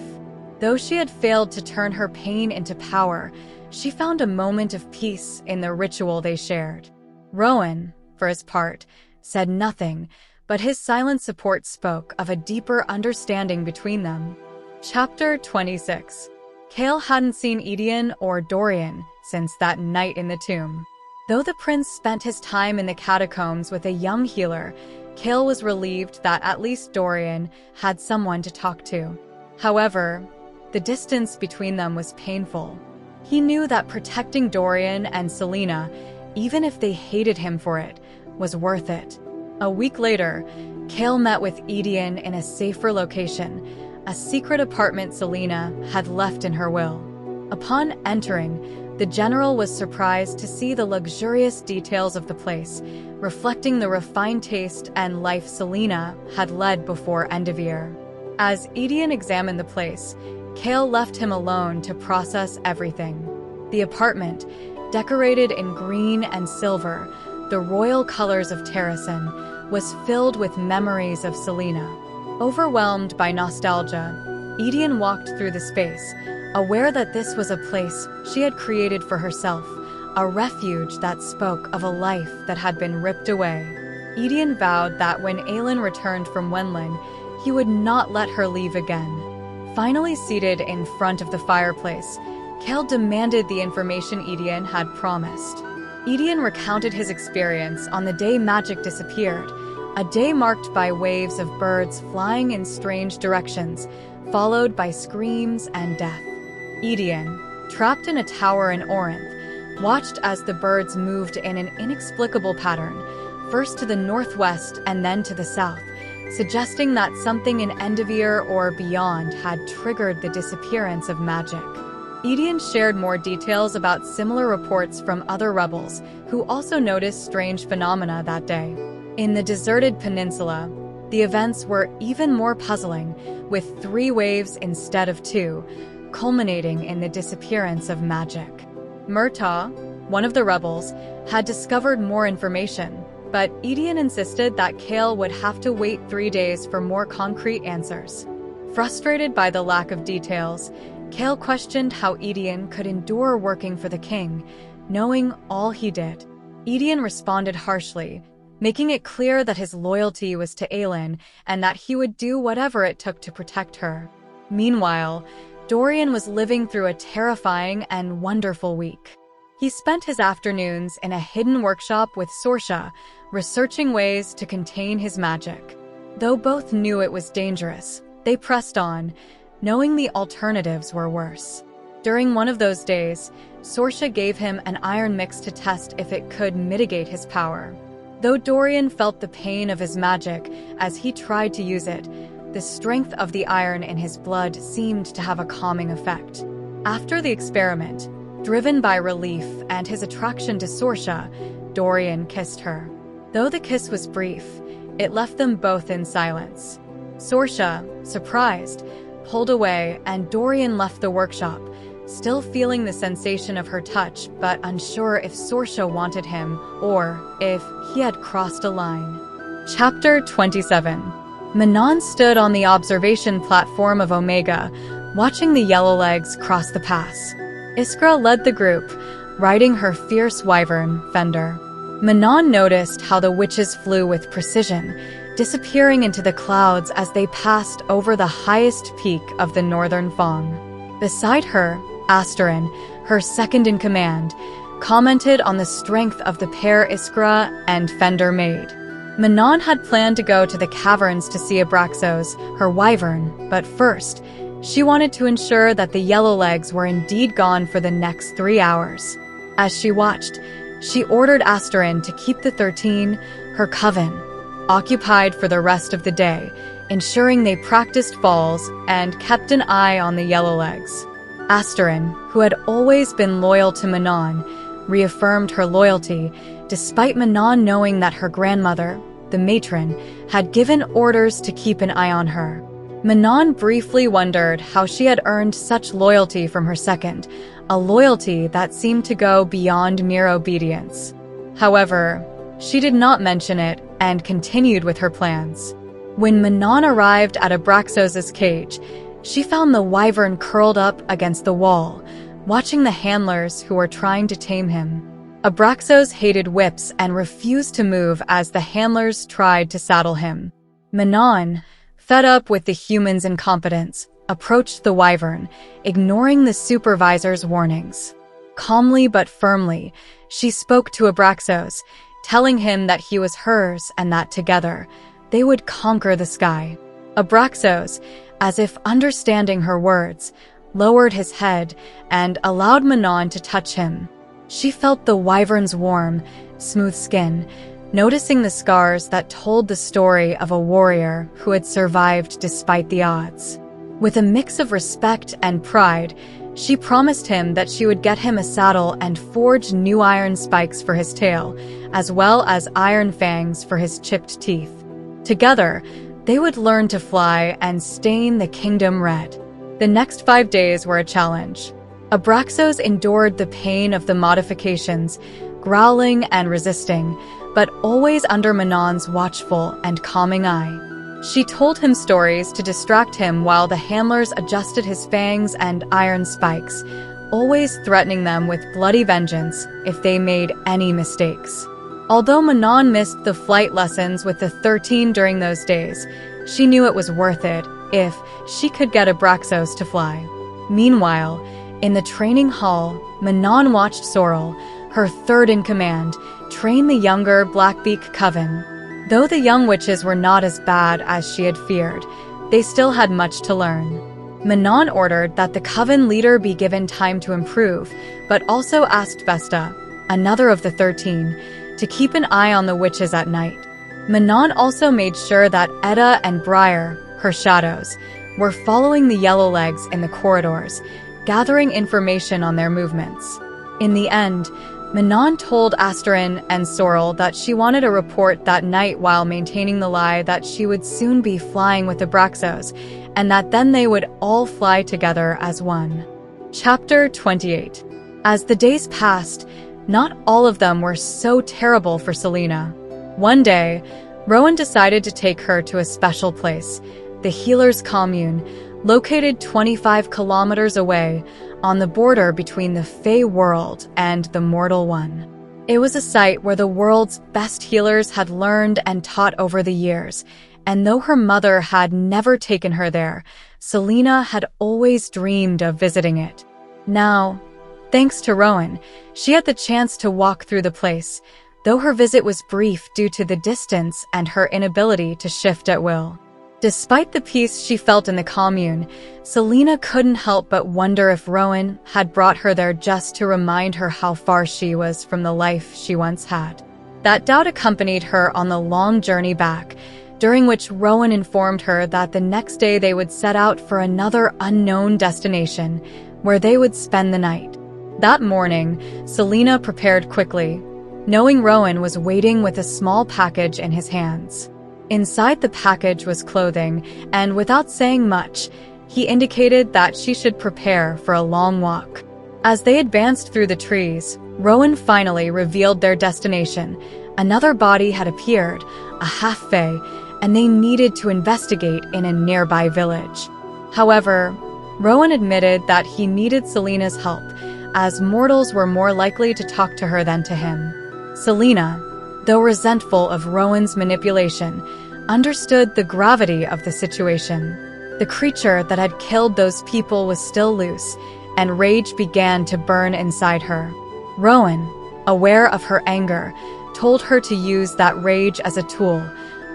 Though she had failed to turn her pain into power, she found a moment of peace in the ritual they shared. Rowan, for his part, said nothing, but his silent support spoke of a deeper understanding between them. Chapter 26. Chaol hadn't seen Edion or Dorian since that night in the tomb. Though the prince spent his time in the catacombs with a young healer, Chaol was relieved that at least Dorian had someone to talk to. However, the distance between them was painful. He knew that protecting Dorian and Celaena, even if they hated him for it, was worth it. A week later, Chaol met with Edion in a safer location, a secret apartment Celaena had left in her will. Upon entering, the general was surprised to see the luxurious details of the place, reflecting the refined taste and life Celaena had led before Endeavor. As Edion examined the place, Chaol left him alone to process everything. The apartment, decorated in green and silver, the royal colors of Terrasen, was filled with memories of Celaena. Overwhelmed by nostalgia, Edion walked through the space, aware that this was a place she had created for herself, a refuge that spoke of a life that had been ripped away. Edion vowed that when Aelin returned from Wenlin, he would not let her leave again. Finally seated in front of the fireplace, Chaol demanded the information Edion had promised. Edion recounted his experience on the day magic disappeared, a day marked by waves of birds flying in strange directions, followed by screams and death. Edion, trapped in a tower in Orinth, watched as the birds moved in an inexplicable pattern, first to the northwest and then to the south, suggesting that something in Endeavor or beyond had triggered the disappearance of magic. Edion shared more details about similar reports from other rebels who also noticed strange phenomena that day. In the deserted peninsula, the events were even more puzzling, with 3 waves instead of 2, culminating in the disappearance of magic. Murtaugh, one of the rebels, had discovered more information, but Edion insisted that Chaol would have to wait 3 days for more concrete answers. Frustrated by the lack of details, Chaol questioned how Edion could endure working for the king, knowing all he did. Edion responded harshly, making it clear that his loyalty was to Aelin and that he would do whatever it took to protect her. Meanwhile, Dorian was living through a terrifying and wonderful week. He spent his afternoons in a hidden workshop with Sorsha, researching ways to contain his magic. Though both knew it was dangerous, they pressed on, knowing the alternatives were worse. During one of those days, Sorsha gave him an iron mix to test if it could mitigate his power. Though Dorian felt the pain of his magic as he tried to use it, the strength of the iron in his blood seemed to have a calming effect. After the experiment, driven by relief and his attraction to Sorsha, Dorian kissed her. Though the kiss was brief, it left them both in silence. Sorsha, surprised, pulled away, and Dorian left the workshop, still feeling the sensation of her touch but unsure if Sorsha wanted him or if he had crossed a line. Chapter 27. Manon stood on the observation platform of Omega, watching the Yellowlegs cross the pass. Iskra led the group, riding her fierce wyvern, Fender. Manon noticed how the witches flew with precision, disappearing into the clouds as they passed over the highest peak of the northern Fong. Beside her, Asterin, her second-in-command, commented on the strength of the pair Iskra and Fender made. Manon had planned to go to the caverns to see Abraxos, her wyvern, but first, she wanted to ensure that the Yellowlegs were indeed gone for the next 3 hours. As she watched, she ordered Asterin to keep the 13, her coven, occupied for the rest of the day, ensuring they practiced falls and kept an eye on the Yellowlegs. Asterin, who had always been loyal to Manon, reaffirmed her loyalty, despite Manon knowing that her grandmother, the matron, had given orders to keep an eye on her. Manon briefly wondered how she had earned such loyalty from her second, a loyalty that seemed to go beyond mere obedience. However, she did not mention it and continued with her plans. When Manon arrived at Abraxos' cage, she found the wyvern curled up against the wall, watching the handlers who were trying to tame him. Abraxos hated whips and refused to move as the handlers tried to saddle him. Manon, fed up with the humans' incompetence, approached the wyvern, ignoring the supervisor's warnings. Calmly but firmly, she spoke to Abraxos, telling him that he was hers and that together, they would conquer the sky. Abraxos, as if understanding her words, lowered his head and allowed Manon to touch him. She felt the wyvern's warm, smooth skin, noticing the scars that told the story of a warrior who had survived despite the odds. With a mix of respect and pride, she promised him that she would get him a saddle and forge new iron spikes for his tail, as well as iron fangs for his chipped teeth. Together, they would learn to fly and stain the kingdom red. The next 5 days were a challenge. Abraxos endured the pain of the modifications, growling and resisting, but always under Manon's watchful and calming eye. She told him stories to distract him while the handlers adjusted his fangs and iron spikes, always threatening them with bloody vengeance if they made any mistakes. Although Manon missed the flight lessons with the 13 during those days, she knew it was worth it if she could get Abraxos to fly. Meanwhile, in the training hall, Manon watched Sorrel, her third-in-command, train the younger Blackbeak coven. Though the young witches were not as bad as she had feared, they still had much to learn. Manon ordered that the coven leader be given time to improve, but also asked Vesta, another of the 13, to keep an eye on the witches at night. Manon also made sure that Edda and Briar, her shadows, were following the Yellowlegs in the corridors, gathering information on their movements. In the end, Manon told Asterin and Sorrel that she wanted a report that night while maintaining the lie that she would soon be flying with Abraxos, and that then they would all fly together as one. Chapter 28. As the days passed, not all of them were so terrible for Celaena. One day, Rowan decided to take her to a special place, the Healer's Commune, located 25 kilometers away, on the border between the Fey world and the mortal one. It was a site where the world's best healers had learned and taught over the years, and though her mother had never taken her there, Celaena had always dreamed of visiting it. Now, thanks to Rowan, she had the chance to walk through the place, though her visit was brief due to the distance and her inability to shift at will. Despite the peace she felt in the commune, Celaena couldn't help but wonder if Rowan had brought her there just to remind her how far she was from the life she once had. That doubt accompanied her on the long journey back, during which Rowan informed her that the next day they would set out for another unknown destination, where they would spend the night. That morning, Celaena prepared quickly, knowing Rowan was waiting with a small package in his hands. Inside the package was clothing, and without saying much, he indicated that she should prepare for a long walk. As they advanced through the trees, Rowan finally revealed their destination. Another body had appeared, a half-fae, and they needed to investigate in a nearby village. However, Rowan admitted that he needed Celaena's help, as mortals were more likely to talk to her than to him. Celaena, though resentful of Rowan's manipulation, understood the gravity of the situation. The creature that had killed those people was still loose, and rage began to burn inside her. Rowan, aware of her anger, told her to use that rage as a tool,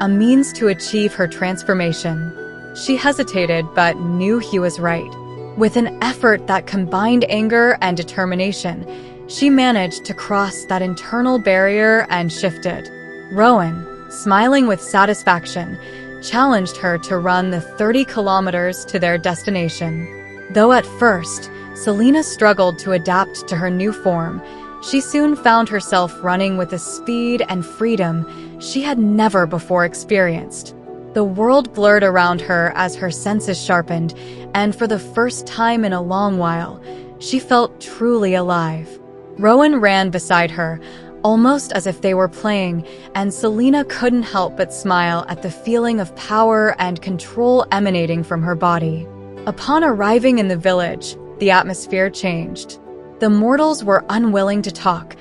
a means to achieve her transformation. She hesitated but knew he was right. With an effort that combined anger and determination, she managed to cross that internal barrier and shifted. Rowan, smiling with satisfaction, challenged her to run the 30 kilometers to their destination. Though at first, Celaena struggled to adapt to her new form, she soon found herself running with a speed and freedom she had never before experienced. The world blurred around her as her senses sharpened, and for the first time in a long while, she felt truly alive. Rowan ran beside her, almost as if they were playing, and Celaena couldn't help but smile at the feeling of power and control emanating from her body. Upon arriving in the village, the atmosphere changed. The mortals were unwilling to talk,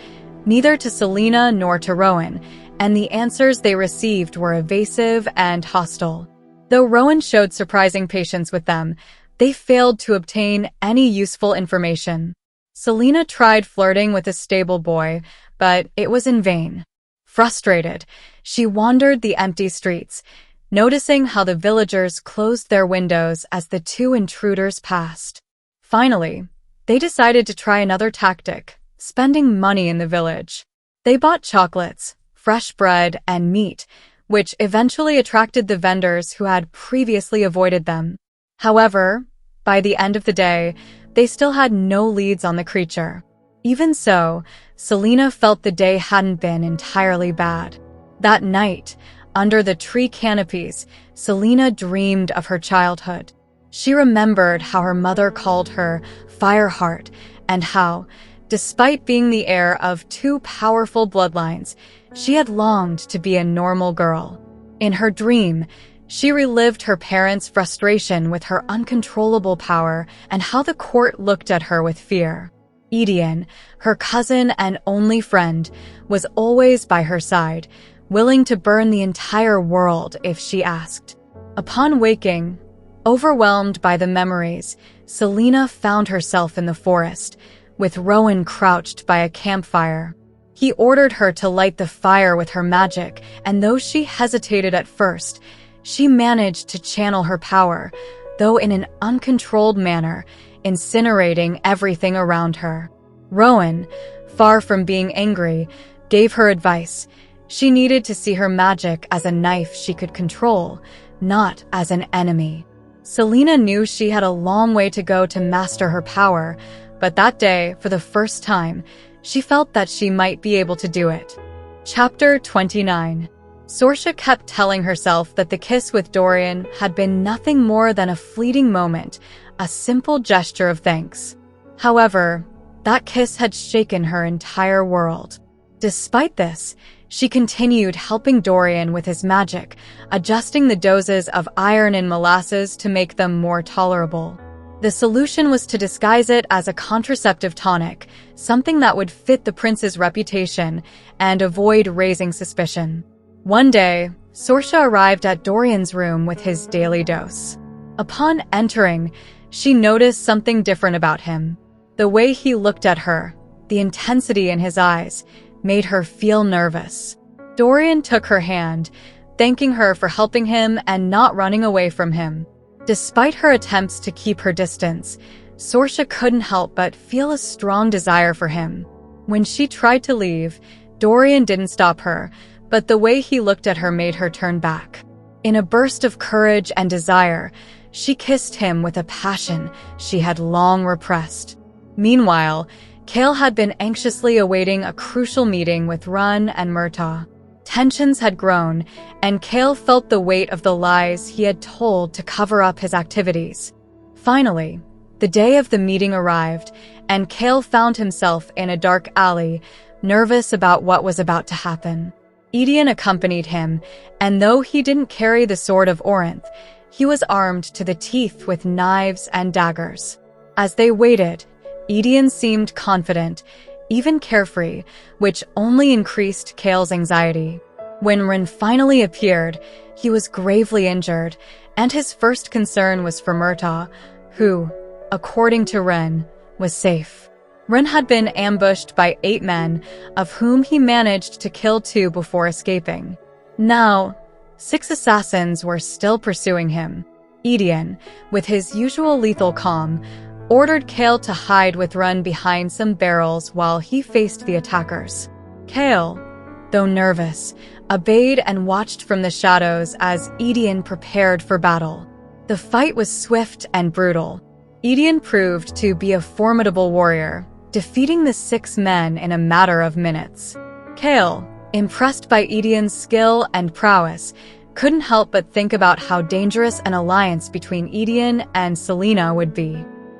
neither to Celaena nor to Rowan, and the answers they received were evasive and hostile. Though Rowan showed surprising patience with them, they failed to obtain any useful information. Celaena tried flirting with a stable boy, but it was in vain. Frustrated, she wandered the empty streets, noticing how the villagers closed their windows as the two intruders passed. Finally, they decided to try another tactic, spending money in the village. They bought chocolates, fresh bread, and meat, which eventually attracted the vendors who had previously avoided them. However, by the end of the day, they still had no leads on the creature. Even so, Celaena felt the day hadn't been entirely bad. That night, under the tree canopies, Celaena dreamed of her childhood. She remembered how her mother called her Fireheart, and how, despite being the heir of two powerful bloodlines, she had longed to be a normal girl. In her dream, she relived her parents' frustration with her uncontrollable power and how the court looked at her with fear. Edion, her cousin and only friend, was always by her side, willing to burn the entire world if she asked. Upon waking, overwhelmed by the memories, Celaena found herself in the forest, with Rowan crouched by a campfire. He ordered her to light the fire with her magic, and though she hesitated at first, she managed to channel her power, though in an uncontrolled manner, incinerating everything around her. Rowan, far from being angry, gave her advice. She needed to see her magic as a knife she could control, not as an enemy. Celaena knew she had a long way to go to master her power, but that day, for the first time, she felt that she might be able to do it. Chapter 29. Sorsha kept telling herself that the kiss with Dorian had been nothing more than a fleeting moment, a simple gesture of thanks. However, that kiss had shaken her entire world. Despite this, she continued helping Dorian with his magic, adjusting the doses of iron and molasses to make them more tolerable. The solution was to disguise it as a contraceptive tonic, something that would fit the prince's reputation and avoid raising suspicion. One day, Sorsha arrived at Dorian's room with his daily dose. Upon entering, she noticed something different about him. The way he looked at her, the intensity in his eyes, made her feel nervous. Dorian took her hand, thanking her for helping him and not running away from him. Despite her attempts to keep her distance, Sorsha couldn't help but feel a strong desire for him. When she tried to leave, Dorian didn't stop her, but the way he looked at her made her turn back. In a burst of courage and desire, she kissed him with a passion she had long repressed. Meanwhile, Chaol had been anxiously awaiting a crucial meeting with Run and Murtaugh. Tensions had grown, and Chaol felt the weight of the lies he had told to cover up his activities. Finally, the day of the meeting arrived, and Chaol found himself in a dark alley, nervous about what was about to happen. Edion accompanied him, and though he didn't carry the sword of Orinth, he was armed to the teeth with knives and daggers. As they waited, Edion seemed confident, even carefree, which only increased Chaol's anxiety. When Ren finally appeared, he was gravely injured, and his first concern was for Murtaugh, who, according to Ren, was safe. Ren had been ambushed by 8 men, of whom he managed to kill 2 before escaping. Now, 6 assassins were still pursuing him. Edion, with his usual lethal calm, ordered Chaol to hide with Ren behind some barrels while he faced the attackers. Chaol, though nervous, obeyed and watched from the shadows as Edion prepared for battle. The fight was swift and brutal. Edion proved to be a formidable warrior, defeating the 6 men in a matter of minutes. Chaol, impressed by Edion's skill and prowess, couldn't help but think about how dangerous an alliance between Edion and Celaena would be.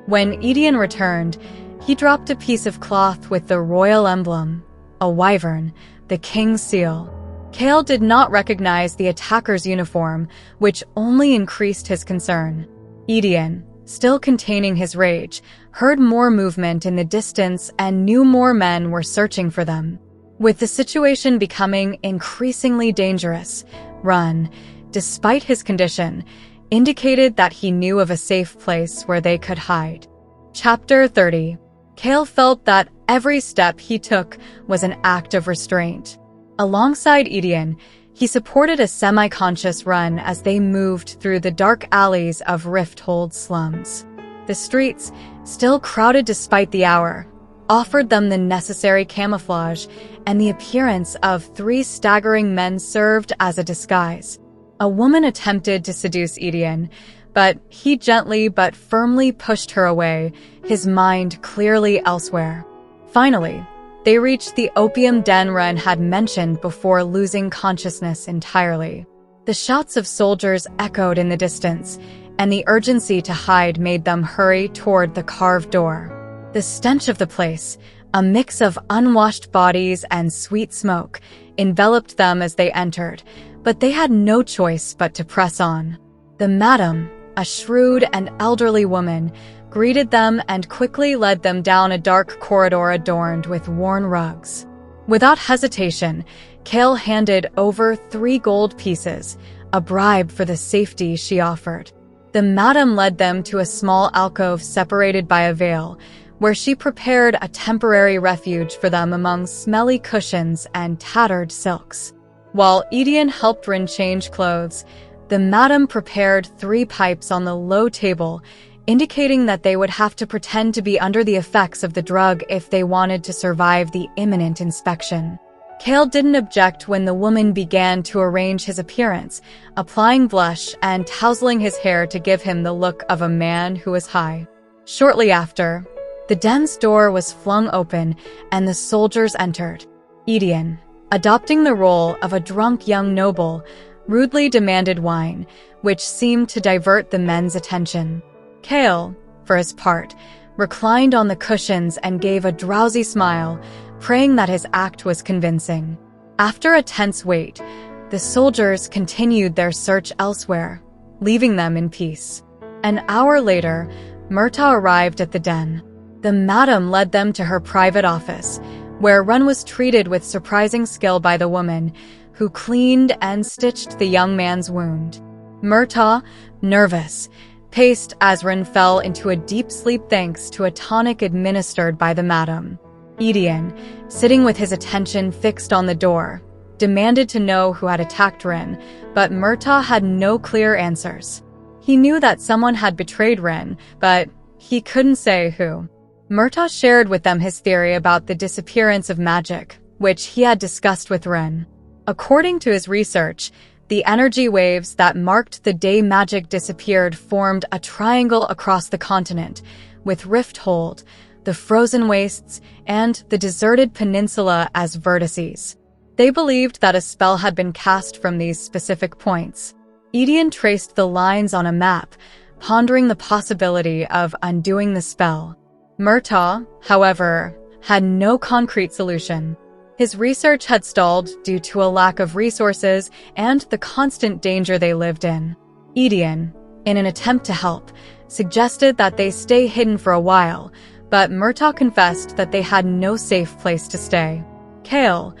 When Edion returned, he dropped a piece of cloth with the royal emblem, a wyvern, the king's seal. Chaol did not recognize the attacker's uniform, which only increased his concern. Edion, still containing his rage, heard more movement in the distance and knew more men were searching for them. With the situation becoming increasingly dangerous, Run, despite his condition, indicated that he knew of a safe place where they could hide. Chapter 30. Chaol felt that every step he took was an act of restraint. Alongside Edion, he supported a semi-conscious Run as they moved through the dark alleys of Rifthold slums. The streets, still crowded despite the hour, offered them the necessary camouflage, and the appearance of 3 staggering men served as a disguise. A woman attempted to seduce Edion, but he gently but firmly pushed her away, his mind clearly elsewhere. Finally, they reached the opium den Ren had mentioned before losing consciousness entirely. The shouts of soldiers echoed in the distance, and the urgency to hide made them hurry toward the carved door. The stench of the place, a mix of unwashed bodies and sweet smoke, enveloped them as they entered, but they had no choice but to press on. The madam, a shrewd and elderly woman, greeted them and quickly led them down a dark corridor adorned with worn rugs. Without hesitation, Chaol handed over 3 gold pieces, a bribe for the safety she offered. The madam led them to a small alcove separated by a veil, where she prepared a temporary refuge for them among smelly cushions and tattered silks. While Edion helped Rin change clothes, the madam prepared 3 pipes on the low table, indicating that they would have to pretend to be under the effects of the drug if they wanted to survive the imminent inspection. Chaol didn't object when the woman began to arrange his appearance, applying blush and tousling his hair to give him the look of a man who was high. Shortly after, the den's door was flung open and the soldiers entered. Edion, adopting the role of a drunk young noble, rudely demanded wine, which seemed to divert the men's attention. Chaol, for his part, reclined on the cushions and gave a drowsy smile, praying that his act was convincing. After a tense wait, the soldiers continued their search elsewhere, leaving them in peace. An hour later, Murtaugh arrived at the den. The madam led them to her private office, where Run was treated with surprising skill by the woman, who cleaned and stitched the young man's wound. Murtaugh, nervous, paced as Rin fell into a deep sleep thanks to a tonic administered by the madam. Edion, sitting with his attention fixed on the door, demanded to know who had attacked Rin, but Murtaugh had no clear answers. He knew that someone had betrayed Rin, but he couldn't say who. Murtaugh shared with them his theory about the disappearance of magic, which he had discussed with Rin. According to his research, the energy waves that marked the day magic disappeared formed a triangle across the continent, with Rifthold, the frozen wastes, and the deserted peninsula as vertices. They believed that a spell had been cast from these specific points. Edion traced the lines on a map, pondering the possibility of undoing the spell. Murtaugh, however, had no concrete solution. His research had stalled due to a lack of resources and the constant danger they lived in. Edion, in an attempt to help, suggested that they stay hidden for a while, but Murtaugh confessed that they had no safe place to stay. Kale,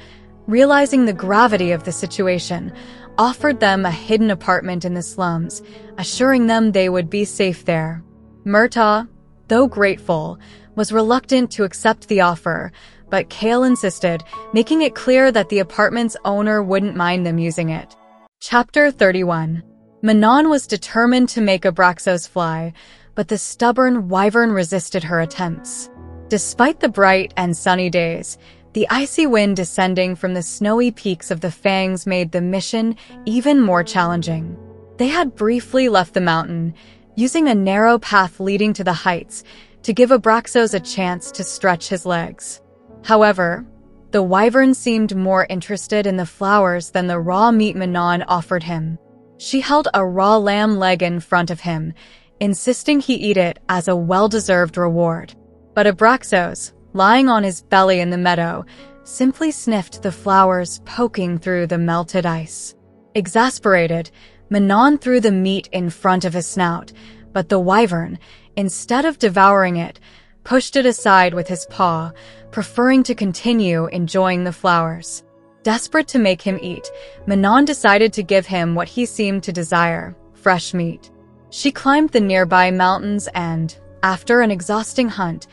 realizing the gravity of the situation, offered them a hidden apartment in the slums, assuring them they would be safe there. Murtaugh, though grateful, was reluctant to accept the offer, but Kale insisted, making it clear that the apartment's owner wouldn't mind them using it. Chapter 31. Manon was determined to make Abraxos fly, but the stubborn wyvern resisted her attempts. Despite the bright and sunny days, the icy wind descending from the snowy peaks of the Fangs made the mission even more challenging. They had briefly left the mountain, using a narrow path leading to the heights to give Abraxos a chance to stretch his legs. However, the wyvern seemed more interested in the flowers than the raw meat Manon offered him. She held a raw lamb leg in front of him, insisting he eat it as a well-deserved reward. But Abraxos, lying on his belly in the meadow, simply sniffed the flowers poking through the melted ice. Exasperated, Manon threw the meat in front of his snout, but the wyvern, instead of devouring it, pushed it aside with his paw, preferring to continue enjoying the flowers. Desperate to make him eat, Manon decided to give him what he seemed to desire, fresh meat. She climbed the nearby mountains and, after an exhausting hunt,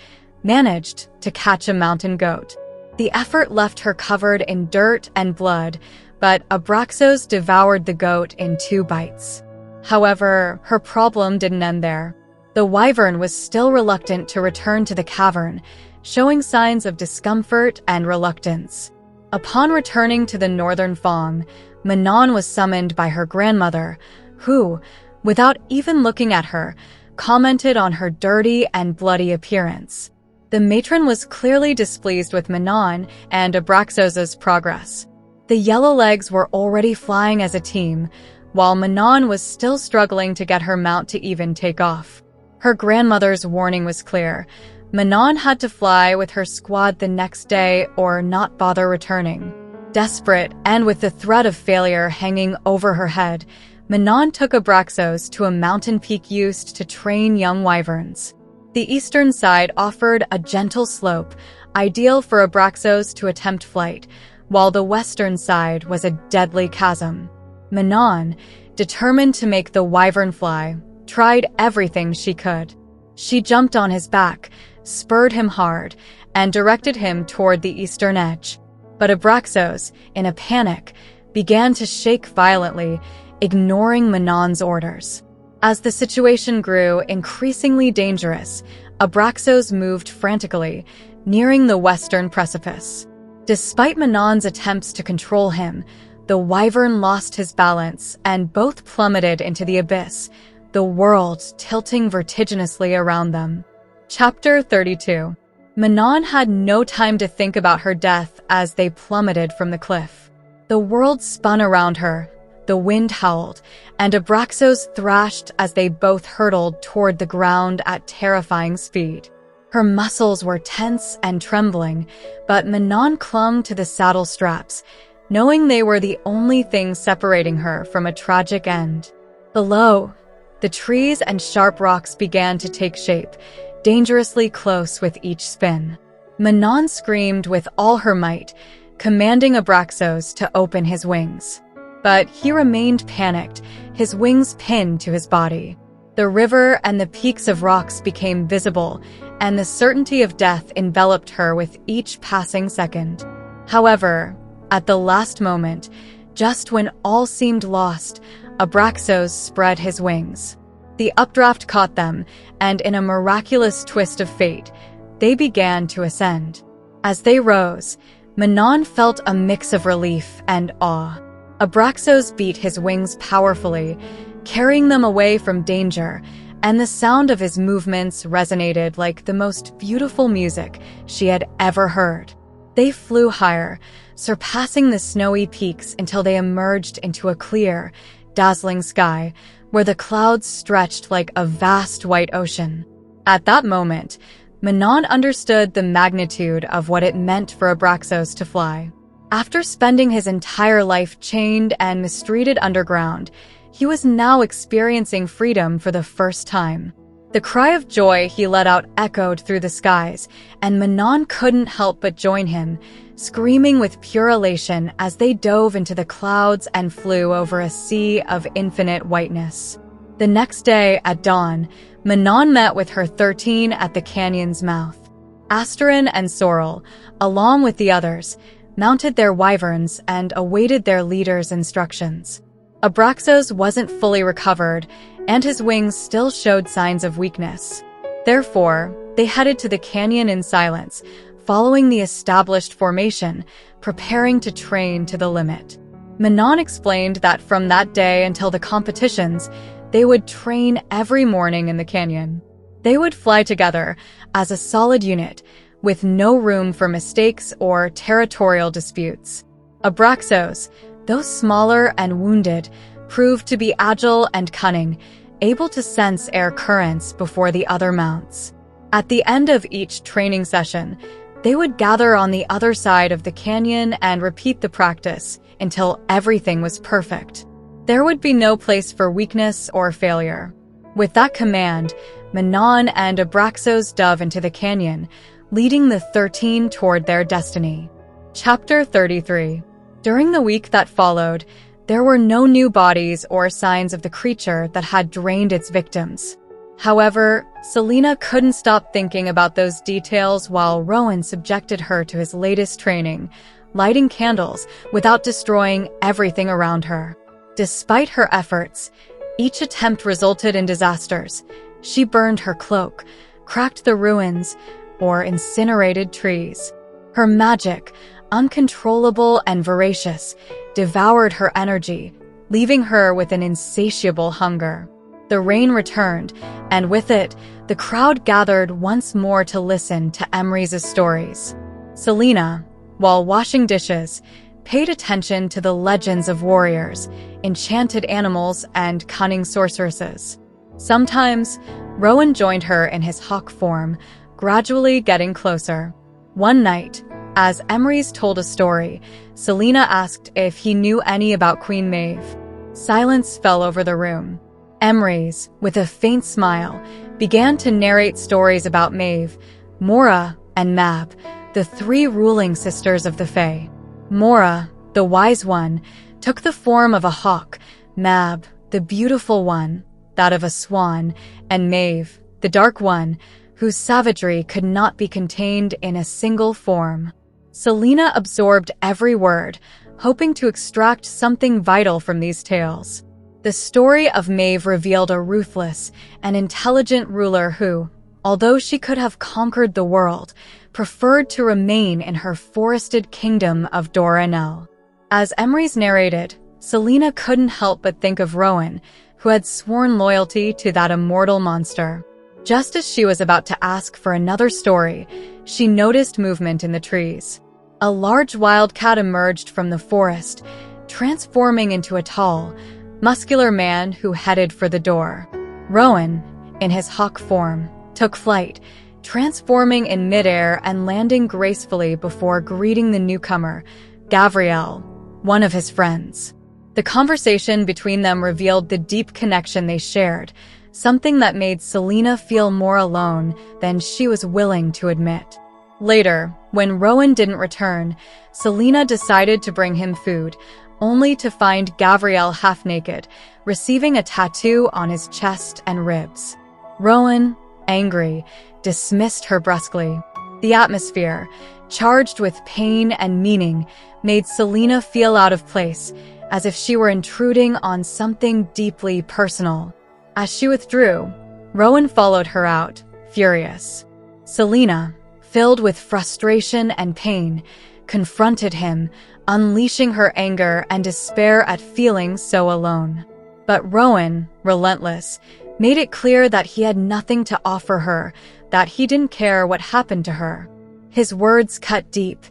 managed to catch a mountain goat. The effort left her covered in dirt and blood, but Abraxos devoured the goat in 2 bites. However, her problem didn't end there. The wyvern was still reluctant to return to the cavern, showing signs of discomfort and reluctance. Upon returning to the northern Fong, Manon was summoned by her grandmother, who, without even looking at her, commented on her dirty and bloody appearance. The matron was clearly displeased with Manon and Abraxos's progress. The yellow legs were already flying as a team, while Manon was still struggling to get her mount to even take off. Her grandmother's warning was clear. Manon had to fly with her squad the next day or not bother returning. Desperate, and with the threat of failure hanging over her head, Manon took Abraxos to a mountain peak used to train young wyverns. The eastern side offered a gentle slope, ideal for Abraxos to attempt flight, while the western side was a deadly chasm. Manon, determined to make the wyvern fly, tried everything she could. She jumped on his back, spurred him hard, and directed him toward the eastern edge. But Abraxos, in a panic, began to shake violently, ignoring Manon's orders. As the situation grew increasingly dangerous, Abraxos moved frantically, nearing the western precipice. Despite Manon's attempts to control him, the wyvern lost his balance and both plummeted into the abyss, the world tilting vertiginously around them. Chapter 32. Manon had no time to think about her death as they plummeted from the cliff. The world spun around her, the wind howled, and Abraxos thrashed as they both hurtled toward the ground at terrifying speed. Her muscles were tense and trembling, but Manon clung to the saddle straps, knowing they were the only thing separating her from a tragic end. Below, the trees and sharp rocks began to take shape, dangerously close with each spin. Manon screamed with all her might, commanding Abraxos to open his wings. But he remained panicked, his wings pinned to his body. The river and the peaks of rocks became visible, and the certainty of death enveloped her with each passing second. However, At the last moment, just when all seemed lost, Abraxos spread his wings. The updraft caught them, and in a miraculous twist of fate, they began to ascend. As they rose, Manon felt a mix of relief and awe. Abraxos beat his wings powerfully, carrying them away from danger, and the sound of his movements resonated like the most beautiful music she had ever heard. They flew higher, surpassing the snowy peaks until they emerged into a clear, dazzling sky where the clouds stretched like a vast white ocean. At that moment, Manon understood the magnitude of what it meant for Abraxos to fly. After spending his entire life chained and mistreated underground, he was now experiencing freedom for the first time. The cry of joy he let out echoed through the skies, and Manon couldn't help but join him, screaming with pure elation as they dove into the clouds and flew over a sea of infinite whiteness. The next day, at dawn, Manon met with her 13 at the canyon's mouth. Asterin and Sorrel, along with the others, mounted their wyverns and awaited their leader's instructions. Abraxos wasn't fully recovered, and his wings still showed signs of weakness. Therefore, they headed to the canyon in silence, following the established formation, preparing to train to the limit. Manon explained that from that day until the competitions, they would train every morning in the canyon. They would fly together as a solid unit, with no room for mistakes or territorial disputes. Abraxos, though smaller and wounded, proved to be agile and cunning, able to sense air currents before the other mounts. At the end of each training session, they would gather on the other side of the canyon and repeat the practice until everything was perfect. There would be no place for weakness or failure. With that command, Manon and Abraxos dove into the canyon, leading the 13 toward their destiny. Chapter 33. During the week that followed, there were no new bodies or signs of the creature that had drained its victims. However, Celaena couldn't stop thinking about those details while Rowan subjected her to his latest training, lighting candles without destroying everything around her. Despite her efforts, each attempt resulted in disasters. She burned her cloak, cracked the ruins, or incinerated trees. Her magic, uncontrollable and voracious, devoured her energy, leaving her with an insatiable hunger. The rain returned, and with it, the crowd gathered once more to listen to Emrys' stories. Celaena, while washing dishes, paid attention to the legends of warriors, enchanted animals, and cunning sorceresses. Sometimes, Rowan joined her in his hawk form, gradually getting closer. One night, as Emrys told a story, Celaena asked if he knew any about Queen Maeve. Silence fell over the room. Emrys, with a faint smile, began to narrate stories about Maeve, Mora, and Mab, the 3 ruling sisters of the Fae. Mora, the wise one, took the form of a hawk, Mab, the beautiful one, that of a swan, and Maeve, the dark one, whose savagery could not be contained in a single form. Celaena absorbed every word, hoping to extract something vital from these tales. The story of Maeve revealed a ruthless and intelligent ruler who, although she could have conquered the world, preferred to remain in her forested kingdom of Doranel. As Emrys narrated, Celaena couldn't help but think of Rowan, who had sworn loyalty to that immortal monster. Just as she was about to ask for another story, she noticed movement in the trees. A large wildcat emerged from the forest, transforming into a tall, muscular man who headed for the door. Rowan, in his hawk form, took flight, transforming in midair and landing gracefully before greeting the newcomer, Gavriel, one of his friends. The conversation between them revealed the deep connection they shared, something that made Celaena feel more alone than she was willing to admit. Later, when Rowan didn't return, Celaena decided to bring him food, only to find Gavriel half-naked, receiving a tattoo on his chest and ribs. Rowan, angry, dismissed her brusquely. The atmosphere, charged with pain and meaning, made Celaena feel out of place, as if she were intruding on something deeply personal. As she withdrew, Rowan followed her out, furious. Celaena, filled with frustration and pain, confronted him, unleashing her anger and despair at feeling so alone. But Rowan, relentless, made it clear that he had nothing to offer her, that he didn't care what happened to her. His words cut deep,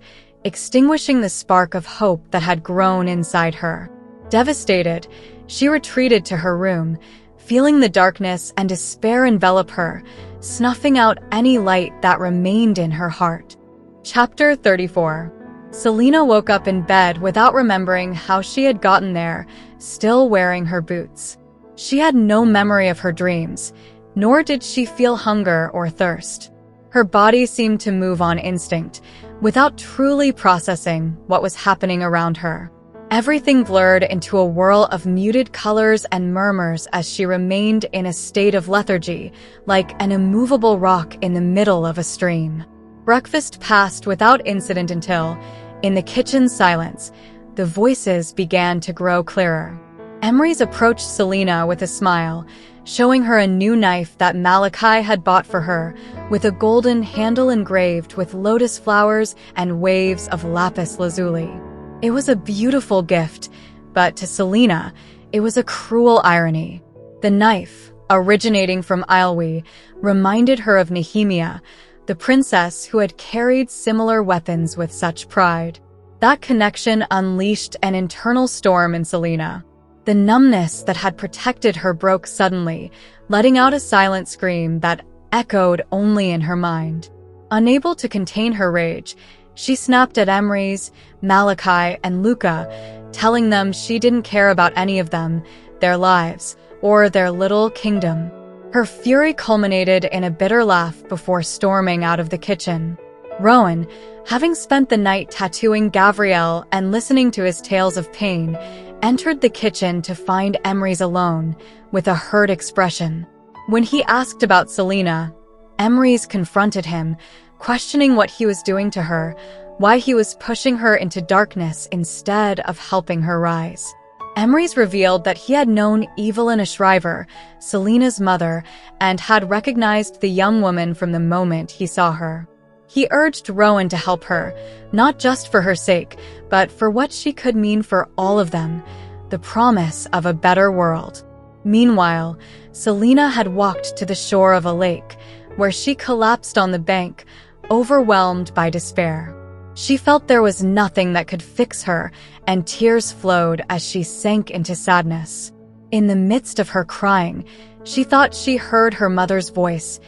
extinguishing the spark of hope that had grown inside her. Devastated, she retreated to her room, feeling the darkness and despair envelop her, snuffing out any light that remained in her heart. Chapter 34. Celaena woke up in bed without remembering how she had gotten there, still wearing her boots. She had no memory of her dreams, nor did she feel hunger or thirst. Her body seemed to move on instinct, without truly processing what was happening around her. Everything blurred into a whirl of muted colors and murmurs as she remained in a state of lethargy, like an immovable rock in the middle of a stream. Breakfast passed without incident until, in the kitchen silence, the voices began to grow clearer. Emrys approached Celaena with a smile, showing her a new knife that Malachi had bought for her, with a golden handle engraved with lotus flowers and waves of lapis lazuli. It was a beautiful gift, but to Celaena, it was a cruel irony. The knife, originating from Ailwe, reminded her of Nehemia, the princess who had carried similar weapons with such pride. That connection unleashed an internal storm in Celaena. The numbness that had protected her broke suddenly, letting out a silent scream that echoed only in her mind. Unable to contain her rage, she snapped at Emrys, Malachi, and Luca, telling them she didn't care about any of them, their lives, or their little kingdom. Her fury culminated in a bitter laugh before storming out of the kitchen. Rowan, having spent the night tattooing Gavriel and listening to his tales of pain, entered the kitchen to find Emrys alone, with a hurt expression. When he asked about Celaena, Emrys confronted him, questioning what he was doing to her, why he was pushing her into darkness instead of helping her rise. Emrys revealed that he had known Evelyn Shriver, Celaena's mother, and had recognized the young woman from the moment he saw her. He urged Rowan to help her, not just for her sake, but for what she could mean for all of them, the promise of a better world. Meanwhile, Celaena had walked to the shore of a lake, where she collapsed on the bank, overwhelmed by despair. She felt there was nothing that could fix her, and tears flowed as she sank into sadness. In the midst of her crying, she thought she heard her mother's voice,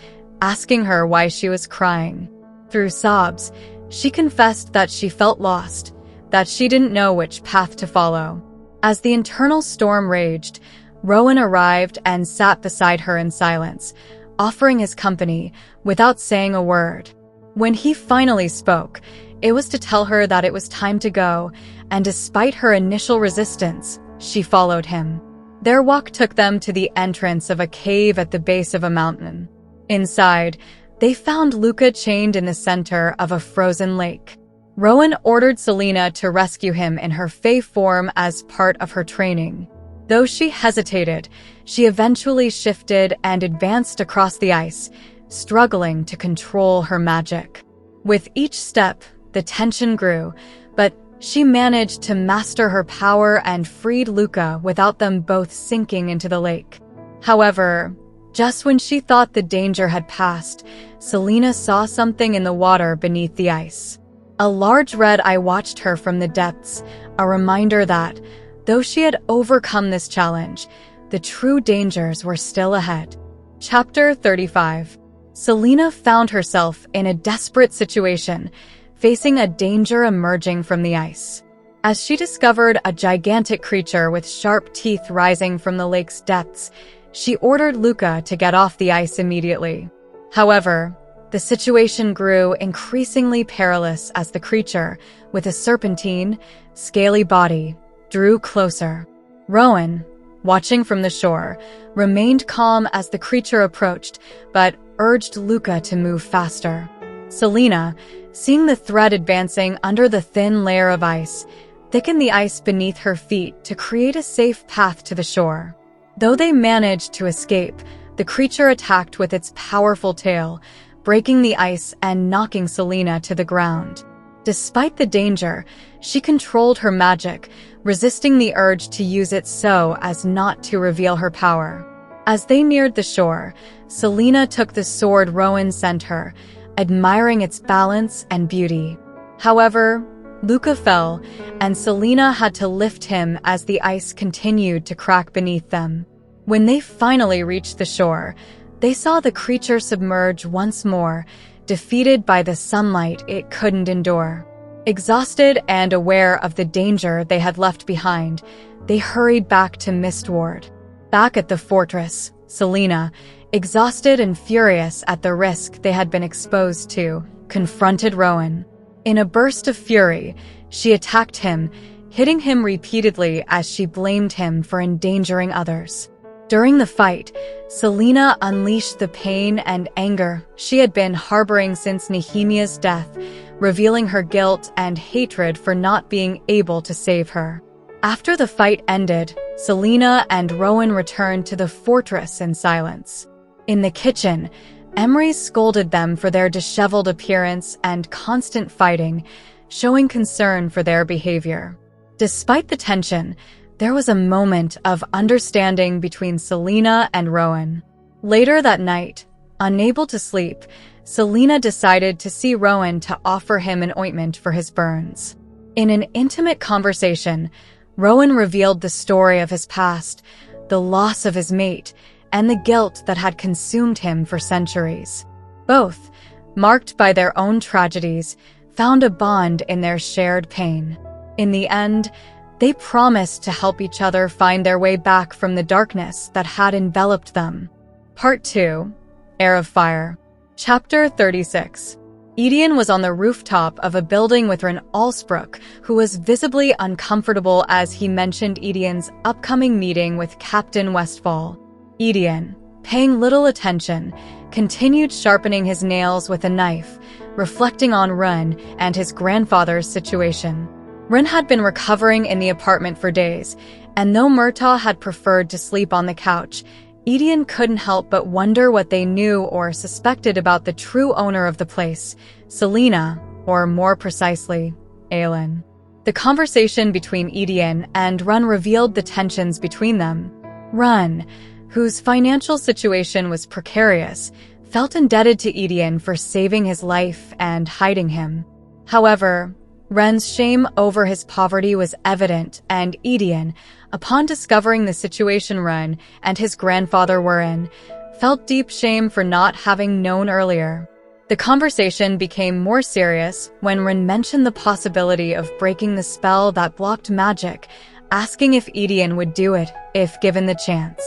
asking her why she was crying. Through sobs, she confessed that she felt lost, that she didn't know which path to follow. As the internal storm raged, Rowan arrived and sat beside her in silence, offering his company without saying a word. When he finally spoke, it was to tell her that it was time to go, and despite her initial resistance, she followed him. Their walk took them to the entrance of a cave at the base of a mountain. Inside, they found Luca chained in the center of a frozen lake. Rowan ordered Celaena to rescue him in her Fae form as part of her training. Though she hesitated, she eventually shifted and advanced across the ice, struggling to control her magic. With each step, the tension grew, but she managed to master her power and freed Luca without them both sinking into the lake. However, just when she thought the danger had passed, Celaena saw something in the water beneath the ice. A large red eye watched her from the depths, a reminder that, though she had overcome this challenge, the true dangers were still ahead. Chapter 35. Celaena found herself in a desperate situation, facing a danger emerging from the ice. As she discovered a gigantic creature with sharp teeth rising from the lake's depths, she ordered Luca to get off the ice immediately. However, the situation grew increasingly perilous as the creature, with a serpentine, scaly body, drew closer. Rowan, watching from the shore, remained calm as the creature approached, but urged Luca to move faster. Celaena, seeing the threat advancing under the thin layer of ice, thickened the ice beneath her feet to create a safe path to the shore. Though they managed to escape, the creature attacked with its powerful tail, breaking the ice and knocking Celaena to the ground. Despite the danger, she controlled her magic, resisting the urge to use it so as not to reveal her power. As they neared the shore, Celaena took the sword Rowan sent her, admiring its balance and beauty. However, Luca fell, and Celaena had to lift him as the ice continued to crack beneath them. When they finally reached the shore, they saw the creature submerge once more, defeated by the sunlight it couldn't endure. Exhausted and aware of the danger they had left behind, they hurried back to Mistward. Back at the fortress, Celaena, exhausted and furious at the risk they had been exposed to, confronted Rowan. In a burst of fury, she attacked him, hitting him repeatedly as she blamed him for endangering others. During the fight, Celaena unleashed the pain and anger she had been harboring since Nehemia's death, revealing her guilt and hatred for not being able to save her. After the fight ended, Celaena and Rowan returned to the fortress in silence. In the kitchen, Emery scolded them for their disheveled appearance and constant fighting, showing concern for their behavior. Despite the tension, there was a moment of understanding between Celaena and Rowan. Later that night, unable to sleep, Celaena decided to see Rowan to offer him an ointment for his burns. In an intimate conversation, Rowan revealed the story of his past, the loss of his mate, and the guilt that had consumed him for centuries. Both, marked by their own tragedies, found a bond in their shared pain. In the end, they promised to help each other find their way back from the darkness that had enveloped them. Part 2, Heir of Fire. Chapter 36. Edion was on the rooftop of a building with Ren Allsbrook, who was visibly uncomfortable as he mentioned Edion's upcoming meeting with Captain Westfall. Edion, paying little attention, continued sharpening his nails with a knife, reflecting on Ren and his grandfather's situation. Ren had been recovering in the apartment for days, and though Murtaugh had preferred to sleep on the couch, Edion couldn't help but wonder what they knew or suspected about the true owner of the place, Celaena, or more precisely, Aelin. The conversation between Edion and Ren revealed the tensions between them. Ren, whose financial situation was precarious, felt indebted to Edion for saving his life and hiding him. However, Ren's shame over his poverty was evident, and Edion, upon discovering the situation Ren and his grandfather were in, felt deep shame for not having known earlier. The conversation became more serious when Ren mentioned the possibility of breaking the spell that blocked magic, asking if Edion would do it if given the chance.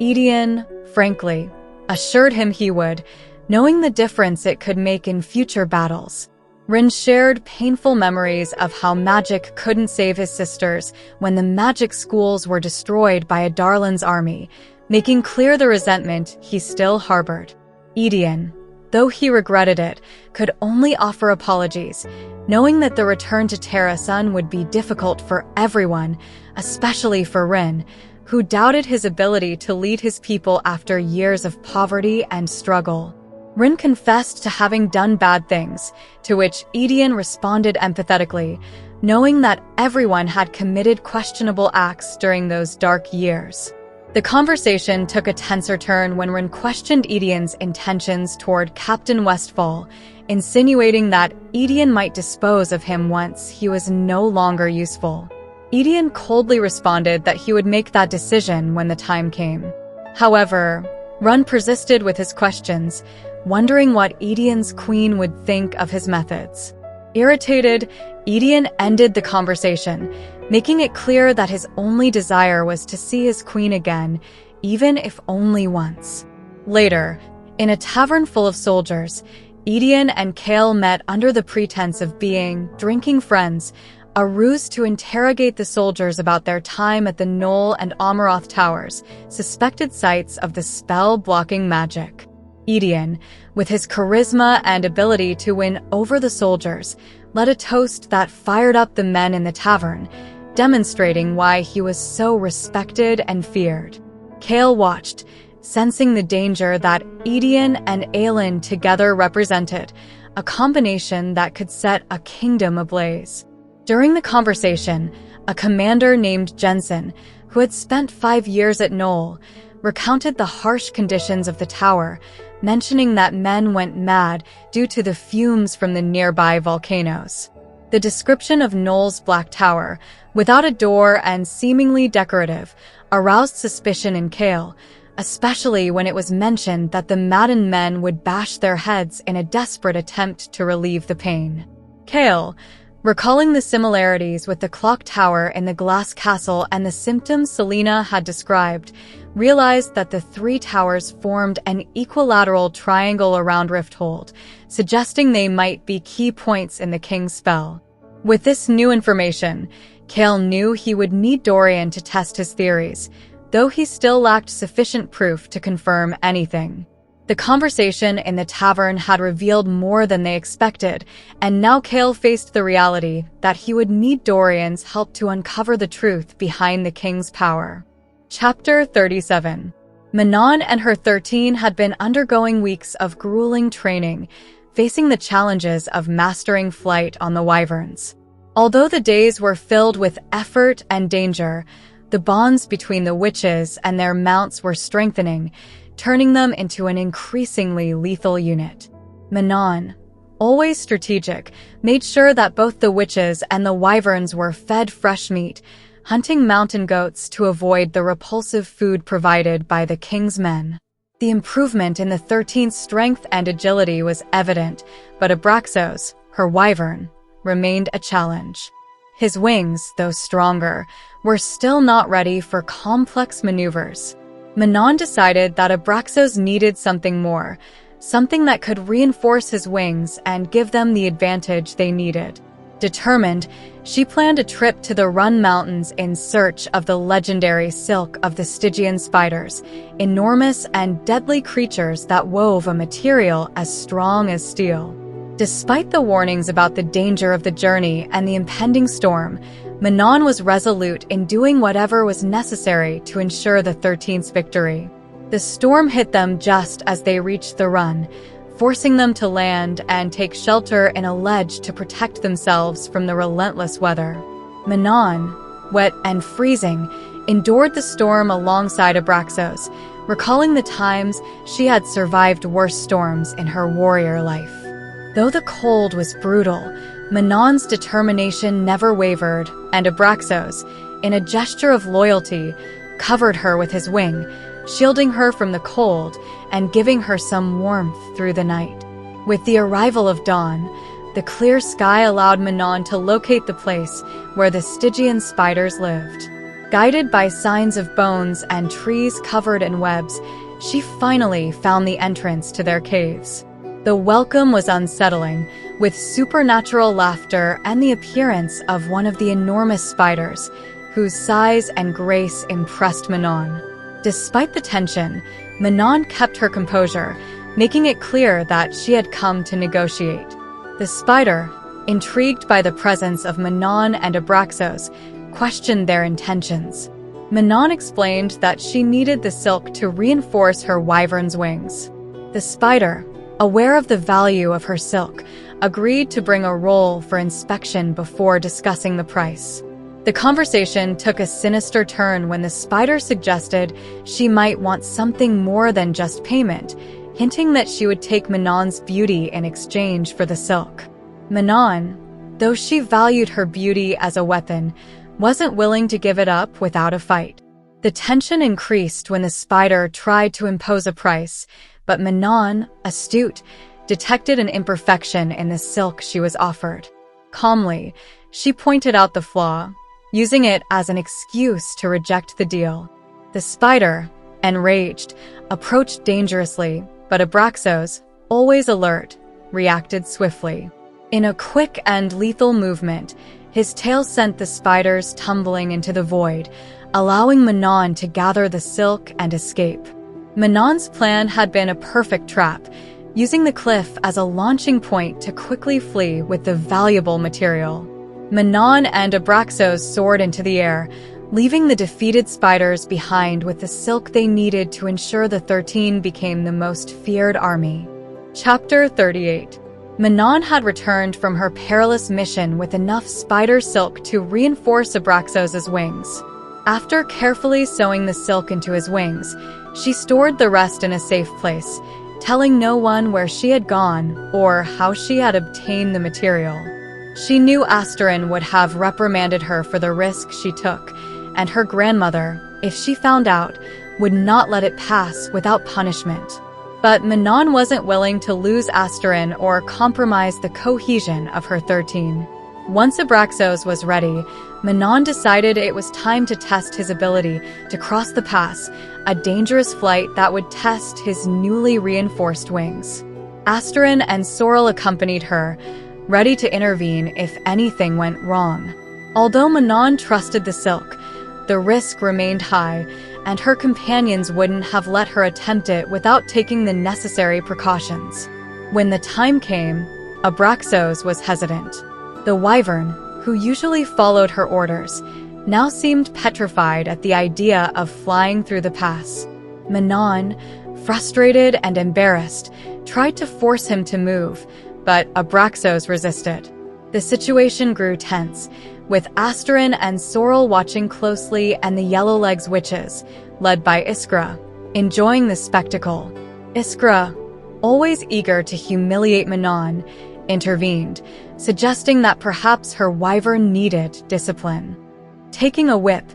Edion, frankly, assured him he would, knowing the difference it could make in future battles. Ren shared painful memories of how magic couldn't save his sisters when the magic schools were destroyed by a Darlan's army, making clear the resentment he still harbored. Edion, though he regretted it, could only offer apologies, knowing that the return to Terra Sun would be difficult for everyone, especially for Ren, who doubted his ability to lead his people after years of poverty and struggle. Ren confessed to having done bad things, to which Edion responded empathetically, knowing that everyone had committed questionable acts during those dark years. The conversation took a tenser turn when Ren questioned Edion's intentions toward Captain Westfall, insinuating that Edion might dispose of him once he was no longer useful. Edion coldly responded that he would make that decision when the time came. However, Ren persisted with his questions, wondering what Edion's queen would think of his methods. Irritated, Edion ended the conversation, making it clear that his only desire was to see his queen again, even if only once. Later, in a tavern full of soldiers, Edion and Kale met under the pretense of being drinking friends, a ruse to interrogate the soldiers about their time at the Knoll and Amaroth Towers, suspected sites of the spell-blocking magic. Edion, with his charisma and ability to win over the soldiers, led a toast that fired up the men in the tavern, demonstrating why he was so respected and feared. Chaol watched, sensing the danger that Edion and Aelin together represented, a combination that could set a kingdom ablaze. During the conversation, a commander named Jensen, who had spent 5 years at Knoll, recounted the harsh conditions of the tower, mentioning that men went mad due to the fumes from the nearby volcanoes. The description of Knoll's Black Tower, without a door and seemingly decorative, aroused suspicion in Chaol, especially when it was mentioned that the maddened men would bash their heads in a desperate attempt to relieve the pain. Chaol, recalling the similarities with the clock tower in the glass castle and the symptoms Celaena had described, realized that the 3 towers formed an equilateral triangle around Rifthold, suggesting they might be key points in the king's spell. With this new information, Chaol knew he would need Dorian to test his theories, though he still lacked sufficient proof to confirm anything. The conversation in the tavern had revealed more than they expected, and now Chaol faced the reality that he would need Dorian's help to uncover the truth behind the king's power. Chapter 37. Manon and her 13 had been undergoing weeks of grueling training, facing the challenges of mastering flight on the wyverns. Although the days were filled with effort and danger, the bonds between the witches and their mounts were strengthening, turning them into an increasingly lethal unit. Manon, always strategic, made sure that both the witches and the wyverns were fed fresh meat, hunting mountain goats to avoid the repulsive food provided by the king's men. The improvement in the 13th's strength and agility was evident, but Abraxos, her wyvern, remained a challenge. His wings, though stronger, were still not ready for complex maneuvers. Manon decided that Abraxos needed something more, something that could reinforce his wings and give them the advantage they needed. Determined, she planned a trip to the Run Mountains in search of the legendary silk of the Stygian spiders, enormous and deadly creatures that wove a material as strong as steel. Despite the warnings about the danger of the journey and the impending storm, Manon was resolute in doing whatever was necessary to ensure the 13th's victory. The storm hit them just as they reached the run, forcing them to land and take shelter in a ledge to protect themselves from the relentless weather. Manon, wet and freezing, endured the storm alongside Abraxos, recalling the times she had survived worse storms in her warrior life. Though the cold was brutal, Manon's determination never wavered, and Abraxos, in a gesture of loyalty, covered her with his wing, shielding her from the cold and giving her some warmth through the night. With the arrival of dawn, the clear sky allowed Manon to locate the place where the Stygian spiders lived. Guided by signs of bones and trees covered in webs, she finally found the entrance to their caves. The welcome was unsettling, with supernatural laughter and the appearance of one of the enormous spiders, whose size and grace impressed Manon. Despite the tension, Manon kept her composure, making it clear that she had come to negotiate. The spider, intrigued by the presence of Manon and Abraxos, questioned their intentions. Manon explained that she needed the silk to reinforce her wyvern's wings. The spider, aware of the value of her silk, agreed to bring a roll for inspection before discussing the price. The conversation took a sinister turn when the spider suggested she might want something more than just payment, hinting that she would take Manon's beauty in exchange for the silk. Manon, though she valued her beauty as a weapon, wasn't willing to give it up without a fight. The tension increased when the spider tried to impose a price, but Manon, astute, detected an imperfection in the silk she was offered. Calmly, she pointed out the flaw, using it as an excuse to reject the deal. The spider, enraged, approached dangerously, but Abraxos, always alert, reacted swiftly. In a quick and lethal movement, his tail sent the spiders tumbling into the void, allowing Manon to gather the silk and escape. Manon's plan had been a perfect trap, using the cliff as a launching point to quickly flee with the valuable material. Manon and Abraxos soared into the air, leaving the defeated spiders behind with the silk they needed to ensure the 13 became the most feared army. Chapter 38. Manon had returned from her perilous mission with enough spider silk to reinforce Abraxos's wings. After carefully sewing the silk into his wings, she stored the rest in a safe place, telling no one where she had gone or how she had obtained the material. She knew Asterin would have reprimanded her for the risk she took, and her grandmother, if she found out, would not let it pass without punishment. But Manon wasn't willing to lose Asterin or compromise the cohesion of her 13. Once Abraxos was ready, Manon decided it was time to test his ability to cross the pass, a dangerous flight that would test his newly reinforced wings. Asterin and Sorrel accompanied her, ready to intervene if anything went wrong. Although Manon trusted the silk, the risk remained high, and her companions wouldn't have let her attempt it without taking the necessary precautions. When the time came, Abraxos was hesitant. The wyvern, who usually followed her orders, now seemed petrified at the idea of flying through the pass. Manon, frustrated and embarrassed, tried to force him to move, but Abraxos resisted. The situation grew tense, with Asterin and Sorrel watching closely and the Yellowlegs witches, led by Iskra, enjoying the spectacle. Iskra, always eager to humiliate Manon, intervened, suggesting that perhaps her wyvern needed discipline. Taking a whip,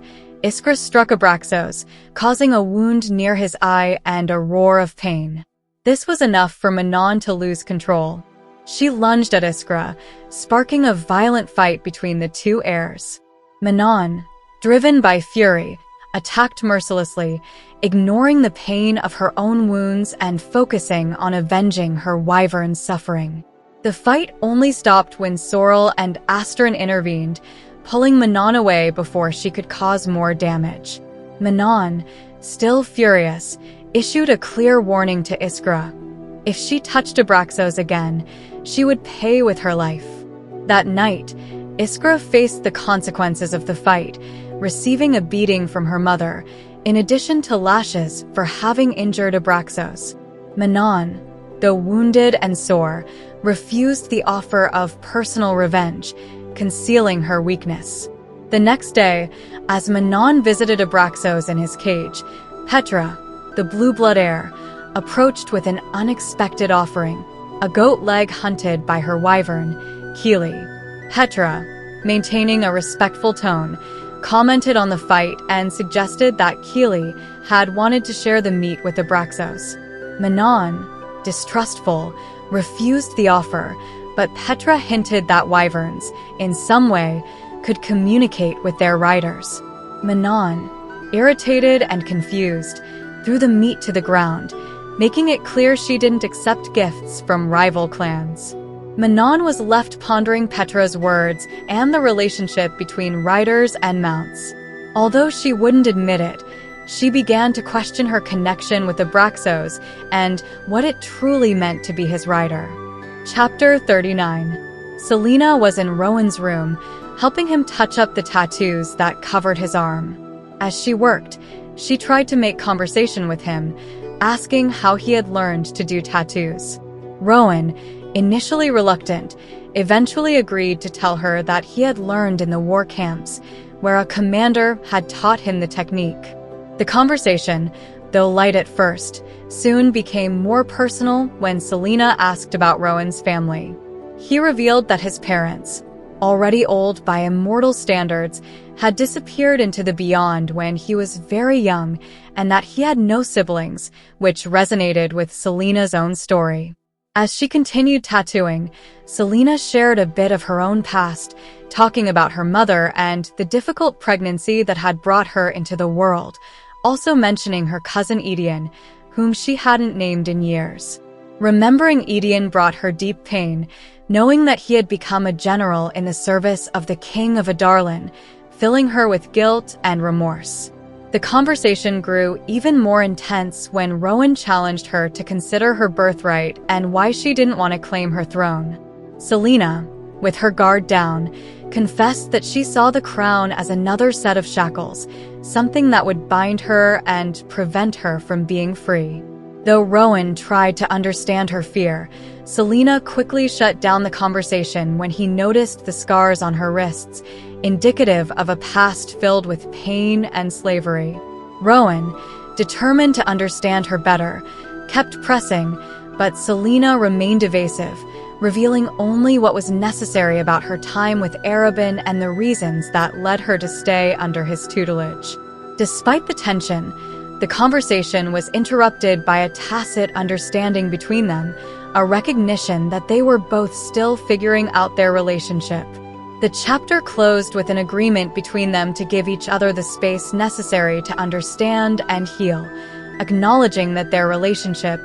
Iskra struck Abraxos, causing a wound near his eye and a roar of pain. This was enough for Manon to lose control. She lunged at Iskra, sparking a violent fight between the two heirs. Manon, driven by fury, attacked mercilessly, ignoring the pain of her own wounds and focusing on avenging her wyvern's suffering. The fight only stopped when Sorrel and Asterin intervened, pulling Manon away before she could cause more damage. Manon, still furious, issued a clear warning to Iskra. If she touched Abraxos again, she would pay with her life. That night, Iskra faced the consequences of the fight, receiving a beating from her mother, in addition to lashes for having injured Abraxos. Manon, though wounded and sore, refused the offer of personal revenge, concealing her weakness. The next day, as Manon visited Abraxos in his cage, Petra, the blue-blood heir, approached with an unexpected offering, a goat leg hunted by her wyvern, Keely. Petra, maintaining a respectful tone, commented on the fight and suggested that Keely had wanted to share the meat with Abraxos. Manon, distrustful, refused the offer, but Petra hinted that wyverns, in some way, could communicate with their riders. Manon, irritated and confused, threw the meat to the ground, making it clear she didn't accept gifts from rival clans. Manon was left pondering Petra's words and the relationship between riders and mounts. Although she wouldn't admit it, she began to question her connection with Abraxos and what it truly meant to be his rider. Chapter 39. Celaena was in Rowan's room, helping him touch up the tattoos that covered his arm. As she worked, she tried to make conversation with him, asking how he had learned to do tattoos. Rowan, initially reluctant, eventually agreed to tell her that he had learned in the war camps, where a commander had taught him the technique. The conversation, though light at first, soon became more personal when Celaena asked about Rowan's family. He revealed that his parents, already old by immortal standards, had disappeared into the beyond when he was very young, and that he had no siblings, which resonated with Celaena's own story. As she continued tattooing, Celaena shared a bit of her own past, talking about her mother and the difficult pregnancy that had brought her into the world, also mentioning her cousin Edion, whom she hadn't named in years. Remembering Edion brought her deep pain, knowing that he had become a general in the service of the king of Adarlan, filling her with guilt and remorse. The conversation grew even more intense when Rowan challenged her to consider her birthright and why she didn't want to claim her throne. Celaena, with her guard down, confessed that she saw the crown as another set of shackles, something that would bind her and prevent her from being free. Though Rowan tried to understand her fear, Celaena quickly shut down the conversation when he noticed the scars on her wrists, indicative of a past filled with pain and slavery. Rowan, determined to understand her better, kept pressing, but Celaena remained evasive, revealing only what was necessary about her time with Arobynn and the reasons that led her to stay under his tutelage. Despite the tension, the conversation was interrupted by a tacit understanding between them, a recognition that they were both still figuring out their relationship. The chapter closed with an agreement between them to give each other the space necessary to understand and heal, acknowledging that their relationship,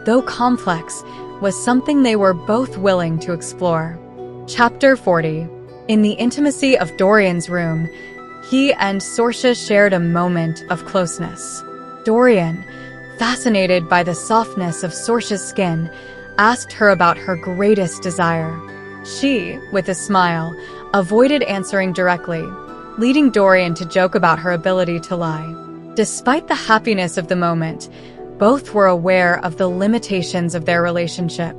though complex, was something they were both willing to explore. Chapter 40. In the intimacy of Dorian's room, he and Sorsha shared a moment of closeness. Dorian, fascinated by the softness of Sorsha's skin, asked her about her greatest desire. She, with a smile, avoided answering directly, leading Dorian to joke about her ability to lie. Despite the happiness of the moment, both were aware of the limitations of their relationship.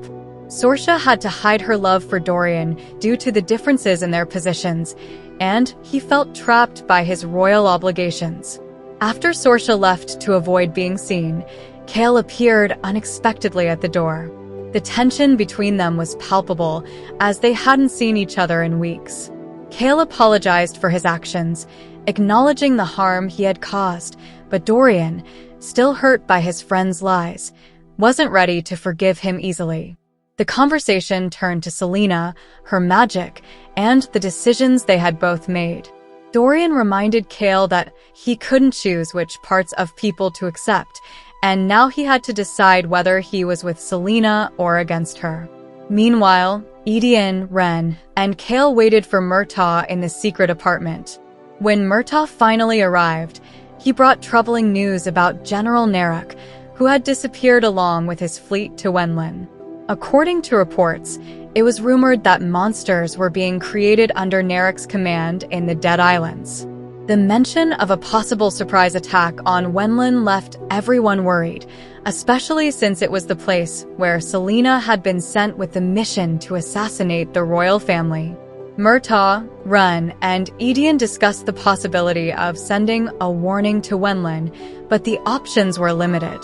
Sorsha had to hide her love for Dorian due to the differences in their positions, and he felt trapped by his royal obligations. After Sorsha left to avoid being seen, Chaol appeared unexpectedly at the door. The tension between them was palpable, as they hadn't seen each other in weeks. Chaol apologized for his actions, acknowledging the harm he had caused, but Dorian, still hurt by his friend's lies, wasn't ready to forgive him easily. The conversation turned to Celaena, her magic, and the decisions they had both made. Dorian reminded Chaol that he couldn't choose which parts of people to accept, and now he had to decide whether he was with Celaena or against her. Meanwhile, Edion, Ren, and Chaol waited for Murtaugh in the secret apartment. When Murtaugh finally arrived, he brought troubling news about General Narok, who had disappeared along with his fleet to Wenlin. According to reports, it was rumored that monsters were being created under Narok's command in the Dead Islands. The mention of a possible surprise attack on Wenlin left everyone worried, especially since it was the place where Celaena had been sent with the mission to assassinate the royal family. Murtaugh, Ren, and Edion discussed the possibility of sending a warning to Wenlin, but the options were limited.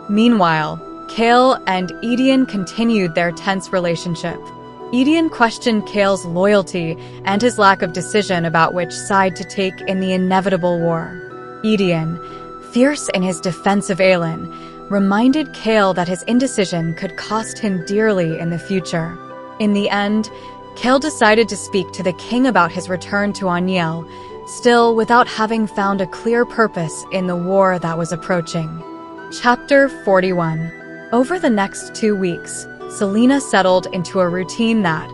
Meanwhile, Chaol and Edion continued their tense relationship. Edion questioned Chaol's loyalty and his lack of decision about which side to take in the inevitable war. Edion, fierce in his defense of Aelin, reminded Chaol that his indecision could cost him dearly in the future. In the end, Chaol decided to speak to the king about his return to Aniel, still without having found a clear purpose in the war that was approaching. Chapter 41. Over the next 2 weeks, Celaena settled into a routine that,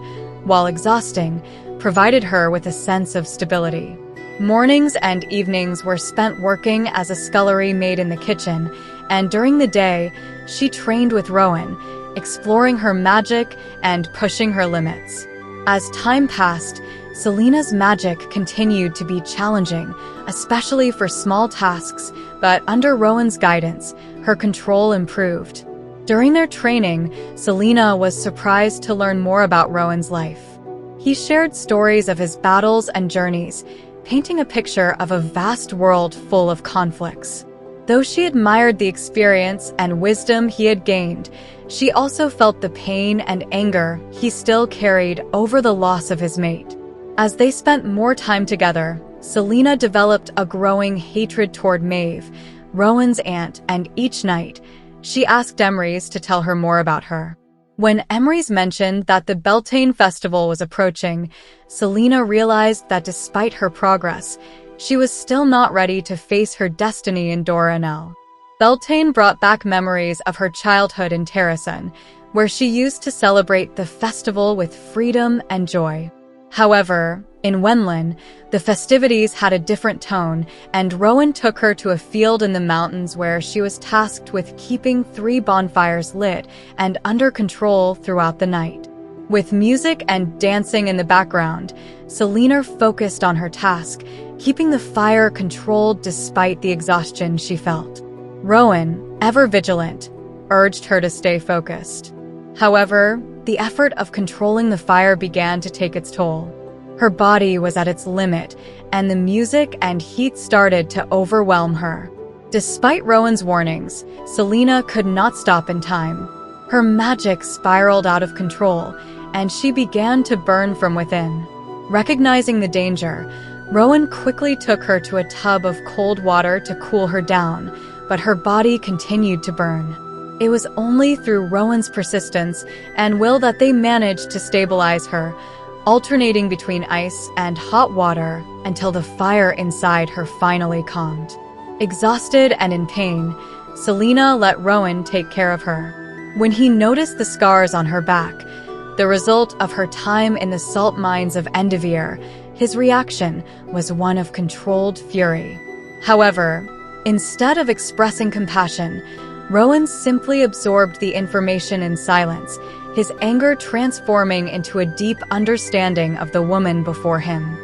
while exhausting, provided her with a sense of stability. Mornings and evenings were spent working as a scullery maid in the kitchen, and during the day, she trained with Rowan, exploring her magic and pushing her limits. As time passed, Celaena's magic continued to be challenging, especially for small tasks, but under Rowan's guidance, her control improved. During their training, Celaena was surprised to learn more about Rowan's life. He shared stories of his battles and journeys, painting a picture of a vast world full of conflicts. Though she admired the experience and wisdom he had gained, she also felt the pain and anger he still carried over the loss of his mate. As they spent more time together, Celaena developed a growing hatred toward Maeve, Rowan's aunt, and each night, she asked Emrys to tell her more about her. When Emrys mentioned that the Beltane festival was approaching, Celaena realized that despite her progress, she was still not ready to face her destiny in Dor Anel. Beltane brought back memories of her childhood in Terrasen, where she used to celebrate the festival with freedom and joy. However, In Wenlin, the festivities had a different tone, and Rowan took her to a field in the mountains where she was tasked with keeping 3 bonfires lit and under control throughout the night. With music and dancing in the background, Celaena focused on her task, keeping the fire controlled despite the exhaustion she felt. Rowan, ever vigilant, urged her to stay focused. However, the effort of controlling the fire began to take its toll. Her body was at its limit, and the music and heat started to overwhelm her. Despite Rowan's warnings, Celaena could not stop in time. Her magic spiraled out of control, and she began to burn from within. Recognizing the danger, Rowan quickly took her to a tub of cold water to cool her down, but her body continued to burn. It was only through Rowan's persistence and will that they managed to stabilize her, alternating between ice and hot water until the fire inside her finally calmed. Exhausted and in pain, Celaena let Rowan take care of her. When he noticed the scars on her back, the result of her time in the salt mines of Endeavir, his reaction was one of controlled fury. However, instead of expressing compassion, Rowan simply absorbed the information in silence, his anger transforming into a deep understanding of the woman before him.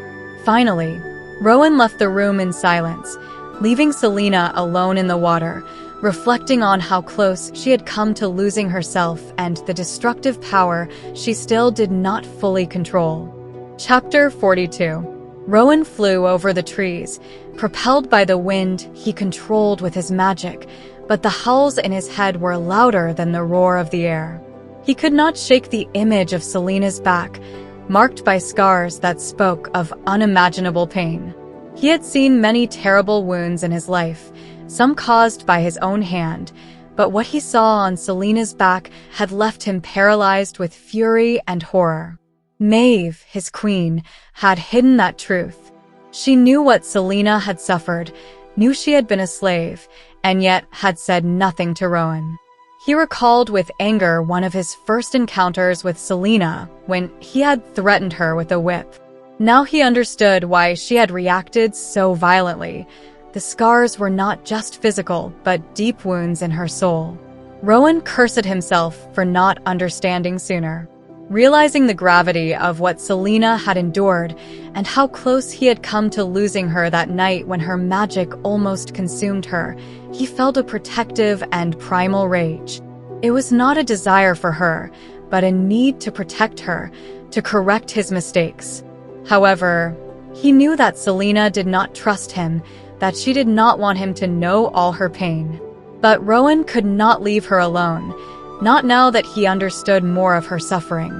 Finally, Rowan left the room in silence, leaving Celaena alone in the water, reflecting on how close she had come to losing herself and the destructive power she still did not fully control. Chapter 42. Rowan flew over the trees. Propelled by the wind, he controlled with his magic, but the howls in his head were louder than the roar of the air. He could not shake the image of Celaena's back, marked by scars that spoke of unimaginable pain. He had seen many terrible wounds in his life, some caused by his own hand, but what he saw on Celaena's back had left him paralyzed with fury and horror. Maeve, his queen, had hidden that truth. She knew what Celaena had suffered, knew she had been a slave, and yet had said nothing to Rowan. He recalled with anger one of his first encounters with Celaena when he had threatened her with a whip. Now he understood why she had reacted so violently. The scars were not just physical, but deep wounds in her soul. Rowan cursed himself for not understanding sooner. Realizing the gravity of what Celaena had endured and how close he had come to losing her that night when her magic almost consumed her, he felt a protective and primal rage. It was not a desire for her, but a need to protect her, to correct his mistakes. However, he knew that Celaena did not trust him, that she did not want him to know all her pain. But Rowan could not leave her alone, not now that he understood more of her suffering.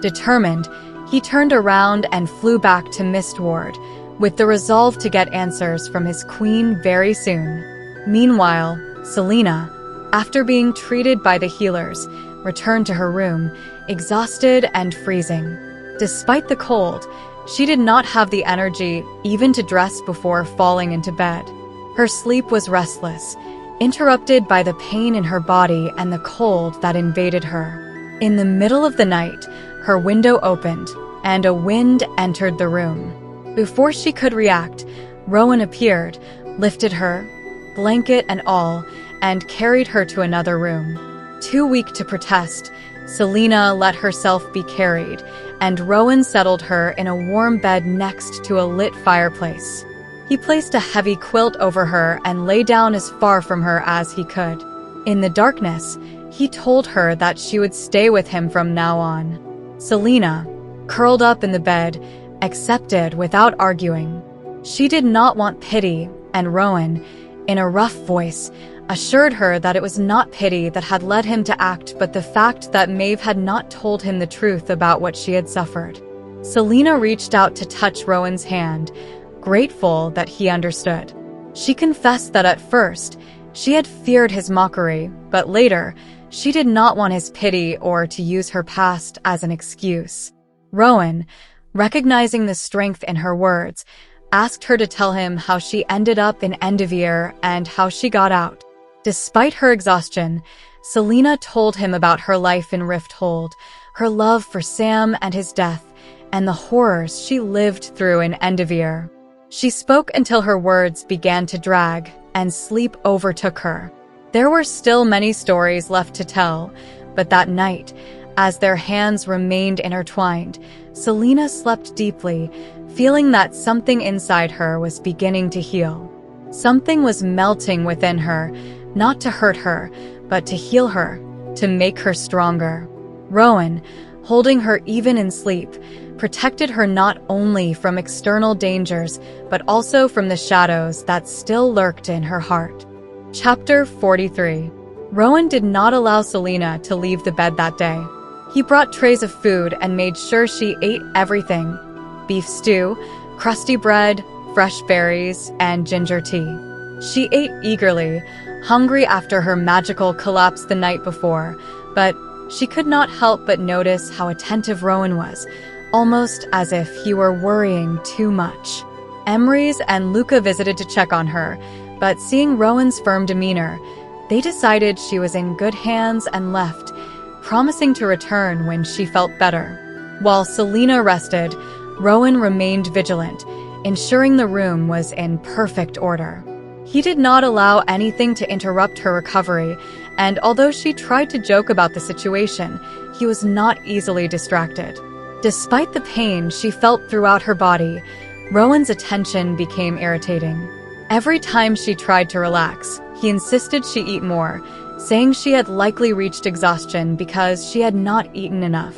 Determined, he turned around and flew back to Mistward, with the resolve to get answers from his queen very soon. Meanwhile, Celaena, after being treated by the healers, returned to her room, exhausted and freezing. Despite the cold, she did not have the energy even to dress before falling into bed. Her sleep was restless, interrupted by the pain in her body and the cold that invaded her. In the middle of the night, her window opened, and a wind entered the room. Before she could react, Rowan appeared, lifted her, blanket and all, and carried her to another room. Too weak to protest, Celaena let herself be carried, and Rowan settled her in a warm bed next to a lit fireplace. He placed a heavy quilt over her and lay down as far from her as he could. In the darkness, he told her that she would stay with him from now on. Celaena, curled up in the bed, accepted without arguing. She did not want pity, and Rowan, in a rough voice, assured her that it was not pity that had led him to act but the fact that Maeve had not told him the truth about what she had suffered. Celaena reached out to touch Rowan's hand, grateful that he understood. She confessed that at first, she had feared his mockery, but later, she did not want his pity or to use her past as an excuse. Rowan, recognizing the strength in her words, asked her to tell him how she ended up in Endeavir and how she got out. Despite her exhaustion, Celaena told him about her life in Rifthold, her love for Sam and his death, and the horrors she lived through in Endovier. She spoke until her words began to drag, and sleep overtook her. There were still many stories left to tell, but that night, as their hands remained intertwined, Celaena slept deeply, feeling that something inside her was beginning to heal. Something was melting within her, not to hurt her, but to heal her, to make her stronger. Rowan, holding her even in sleep, protected her not only from external dangers, but also from the shadows that still lurked in her heart. Chapter 43. Rowan did not allow Celaena to leave the bed that day. He brought trays of food and made sure she ate everything: beef stew, crusty bread, fresh berries, and ginger tea. She ate eagerly, hungry after her magical collapse the night before, but she could not help but notice how attentive Rowan was, almost as if he were worrying too much. Emrys and Luca visited to check on her, but seeing Rowan's firm demeanor, they decided she was in good hands and left, promising to return when she felt better. While Celaena rested, Rowan remained vigilant, ensuring the room was in perfect order. He did not allow anything to interrupt her recovery, and although she tried to joke about the situation, he was not easily distracted. Despite the pain she felt throughout her body, Rowan's attention became irritating. Every time she tried to relax, he insisted she eat more, saying she had likely reached exhaustion because she had not eaten enough.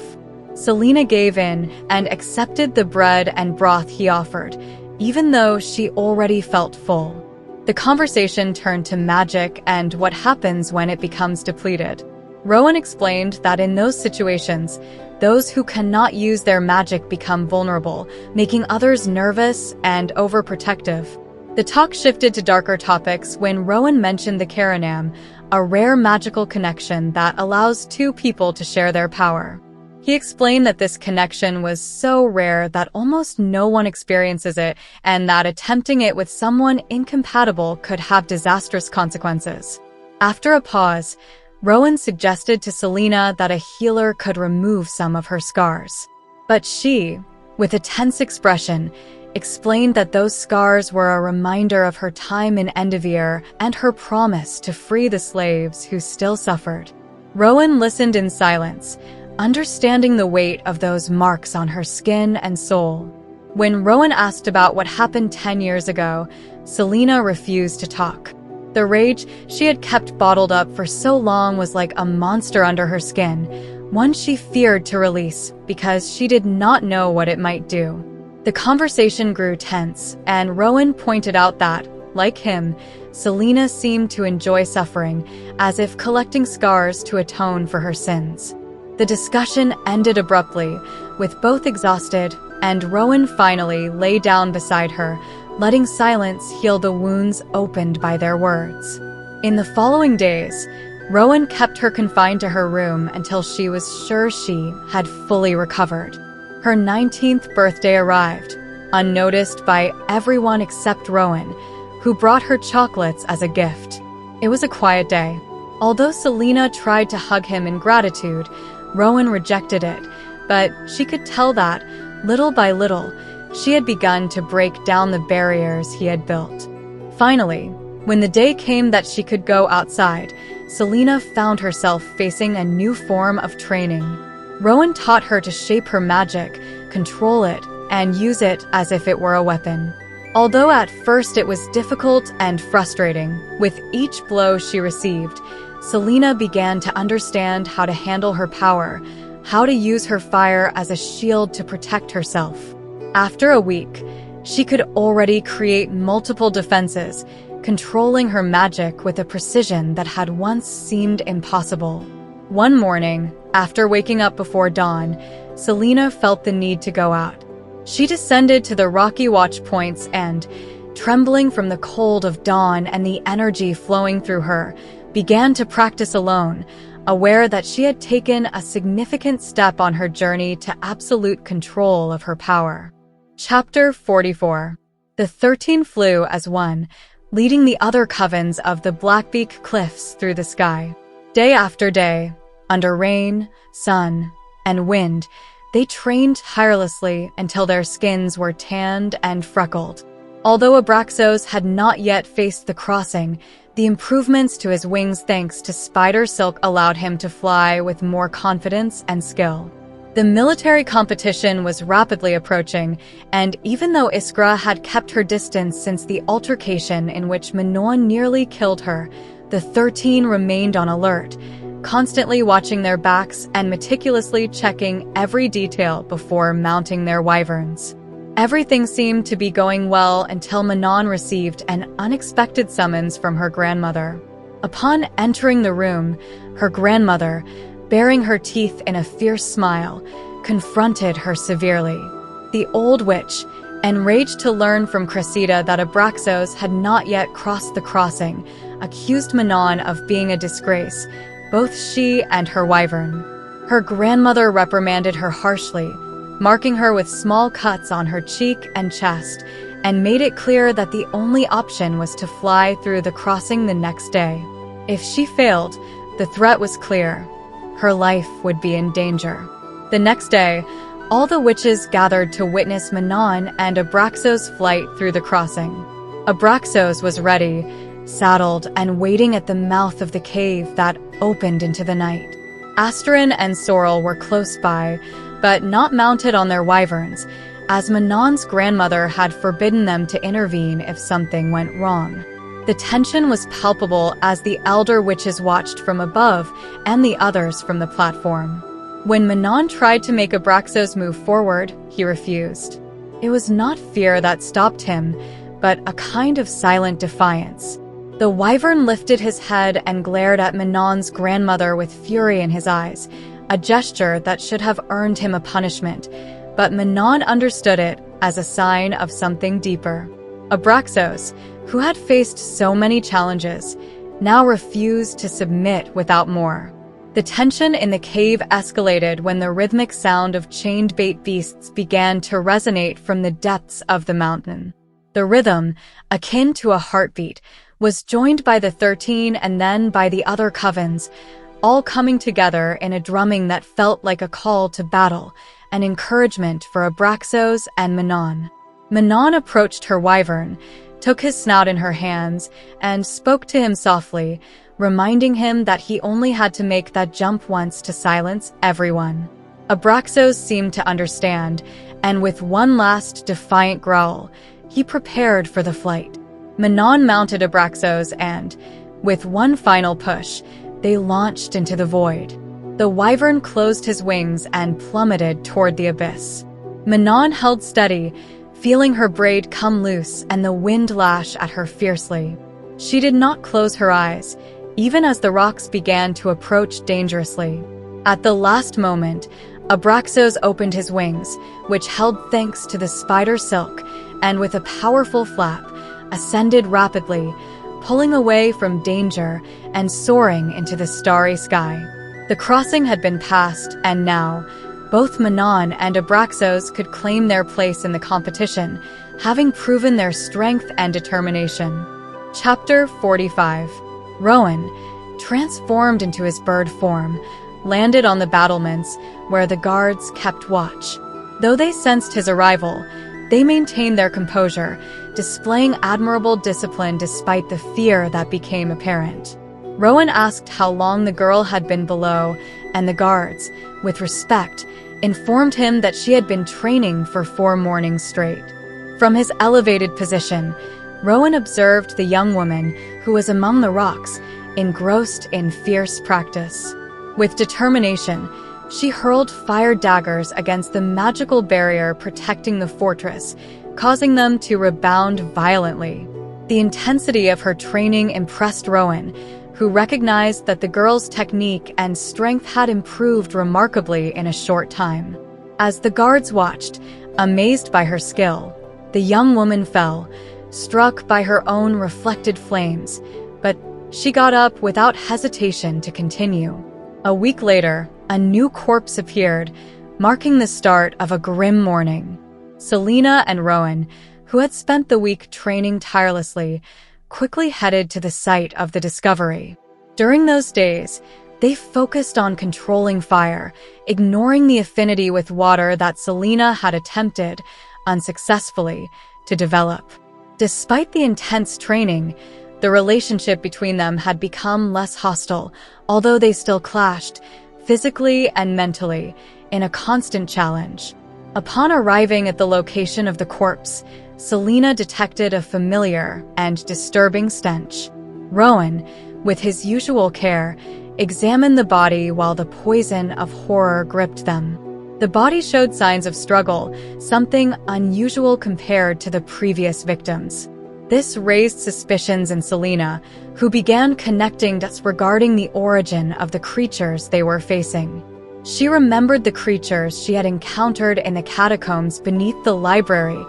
Celaena gave in and accepted the bread and broth he offered, even though she already felt full. The conversation turned to magic and what happens when it becomes depleted. Rowan explained that in those situations, those who cannot use their magic become vulnerable, making others nervous and overprotective. The talk shifted to darker topics when Rowan mentioned the Karanam, a rare magical connection that allows two people to share their power. He explained that this connection was so rare that almost no one experiences it, and that attempting it with someone incompatible could have disastrous consequences. After a pause, Rowan suggested to Celaena that a healer could remove some of her scars. But she, with a tense expression, explained that those scars were a reminder of her time in Endovier and her promise to free the slaves who still suffered. Rowan listened in silence, understanding the weight of those marks on her skin and soul. When Rowan asked about what happened 10 years ago, Celaena refused to talk. The rage she had kept bottled up for so long was like a monster under her skin, one she feared to release because she did not know what it might do. The conversation grew tense, and Rowan pointed out that, like him, Celaena seemed to enjoy suffering, as if collecting scars to atone for her sins. The discussion ended abruptly, with both exhausted, and Rowan finally lay down beside her, letting silence heal the wounds opened by their words. In the following days, Rowan kept her confined to her room until she was sure she had fully recovered. Her 19th birthday arrived, unnoticed by everyone except Rowan, who brought her chocolates as a gift. It was a quiet day. Although Celaena tried to hug him in gratitude, Rowan rejected it, but she could tell that, little by little, she had begun to break down the barriers he had built. Finally, when the day came that she could go outside, Celaena found herself facing a new form of training. Rowan taught her to shape her magic, control it, and use it as if it were a weapon. Although at first it was difficult and frustrating, with each blow she received, Celaena began to understand how to handle her power, how to use her fire as a shield to protect herself. After a week, she could already create multiple defenses, controlling her magic with a precision that had once seemed impossible. One morning, after waking up before dawn, Celaena felt the need to go out. She descended to the rocky watch points and, trembling from the cold of dawn and the energy flowing through her, began to practice alone, aware that she had taken a significant step on her journey to absolute control of her power. Chapter 44. The 13 flew as one, leading the other covens of the Blackbeak Cliffs through the sky. Day after day, under rain, sun, and wind, They trained tirelessly until their skins were tanned and freckled. Although Abraxos had not yet faced the crossing, the improvements to his wings thanks to spider silk allowed him to fly with more confidence and skill. The military competition was rapidly approaching, and even though Iskra had kept her distance since the altercation in which Manon nearly killed her, the 13 remained on alert, constantly watching their backs and meticulously checking every detail before mounting their wyverns. Everything seemed to be going well until Manon received an unexpected summons from her grandmother. Upon entering the room, her grandmother, baring her teeth in a fierce smile, confronted her severely. The old witch, enraged to learn from Cressida that Abraxos had not yet crossed the crossing, accused Manon of being a disgrace, both she and her wyvern. Her grandmother reprimanded her harshly, marking her with small cuts on her cheek and chest, and made it clear that the only option was to fly through the crossing the next day. If she failed, the threat was clear. Her life would be in danger. The next day, all the witches gathered to witness Manon and Abraxos' flight through the crossing. Abraxos was ready, saddled, and waiting at the mouth of the cave that opened into the night. Asterin and Sorrel were close by, but not mounted on their wyverns, as Manon's grandmother had forbidden them to intervene if something went wrong. The tension was palpable as the elder witches watched from above and the others from the platform. When Manon tried to make Abraxos move forward, he refused. It was not fear that stopped him, but a kind of silent defiance. The wyvern lifted his head and glared at Manon's grandmother with fury in his eyes, a gesture that should have earned him a punishment, but Manon understood it as a sign of something deeper. Abraxos, who had faced so many challenges, now refused to submit without more. The tension in the cave escalated when the rhythmic sound of chained bait beasts began to resonate from the depths of the mountain. The rhythm, akin to a heartbeat, was joined by the 13 and then by the other covens, all coming together in a drumming that felt like a call to battle, an encouragement for Abraxos and Manon. Manon approached her wyvern, took his snout in her hands, and spoke to him softly, reminding him that he only had to make that jump once to silence everyone. Abraxos seemed to understand, and with one last defiant growl, he prepared for the flight. Manon mounted Abraxos and, with one final push, they launched into the void. The wyvern closed his wings and plummeted toward the abyss. Manon held steady, feeling her braid come loose and the wind lash at her fiercely. She did not close her eyes, even as the rocks began to approach dangerously. At the last moment, Abraxos opened his wings, which held thanks to the spider silk, and with a powerful flap, ascended rapidly, pulling away from danger and soaring into the starry sky. The crossing had been passed, and now, both Manon and Abraxos could claim their place in the competition, having proven their strength and determination. Chapter 45. Rowan, transformed into his bird form, landed on the battlements where the guards kept watch. Though they sensed his arrival, they maintained their composure, displaying admirable discipline despite the fear that became apparent. Rowan asked how long the girl had been below, and the guards, with respect, informed him that she had been training for 4 mornings straight. From his elevated position, Rowan observed the young woman, who was among the rocks, engrossed in fierce practice. With determination, she hurled fire daggers against the magical barrier protecting the fortress, causing them to rebound violently. The intensity of her training impressed Rowan, who recognized that the girl's technique and strength had improved remarkably in a short time. As the guards watched, amazed by her skill, the young woman fell, struck by her own reflected flames, but she got up without hesitation to continue. A week later, a new corpse appeared, marking the start of a grim morning. Celaena and Rowan, who had spent the week training tirelessly, quickly headed to the site of the discovery. During those days, They focused on controlling fire, ignoring the affinity with water that Celaena had attempted, unsuccessfully, to develop. Despite the intense training, the relationship between them had become less hostile, although they still clashed, physically and mentally, in a constant challenge. Upon arriving at the location of the corpse, Celaena detected a familiar and disturbing stench. Rowan, with his usual care, examined the body while the poison of horror gripped them. The body showed signs of struggle, something unusual compared to the previous victims. This raised suspicions in Celaena, who began connecting dots regarding the origin of the creatures they were facing. She remembered the creatures she had encountered in the catacombs beneath the library,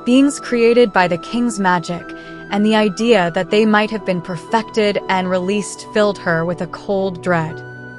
beings created by the king's magic, and the idea that they might have been perfected and released filled her with a cold dread.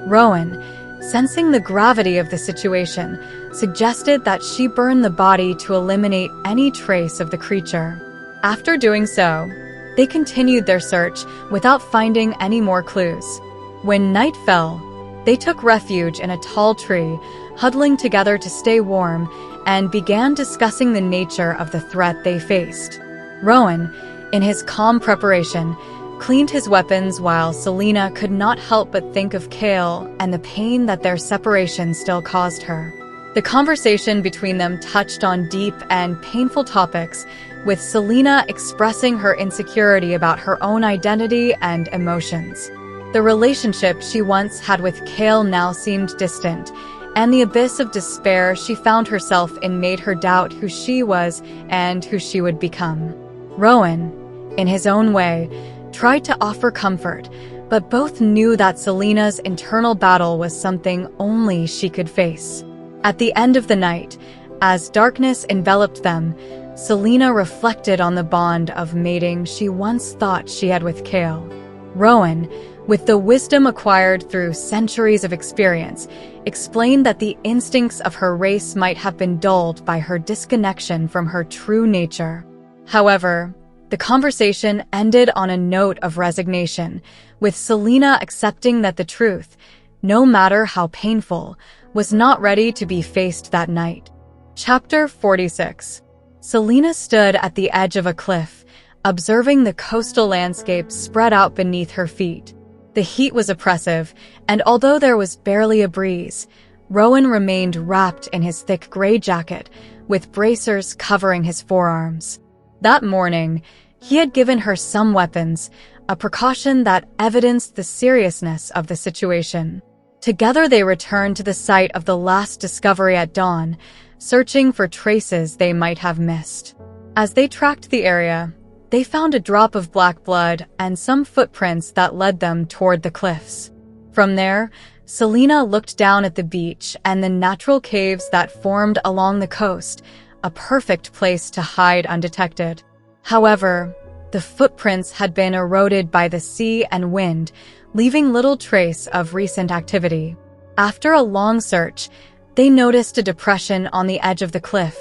Rowan, sensing the gravity of the situation, suggested that she burn the body to eliminate any trace of the creature. After doing so, they continued their search without finding any more clues. When night fell, they took refuge in a tall tree, huddling together to stay warm, and began discussing the nature of the threat they faced. Rowan, in his calm preparation, cleaned his weapons while Celaena could not help but think of Cale and the pain that their separation still caused her. The conversation between them touched on deep and painful topics, with Celaena expressing her insecurity about her own identity and emotions. The relationship she once had with Cale now seemed distant, and the abyss of despair she found herself in made her doubt who she was and who she would become. Rowan, in his own way, tried to offer comfort, but both knew that Celaena's internal battle was something only she could face. At the end of the night, as darkness enveloped them, Celaena reflected on the bond of mating she once thought she had with Cale. Rowan, with the wisdom acquired through centuries of experience, explained that the instincts of her race might have been dulled by her disconnection from her true nature. However, the conversation ended on a note of resignation, with Celaena accepting that the truth, no matter how painful, was not ready to be faced that night. Chapter 46. Celaena stood at the edge of a cliff, observing the coastal landscape spread out beneath her feet. The heat was oppressive, and although there was barely a breeze, Rowan remained wrapped in his thick gray jacket, with bracers covering his forearms. That morning, he had given her some weapons, a precaution that evidenced the seriousness of the situation. Together they returned to the site of the last discovery at dawn, searching for traces they might have missed. As they tracked the area, they found a drop of black blood and some footprints that led them toward the cliffs. From there, Celaena looked down at the beach and the natural caves that formed along the coast, a perfect place to hide undetected. However, the footprints had been eroded by the sea and wind, leaving little trace of recent activity. After a long search, they noticed a depression on the edge of the cliff,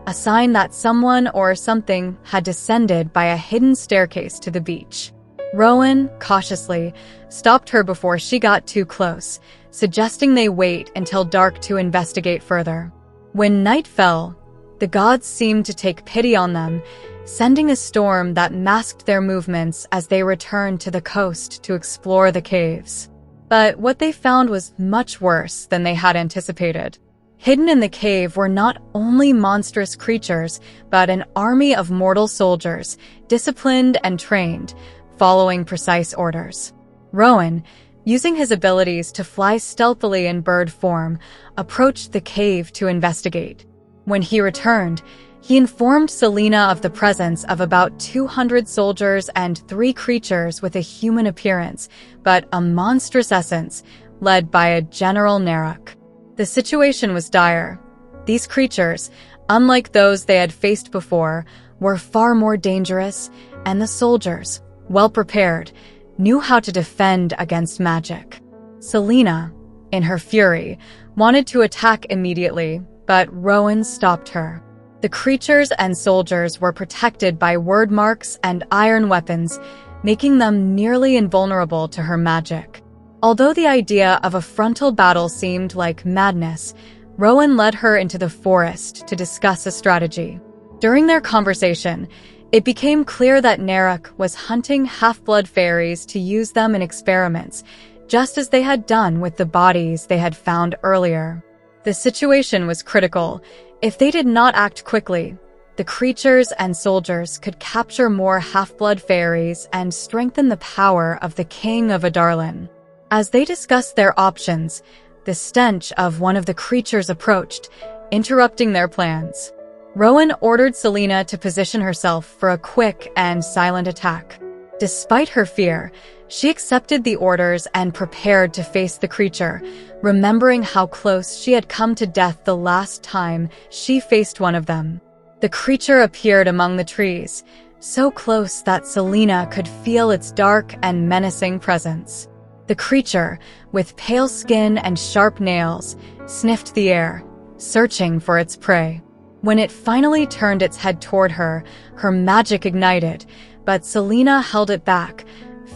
a sign that someone or something had descended by a hidden staircase to the beach. Rowan, cautiously, stopped her before she got too close, suggesting they wait until dark to investigate further. When night fell, the gods seemed to take pity on them, sending a storm that masked their movements as they returned to the coast to explore the caves. But what they found was much worse than they had anticipated. Hidden in the cave were not only monstrous creatures, but an army of mortal soldiers, disciplined and trained, following precise orders. Rowan, using his abilities to fly stealthily in bird form, approached the cave to investigate. When he returned, he informed Celaena of the presence of about 200 soldiers and 3 creatures with a human appearance, but a monstrous essence, led by a General Narok. The situation was dire. These creatures, unlike those they had faced before, were far more dangerous, and the soldiers, well prepared, knew how to defend against magic. Celaena, in her fury, wanted to attack immediately, but Rowan stopped her. The creatures and soldiers were protected by word marks and iron weapons, making them nearly invulnerable to her magic. Although the idea of a frontal battle seemed like madness, Rowan led her into the forest to discuss a strategy. During their conversation, it became clear that Narok was hunting half-blood fairies to use them in experiments, just as they had done with the bodies they had found earlier. The situation was critical. If they did not act quickly, the creatures and soldiers could capture more half-blood fairies and strengthen the power of the King of Adarlan. As they discussed their options, the stench of one of the creatures approached, interrupting their plans. Rowan ordered Celaena to position herself for a quick and silent attack. Despite her fear, she accepted the orders and prepared to face the creature, remembering how close she had come to death the last time she faced one of them. The creature appeared among the trees, so close that Celaena could feel its dark and menacing presence. The creature, with pale skin and sharp nails, sniffed the air, searching for its prey. When it finally turned its head toward her, her magic ignited, but Celaena held it back,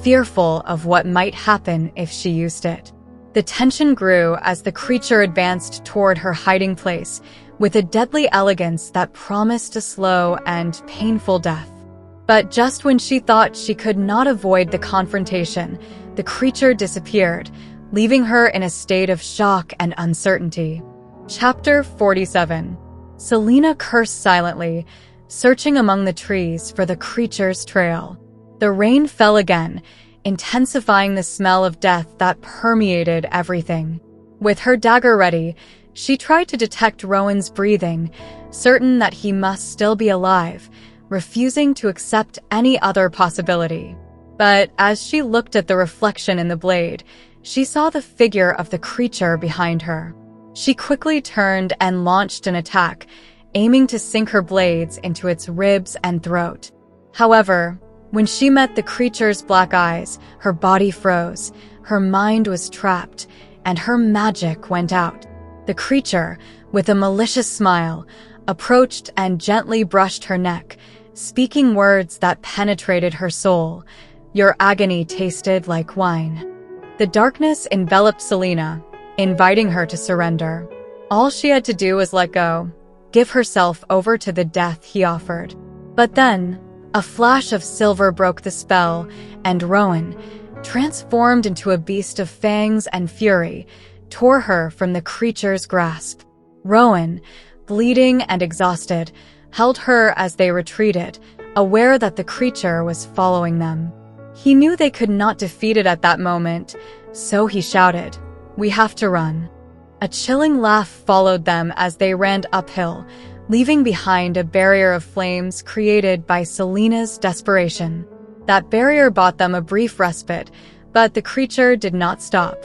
fearful of what might happen if she used it. The tension grew as the creature advanced toward her hiding place, with a deadly elegance that promised a slow and painful death. But just when she thought she could not avoid the confrontation, the creature disappeared, leaving her in a state of shock and uncertainty. Chapter 47. Celaena cursed silently, searching among the trees for the creature's trail. The rain fell again, intensifying the smell of death that permeated everything. With her dagger ready, she tried to detect Rowan's breathing, certain that he must still be alive, refusing to accept any other possibility. But as she looked at the reflection in the blade, she saw the figure of the creature behind her. She quickly turned and launched an attack, aiming to sink her blades into its ribs and throat. However, when she met the creature's black eyes, her body froze, her mind was trapped, and her magic went out. The creature, with a malicious smile, approached and gently brushed her neck, speaking words that penetrated her soul. Your agony tasted like wine. The darkness enveloped Celaena, inviting her to surrender. All she had to do was let go, give herself over to the death he offered. But then, a flash of silver broke the spell, and Rowan, transformed into a beast of fangs and fury, tore her from the creature's grasp. Rowan, bleeding and exhausted, held her as they retreated, aware that the creature was following them. He knew they could not defeat it at that moment, so he shouted, "We have to run." A chilling laugh followed them as they ran uphill, leaving behind a barrier of flames created by Celaena's desperation. That barrier bought them a brief respite, but the creature did not stop.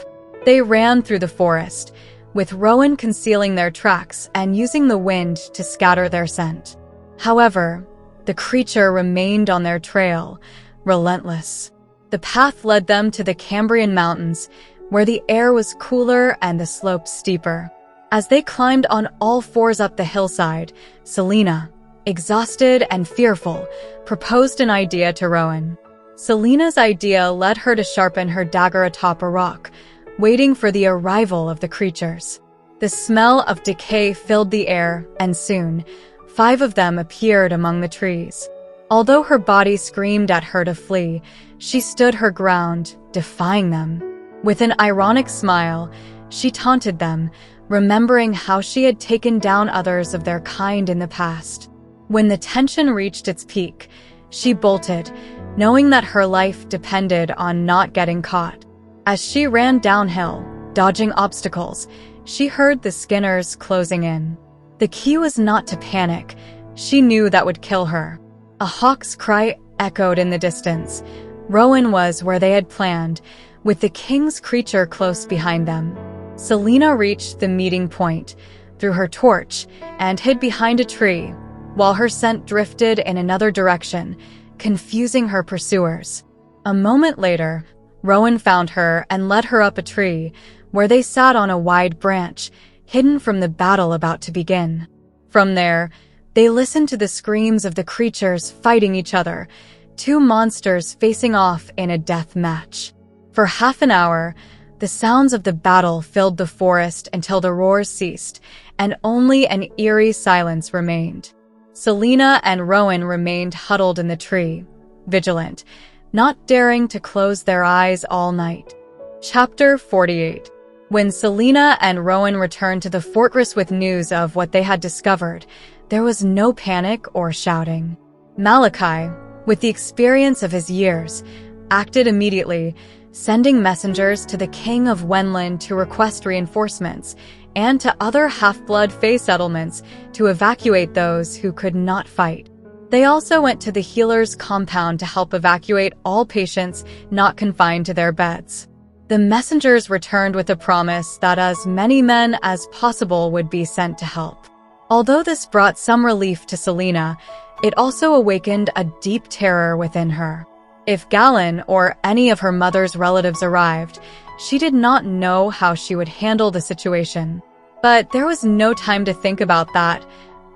They ran through the forest, with Rowan concealing their tracks and using the wind to scatter their scent. However, the creature remained on their trail, relentless. The path led them to the Cambrian Mountains, where the air was cooler and the slopes steeper. As they climbed on all fours up the hillside, Celaena, exhausted and fearful, proposed an idea to Rowan. Celaena's idea led her to sharpen her dagger atop a rock, waiting for the arrival of the creatures. The smell of decay filled the air, and soon, 5 of them appeared among the trees. Although her body screamed at her to flee, she stood her ground, defying them. With an ironic smile, she taunted them, remembering how she had taken down others of their kind in the past. When the tension reached its peak, she bolted, knowing that her life depended on not getting caught. As she ran downhill, dodging obstacles, she heard the Skinners closing in. The key was not to panic. She knew that would kill her. A hawk's cry echoed in the distance. Rowan was where they had planned, with the king's creature close behind them. Celaena reached the meeting point, threw her torch, and hid behind a tree, while her scent drifted in another direction, confusing her pursuers. A moment later, Rowan found her and led her up a tree, where they sat on a wide branch, hidden from the battle about to begin. From there, they listened to the screams of the creatures fighting each other, 2 monsters facing off in a death match. For half an hour, The sounds of the battle filled the forest until the roars ceased, and only an eerie silence remained. Celaena and Rowan remained huddled in the tree, vigilant, not daring to close their eyes all night. Chapter 48. When Celaena and Rowan returned to the fortress with news of what they had discovered, there was no panic or shouting. Malachi, with the experience of his years, acted immediately, sending messengers to the king of Wenland to request reinforcements, and to other half-blood Fae settlements to evacuate those who could not fight. They also went to the healer's compound to help evacuate all patients not confined to their beds. The messengers returned with a promise that as many men as possible would be sent to help. Although this brought some relief to Celaena, it also awakened a deep terror within her. If Galen or any of her mother's relatives arrived, she did not know how she would handle the situation. But there was no time to think about that.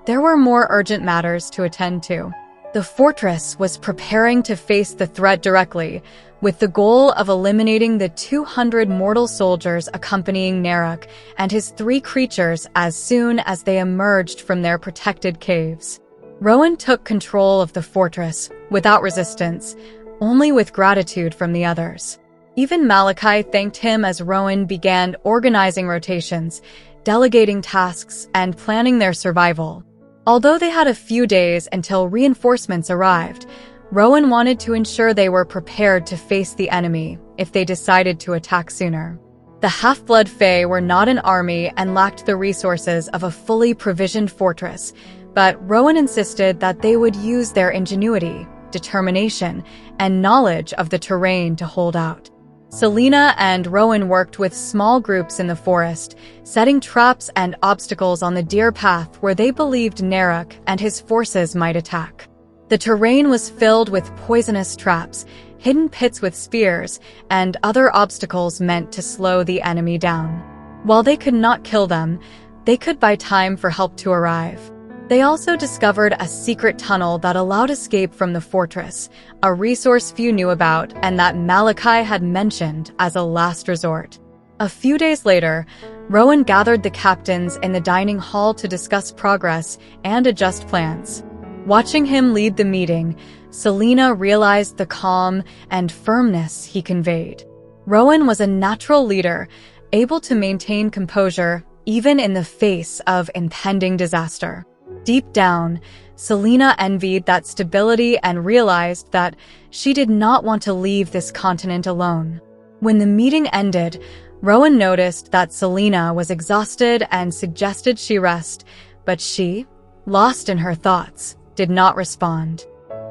There were more urgent matters to attend to. The fortress was preparing to face the threat directly, with the goal of eliminating the 200 mortal soldiers accompanying Narok and his 3 creatures as soon as they emerged from their protected caves. Rowan took control of the fortress, without resistance, only with gratitude from the others. Even Malachi thanked him as Rowan began organizing rotations, delegating tasks, and planning their survival. Although they had a few days until reinforcements arrived, Rowan wanted to ensure they were prepared to face the enemy if they decided to attack sooner. The half-blood Fae were not an army and lacked the resources of a fully provisioned fortress, but Rowan insisted that they would use their ingenuity, determination, and knowledge of the terrain to hold out. Celaena and Rowan worked with small groups in the forest, setting traps and obstacles on the deer path where they believed Narok and his forces might attack. The terrain was filled with poisonous traps, hidden pits with spears, and other obstacles meant to slow the enemy down. While they could not kill them, they could buy time for help to arrive. They also discovered a secret tunnel that allowed escape from the fortress, a resource few knew about and that Malachi had mentioned as a last resort. A few days later, Rowan gathered the captains in the dining hall to discuss progress and adjust plans. Watching him lead the meeting, Celaena realized the calm and firmness he conveyed. Rowan was a natural leader, able to maintain composure even in the face of impending disaster. Deep down, Celaena envied that stability and realized that she did not want to leave this continent alone. When the meeting ended, Rowan noticed that Celaena was exhausted and suggested she rest, but she, lost in her thoughts, did not respond.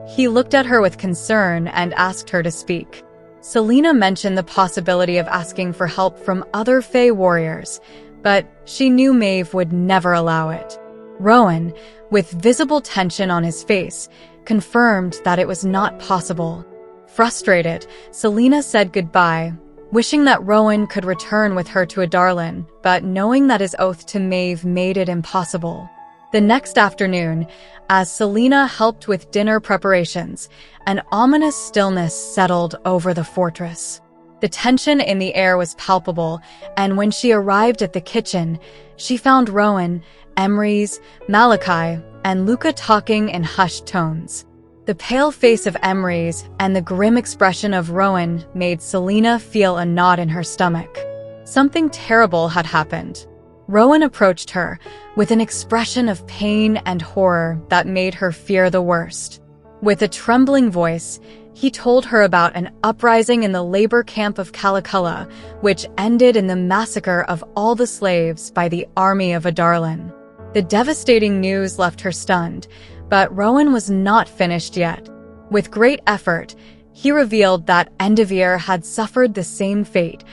He looked at her with concern and asked her to speak. Celaena mentioned the possibility of asking for help from other Fae warriors, but she knew Maeve would never allow it. Rowan, with visible tension on his face, confirmed that it was not possible. Frustrated, Celaena said goodbye, wishing that Rowan could return with her to Adarlan, but knowing that his oath to Maeve made it impossible. The next afternoon, as Celaena helped with dinner preparations, an ominous stillness settled over the fortress. The tension in the air was palpable, and when she arrived at the kitchen, she found Rowan, Emrys, Malachi, and Luca talking in hushed tones. The pale face of Emrys and the grim expression of Rowan made Celaena feel a knot in her stomach. Something terrible had happened. Rowan approached her with an expression of pain and horror that made her fear the worst. With a trembling voice, he told her about an uprising in the labor camp of Calaculla, which ended in the massacre of all the slaves by the army of Adarlan. The devastating news left her stunned, but Rowan was not finished yet. With great effort, he revealed that Endivere had suffered the same fate.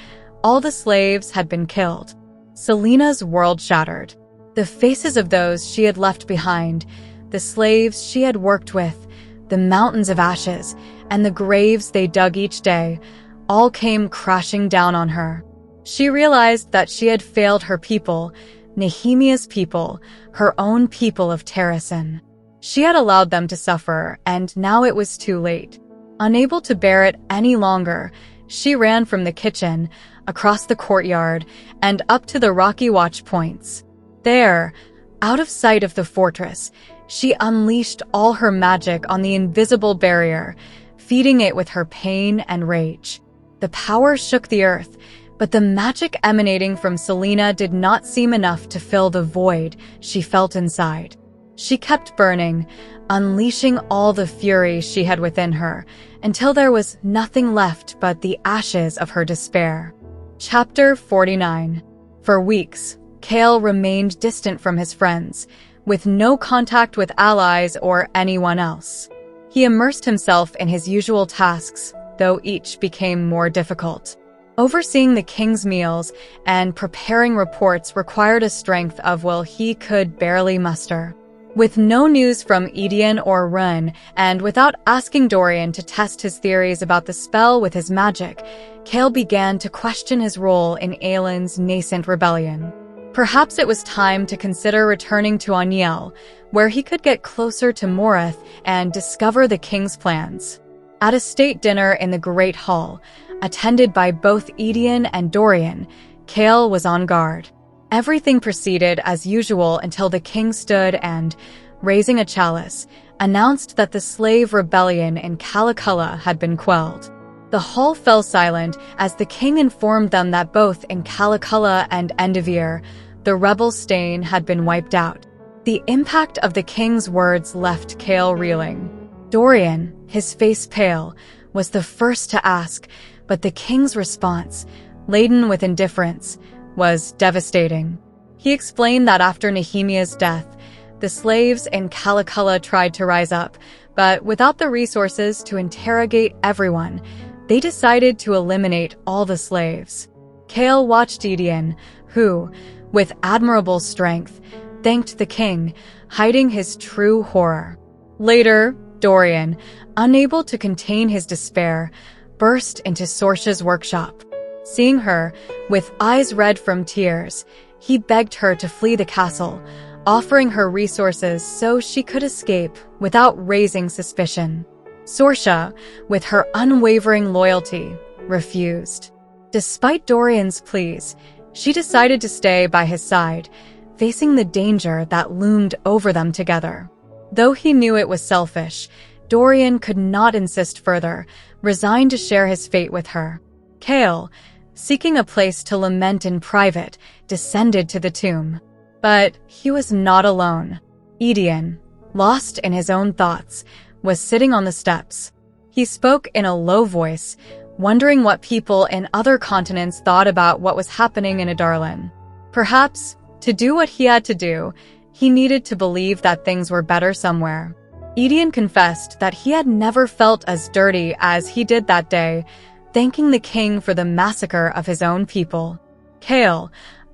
All the slaves had been killed. Celaena's world shattered. The faces of those she had left behind, the slaves she had worked with, the mountains of ashes, and the graves they dug each day, all came crashing down on her. She realized that she had failed her people, Nehemia's people, her own people of Terrasen. She had allowed them to suffer, and now it was too late. Unable to bear it any longer, She ran from the kitchen, across the courtyard, and up to the rocky watch points. There, out of sight of the fortress, she unleashed all her magic on the invisible barrier, feeding it with her pain and rage. The power shook the earth, but the magic emanating from Celaena did not seem enough to fill the void she felt inside. She kept burning, unleashing all the fury she had within her, until there was nothing left but the ashes of her despair. Chapter 49. For weeks, Chaol remained distant from his friends, with no contact with allies or anyone else. He immersed himself in his usual tasks, though each became more difficult. Overseeing the king's meals and preparing reports required a strength of will he could barely muster. With no news from Edion or Run, and without asking Dorian to test his theories about the spell with his magic, Chaol began to question his role in Aelin's nascent rebellion. Perhaps it was time to consider returning to Aniel, where he could get closer to Morith and discover the king's plans. At a state dinner in the Great Hall, attended by both Edion and Dorian, Chaol was on guard. Everything proceeded as usual until the king stood and, raising a chalice, announced that the slave rebellion in Calaculla had been quelled. The hall fell silent as the king informed them that both in Calaculla and Endovier, the rebel stain had been wiped out. The impact of the king's words left Chaol reeling. Dorian, his face pale, was the first to ask, but the king's response, laden with indifference, was devastating. He explained that after Nehemiah's death, the slaves in Calaculla tried to rise up, but without the resources to interrogate everyone, they decided to eliminate all the slaves. Chaol watched Edion, who, with admirable strength, thanked the king, hiding his true horror. Later, Dorian, unable to contain his despair, burst into Sorcia's workshop. Seeing her, with eyes red from tears, he begged her to flee the castle, offering her resources so she could escape without raising suspicion. Sorcia, with her unwavering loyalty, refused. Despite Dorian's pleas, she decided to stay by his side, facing the danger that loomed over them together. Though he knew it was selfish, Dorian could not insist further, resigned to share his fate with her. Chaol, seeking a place to lament in private, descended to the tomb. But he was not alone. Edion, lost in his own thoughts, was sitting on the steps. He spoke in a low voice, wondering what people in other continents thought about what was happening in Adarlan. Perhaps, to do what he had to do, he needed to believe that things were better somewhere. Edion confessed that he had never felt as dirty as he did that day, thanking the king for the massacre of his own people. Chaol,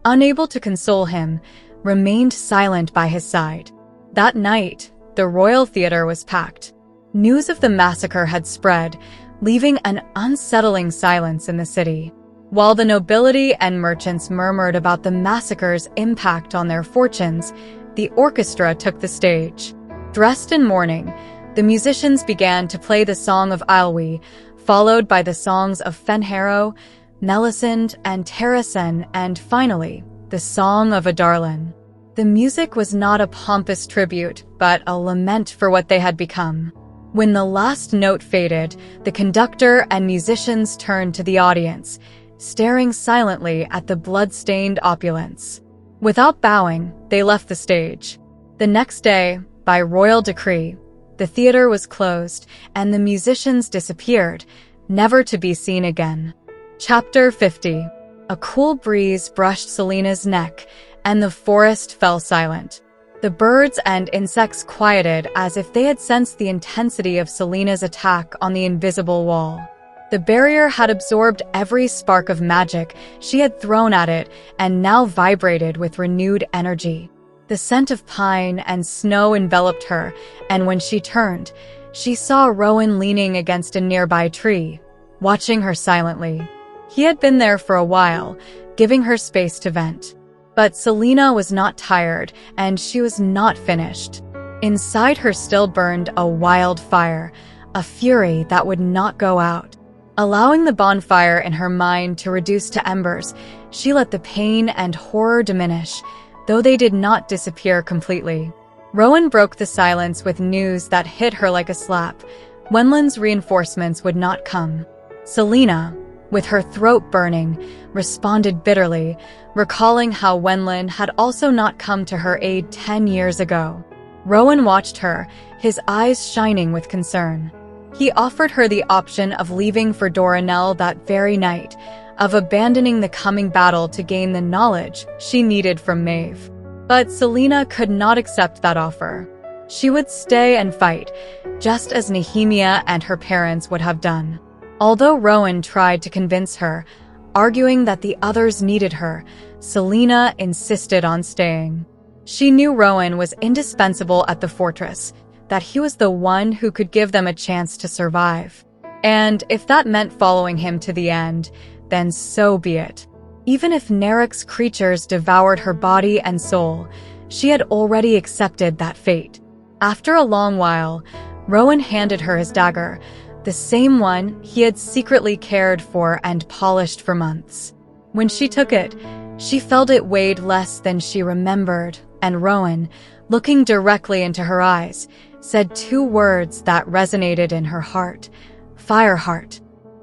unable to console him, remained silent by his side. That night, the royal theater was packed. News of the massacre had spread, leaving an unsettling silence in the city. While the nobility and merchants murmured about the massacre's impact on their fortunes, the orchestra took the stage. Dressed in mourning, the musicians began to play the Song of Aelwi, followed by the songs of Fenharrow, Melisande, and Terrasen, and finally, the Song of Adarlan. The music was not a pompous tribute, but a lament for what they had become. When the last note faded, the conductor and musicians turned to the audience, staring silently at the blood-stained opulence. Without bowing, they left the stage. The next day, by royal decree, the theater was closed and the musicians disappeared, never to be seen again. Chapter 50. A cool breeze brushed Celaena's neck, and the forest fell silent. The birds and insects quieted as if they had sensed the intensity of Celaena's attack on the invisible wall. The barrier had absorbed every spark of magic she had thrown at it and now vibrated with renewed energy. The scent of pine and snow enveloped her, and when she turned, she saw Rowan leaning against a nearby tree, watching her silently. He had been there for a while, giving her space to vent. But Celaena was not tired, and she was not finished. Inside her still burned a wild fire, a fury that would not go out. Allowing the bonfire in her mind to reduce to embers, she let the pain and horror diminish, though they did not disappear completely. Rowan broke the silence with news that hit her like a slap. Wenlin's reinforcements would not come. Celaena, with her throat burning, responded bitterly, recalling how Wenlin had also not come to her aid 10 years ago. Rowan watched her, his eyes shining with concern. He offered her the option of leaving for Doranel that very night, of abandoning the coming battle to gain the knowledge she needed from Maeve. But Celaena could not accept that offer. She would stay and fight, just as Nehemia and her parents would have done. Although Rowan tried to convince her, arguing that the others needed her, Celaena insisted on staying. She knew Rowan was indispensable at the fortress, that he was the one who could give them a chance to survive. And if that meant following him to the end, then so be it. Even if Nerek's creatures devoured her body and soul, she had already accepted that fate. After a long while, Rowan handed her his dagger, the same one he had secretly cared for and polished for months. When she took it, she felt it weighed less than she remembered, and Rowan, looking directly into her eyes, said two words that resonated in her heart: Fireheart.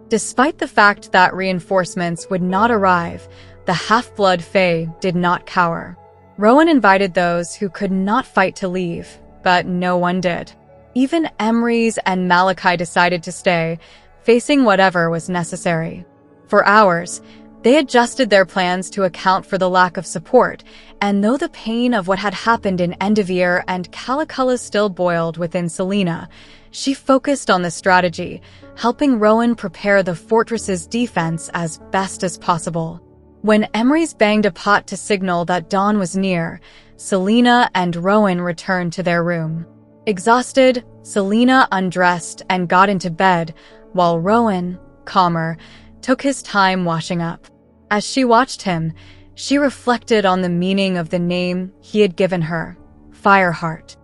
Despite the fact that reinforcements would not arrive, the half-blood Fae did not cower. Rowan invited those who could not fight to leave, but no one did. Even Emrys and Malachi decided to stay, facing whatever was necessary. For hours, they adjusted their plans to account for the lack of support, and though the pain of what had happened in Endeavere and Calaculla still boiled within Celaena, she focused on the strategy, helping Rowan prepare the fortress's defense as best as possible. When Emrys banged a pot to signal that dawn was near, Celaena and Rowan returned to their room. Exhausted, Celaena undressed and got into bed, while Rowan, calmer, took his time washing up. As she watched him, she reflected on the meaning of the name he had given her, Fireheart.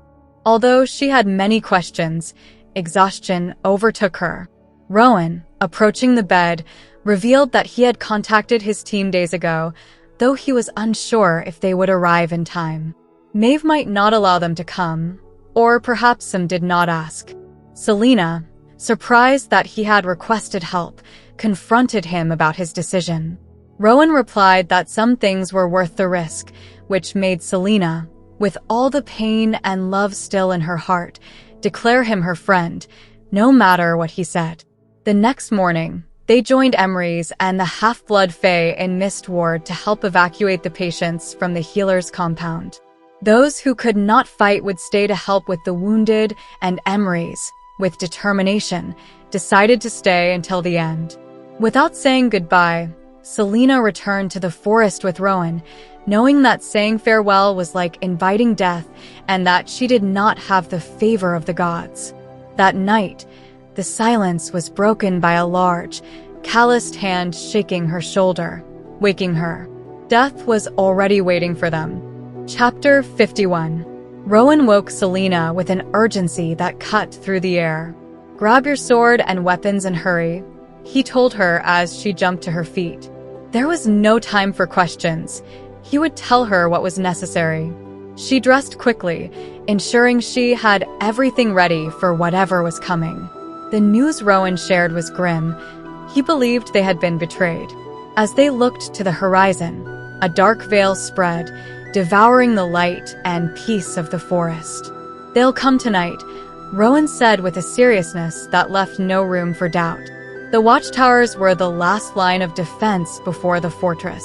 Although she had many questions, exhaustion overtook her. Rowan, approaching the bed, revealed that he had contacted his team days ago, though he was unsure if they would arrive in time. Maeve might not allow them to come, or perhaps some did not ask. Celaena, surprised that he had requested help, confronted him about his decision. Rowan replied that some things were worth the risk, which made Celaena, with all the pain and love still in her heart, declare him her friend, no matter what he said. The next morning, they joined Emrys and the half-blood Fae in Mistward to help evacuate the patients from the healer's compound. Those who could not fight would stay to help with the wounded, and Emrys, with determination, decided to stay until the end. Without saying goodbye, Celaena returned to the forest with Rowan, knowing that saying farewell was like inviting death and that she did not have the favor of the gods. That night, the silence was broken by a large, calloused hand shaking her shoulder, waking her. Death was already waiting for them. Chapter 51. Rowan woke Celaena with an urgency that cut through the air. "Grab your sword and weapons and hurry," he told her as she jumped to her feet. There was no time for questions. He would tell her what was necessary. She dressed quickly, ensuring she had everything ready for whatever was coming. The news Rowan shared was grim. He believed they had been betrayed. As they looked to the horizon, a dark veil spread, devouring the light and peace of the forest. "They'll come tonight," Rowan said with a seriousness that left no room for doubt. The watchtowers were the last line of defense before the fortress.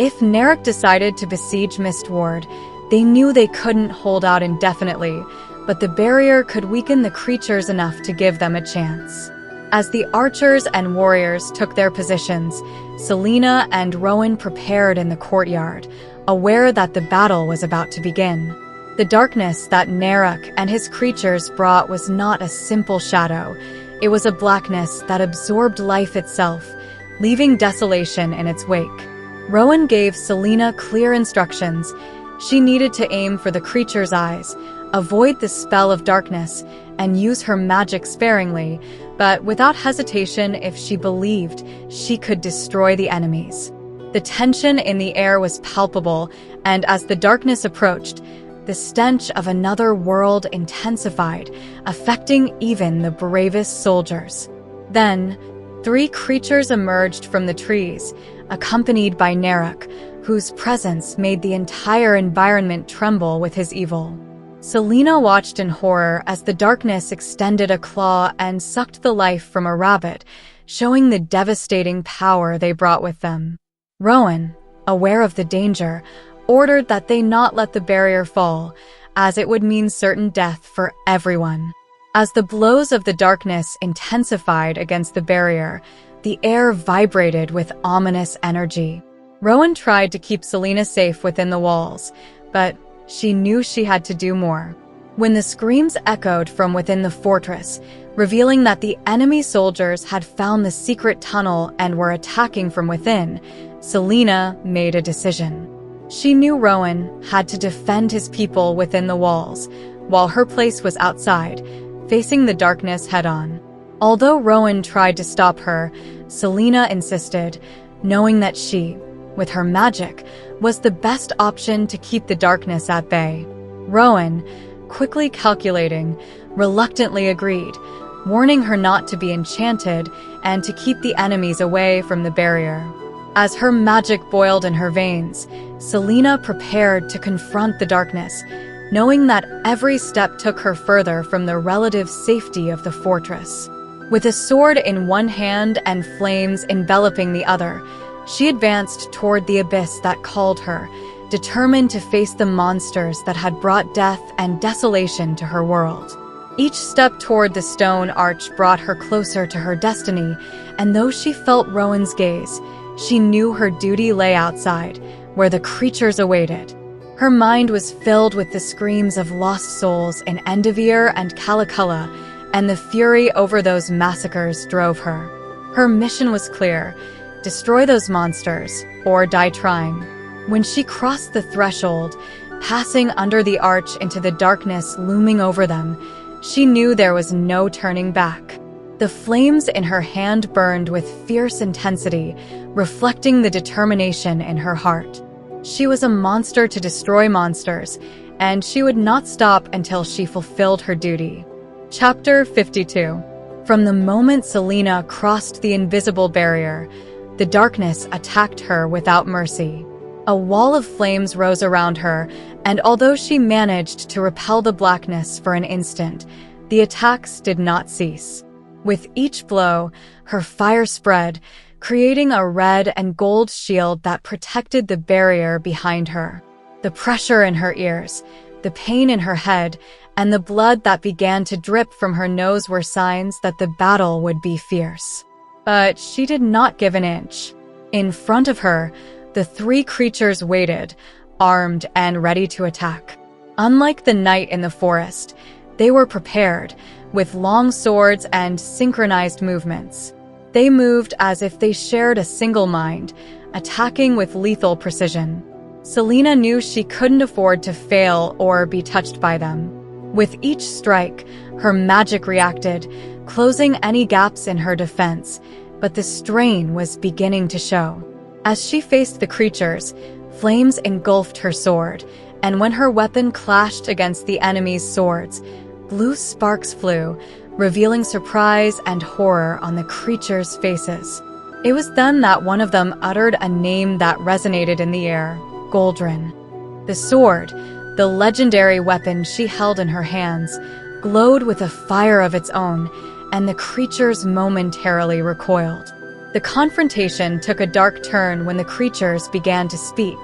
If Nerek decided to besiege Mistward, they knew they couldn't hold out indefinitely, but the barrier could weaken the creatures enough to give them a chance. As the archers and warriors took their positions, Celaena and Rowan prepared in the courtyard, aware that the battle was about to begin. The darkness that Nerek and his creatures brought was not a simple shadow. It was a blackness that absorbed life itself, leaving desolation in its wake. Rowan gave Celaena clear instructions. She needed to aim for the creature's eyes, avoid the spell of darkness, and use her magic sparingly, but without hesitation if she believed she could destroy the enemies. The tension in the air was palpable, and as the darkness approached, the stench of another world intensified, affecting even the bravest soldiers. Then, 3 creatures emerged from the trees, accompanied by Narok, whose presence made the entire environment tremble with his evil. Celaena watched in horror as the darkness extended a claw and sucked the life from a rabbit, showing the devastating power they brought with them. Rowan, aware of the danger, ordered that they not let the barrier fall, as it would mean certain death for everyone. As the blows of the darkness intensified against the barrier, the air vibrated with ominous energy. Rowan tried to keep Celaena safe within the walls, but she knew she had to do more. When the screams echoed from within the fortress, revealing that the enemy soldiers had found the secret tunnel and were attacking from within, Celaena made a decision. She knew Rowan had to defend his people within the walls, while her place was outside, facing the darkness head-on. Although Rowan tried to stop her, Celaena insisted, knowing that she, with her magic, was the best option to keep the darkness at bay. Rowan, quickly calculating, reluctantly agreed, warning her not to be enchanted and to keep the enemies away from the barrier. As her magic boiled in her veins, Celaena prepared to confront the darkness, knowing that every step took her further from the relative safety of the fortress. With a sword in one hand and flames enveloping the other, she advanced toward the abyss that called her, determined to face the monsters that had brought death and desolation to her world. Each step toward the stone arch brought her closer to her destiny, and though she felt Rowan's gaze, she knew her duty lay outside, where the creatures awaited. Her mind was filled with the screams of lost souls in Endeavor and Calaculla, and the fury over those massacres drove her. Her mission was clear: destroy those monsters, or die trying. When she crossed the threshold, passing under the arch into the darkness looming over them, she knew there was no turning back. The flames in her hand burned with fierce intensity, reflecting the determination in her heart. She was a monster to destroy monsters, and she would not stop until she fulfilled her duty. Chapter 52. From the moment Celaena crossed the invisible barrier, the darkness attacked her without mercy. A wall of flames rose around her, and although she managed to repel the blackness for an instant, the attacks did not cease. With each blow, her fire spread, creating a red and gold shield that protected the barrier behind her. The pressure in her ears, the pain in her head, and the blood that began to drip from her nose were signs that the battle would be fierce. But she did not give an inch. In front of her, the 3 creatures waited, armed and ready to attack. Unlike the night in the forest, they were prepared, with long swords and synchronized movements. They moved as if they shared a single mind, attacking with lethal precision. Celaena knew she couldn't afford to fail or be touched by them. With each strike, her magic reacted, closing any gaps in her defense, but the strain was beginning to show. As she faced the creatures, flames engulfed her sword, and when her weapon clashed against the enemy's swords, blue sparks flew, revealing surprise and horror on the creatures' faces. It was then that one of them uttered a name that resonated in the air: Goldrin. The sword, the legendary weapon she held in her hands, glowed with a fire of its own, and the creatures momentarily recoiled. The confrontation took a dark turn when the creatures began to speak,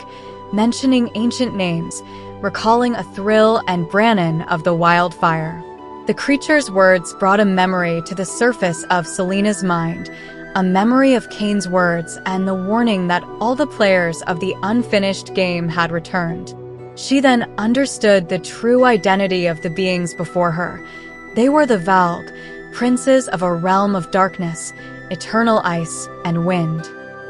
mentioning ancient names, recalling a thrill and Brannon of the wildfire. The creature's words brought a memory to the surface of Celaena's mind, a memory of Kane's words and the warning that all the players of the unfinished game had returned. She then understood the true identity of the beings before her. They were the Valg, princes of a realm of darkness, eternal ice, and wind.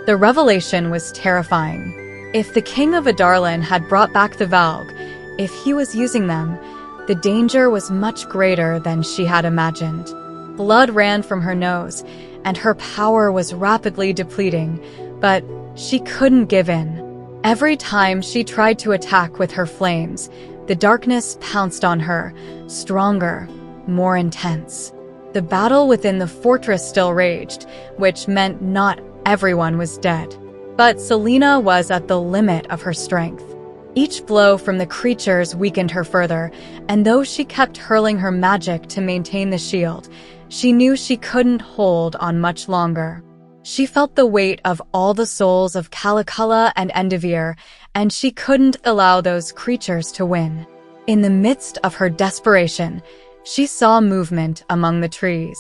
The revelation was terrifying. If the king of Adarlan had brought back the Valg, if he was using them, the danger was much greater than she had imagined. Blood ran from her nose, and her power was rapidly depleting, but she couldn't give in. Every time she tried to attack with her flames, the darkness pounced on her, stronger, more intense. The battle within the fortress still raged, which meant not everyone was dead. But Celaena was at the limit of her strength. Each blow from the creatures weakened her further, and though she kept hurling her magic to maintain the shield, she knew she couldn't hold on much longer. She felt the weight of all the souls of Calaculla and Endivere, and she couldn't allow those creatures to win. In the midst of her desperation, she saw movement among the trees.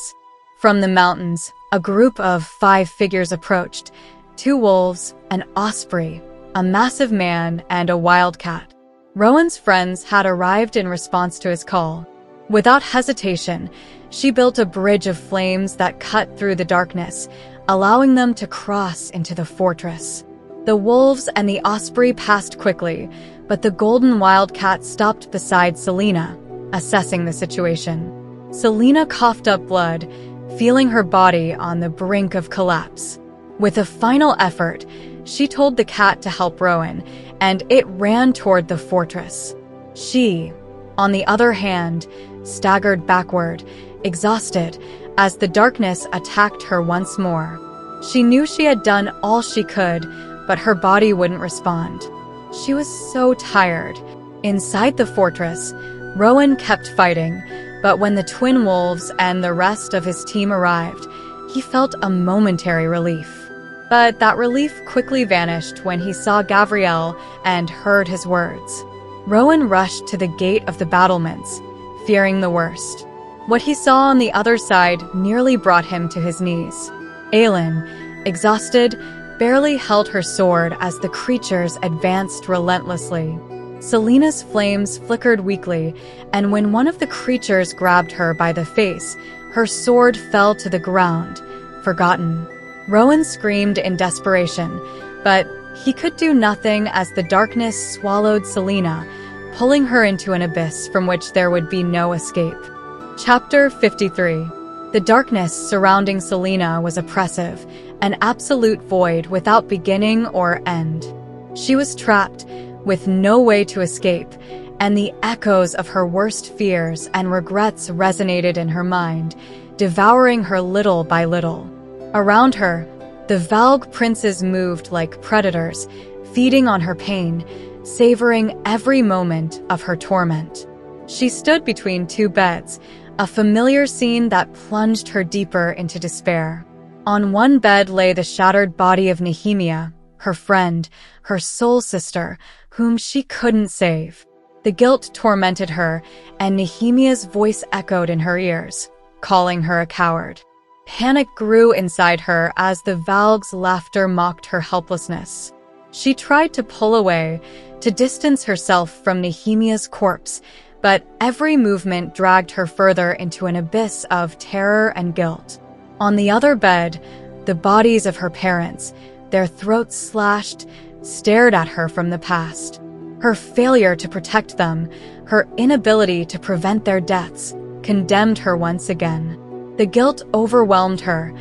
From the mountains, a group of 5 figures approached: 2 wolves, an osprey, a massive man, and a wildcat. Rowan's friends had arrived in response to his call. Without hesitation, she built a bridge of flames that cut through the darkness, allowing them to cross into the fortress. The wolves and the osprey passed quickly, but the golden wildcat stopped beside Celaena, assessing the situation. Celaena coughed up blood, feeling her body on the brink of collapse. With a final effort, she told the cat to help Rowan, and it ran toward the fortress. She, on the other hand, staggered backward, exhausted, as the darkness attacked her once more. She knew she had done all she could, but her body wouldn't respond. She was so tired. Inside the fortress, Rowan kept fighting, but when the twin wolves and the rest of his team arrived, he felt a momentary relief. But that relief quickly vanished when he saw Gavriel and heard his words. Rowan rushed to the gate of the battlements, fearing the worst. What he saw on the other side nearly brought him to his knees. Aelin, exhausted, barely held her sword as the creatures advanced relentlessly. Celaena's flames flickered weakly, and when one of the creatures grabbed her by the face, her sword fell to the ground, forgotten. Rowan screamed in desperation, but he could do nothing as the darkness swallowed Celaena, pulling her into an abyss from which there would be no escape. Chapter 53. The darkness surrounding Celaena was oppressive, an absolute void without beginning or end. She was trapped, with no way to escape, and the echoes of her worst fears and regrets resonated in her mind, devouring her little by little. Around her, the Valg princes moved like predators, feeding on her pain, savoring every moment of her torment. She stood between 2 beds, a familiar scene that plunged her deeper into despair. On one bed lay the shattered body of Nehemia, her friend, her soul sister, whom she couldn't save. The guilt tormented her, and Nehemia's voice echoed in her ears, calling her a coward. Panic grew inside her as the Valg's laughter mocked her helplessness. She tried to pull away, to distance herself from Nehemia's corpse, but every movement dragged her further into an abyss of terror and guilt. On the other bed, the bodies of her parents, their throats slashed, stared at her from the past. Her failure to protect them, her inability to prevent their deaths, condemned her once again. The guilt overwhelmed her,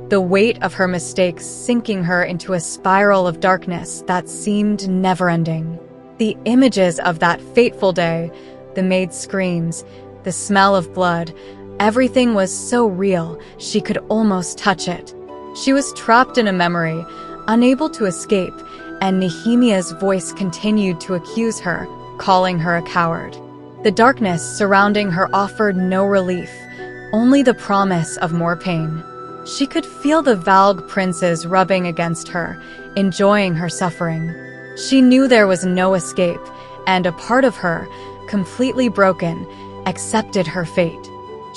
the weight of her mistakes sinking her into a spiral of darkness that seemed never-ending. The images of that fateful day, the maid's screams, the smell of blood, everything was so real she could almost touch it. She was trapped in a memory, unable to escape, and Nehemia's voice continued to accuse her, calling her a coward. The darkness surrounding her offered no relief, only the promise of more pain. She could feel the Valg princes rubbing against her, enjoying her suffering. She knew there was no escape, and a part of her, completely broken, accepted her fate.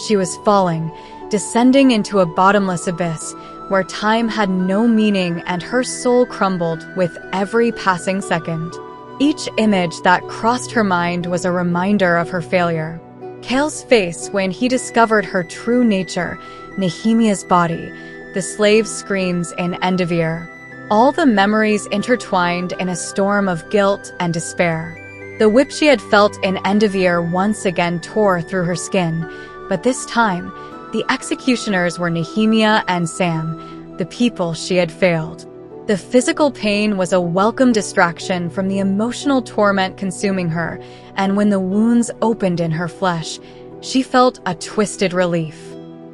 She was falling, descending into a bottomless abyss, where time had no meaning and her soul crumbled with every passing second. Each image that crossed her mind was a reminder of her failure. Cale's face when he discovered her true nature, Nehemia's body, the slave's screams in Endivere. All the memories intertwined in a storm of guilt and despair. The whip she had felt in Endivere once again tore through her skin, but this time, The executioners were Nehemia and Sam, the people she had failed. The physical pain was a welcome distraction from the emotional torment consuming her, and when the wounds opened in her flesh, she felt a twisted relief.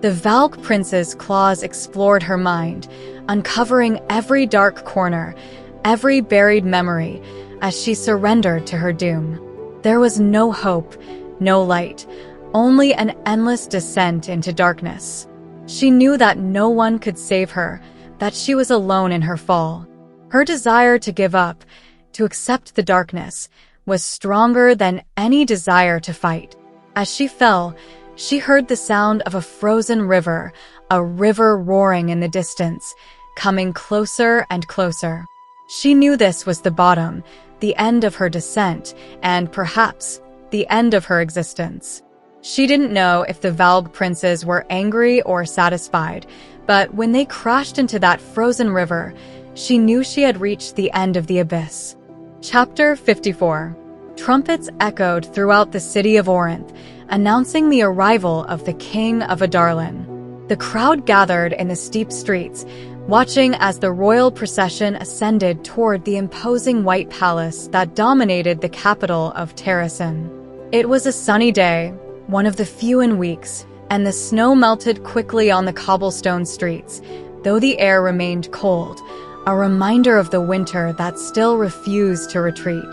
The Valk Prince's claws explored her mind, uncovering every dark corner, every buried memory, as she surrendered to her doom. There was no hope, no light, only an endless descent into darkness. She knew that no one could save her, that she was alone in her fall. Her desire to give up, to accept the darkness, was stronger than any desire to fight. As she fell, she heard the sound of a frozen river, a river roaring in the distance, coming closer and closer. She knew this was the bottom, the end of her descent, and perhaps the end of her existence. She didn't know if the Valg princes were angry or satisfied, but when they crashed into that frozen river, she knew she had reached the end of the abyss. Chapter 54. Trumpets echoed throughout the city of Orinth, announcing the arrival of the King of Adarlan. The crowd gathered in the steep streets, watching as the royal procession ascended toward the imposing white palace that dominated the capital of Terrasen. It was a sunny day, one of the few in weeks, and the snow melted quickly on the cobblestone streets, though the air remained cold, a reminder of the winter that still refused to retreat.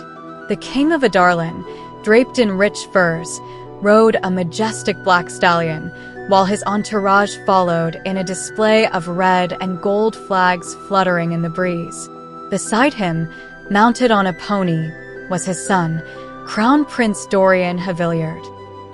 The King of Adarlan, draped in rich furs, rode a majestic black stallion, while his entourage followed in a display of red and gold flags fluttering in the breeze. Beside him, mounted on a pony, was his son, Crown Prince Dorian Haviliard.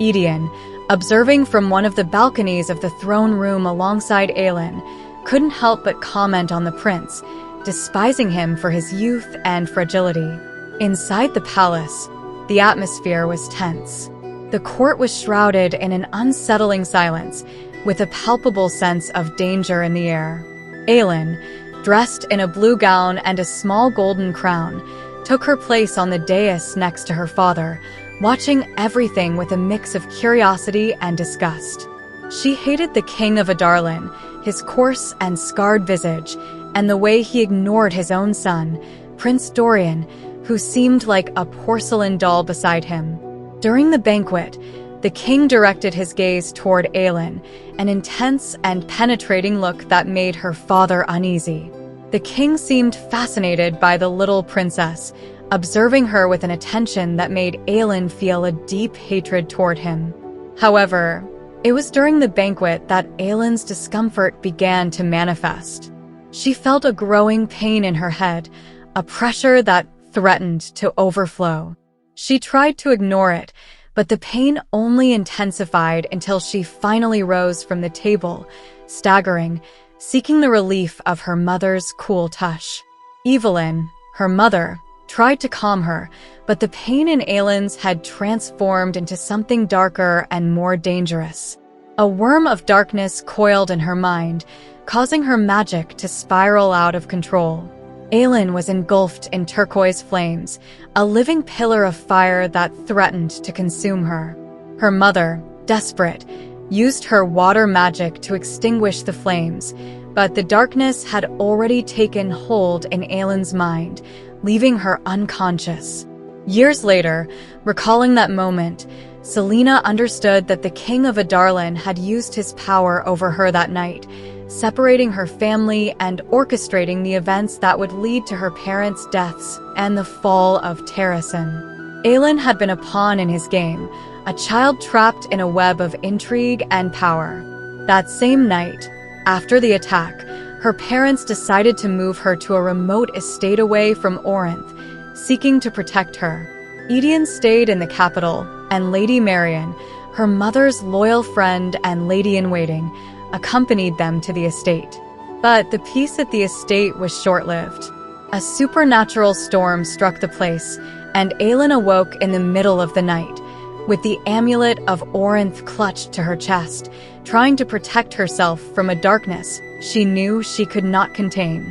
Edion, observing from one of the balconies of the throne room alongside Aelin, couldn't help but comment on the prince, despising him for his youth and fragility. Inside the palace, the atmosphere was tense. The court was shrouded in an unsettling silence, with a palpable sense of danger in the air. Aelin, dressed in a blue gown and a small golden crown, took her place on the dais next to her father, watching everything with a mix of curiosity and disgust. She hated the King of Adarlan, his coarse and scarred visage, and the way he ignored his own son, Prince Dorian, who seemed like a porcelain doll beside him. During the banquet, the king directed his gaze toward Aelin, an intense and penetrating look that made her father uneasy. The king seemed fascinated by the little princess, observing her with an attention that made Aelin feel a deep hatred toward him. However, it was during the banquet that Aelin's discomfort began to manifest. She felt a growing pain in her head, a pressure that threatened to overflow. She tried to ignore it, but the pain only intensified until she finally rose from the table, staggering, seeking the relief of her mother's cool touch. Evelyn, her mother, tried to calm her, but the pain in Aelin's had transformed into something darker and more dangerous. A worm of darkness coiled in her mind, causing her magic to spiral out of control. Aelin was engulfed in turquoise flames, a living pillar of fire that threatened to consume her. Her mother, desperate, used her water magic to extinguish the flames, but the darkness had already taken hold in Aelin's mind, leaving her unconscious. Years later, recalling that moment, Celaena understood that the King of Adarlan had used his power over her that night, separating her family and orchestrating the events that would lead to her parents' deaths and the fall of Terrasen. Aelin had been a pawn in his game, a child trapped in a web of intrigue and power. That same night, after the attack, her parents decided to move her to a remote estate away from Orinth, seeking to protect her. Edion stayed in the capital, and Lady Marian, her mother's loyal friend and lady-in-waiting, accompanied them to the estate. But the peace at the estate was short-lived. A supernatural storm struck the place, and Aelin awoke in the middle of the night, with the amulet of Orinth clutched to her chest, trying to protect herself from a darkness she knew she could not contain.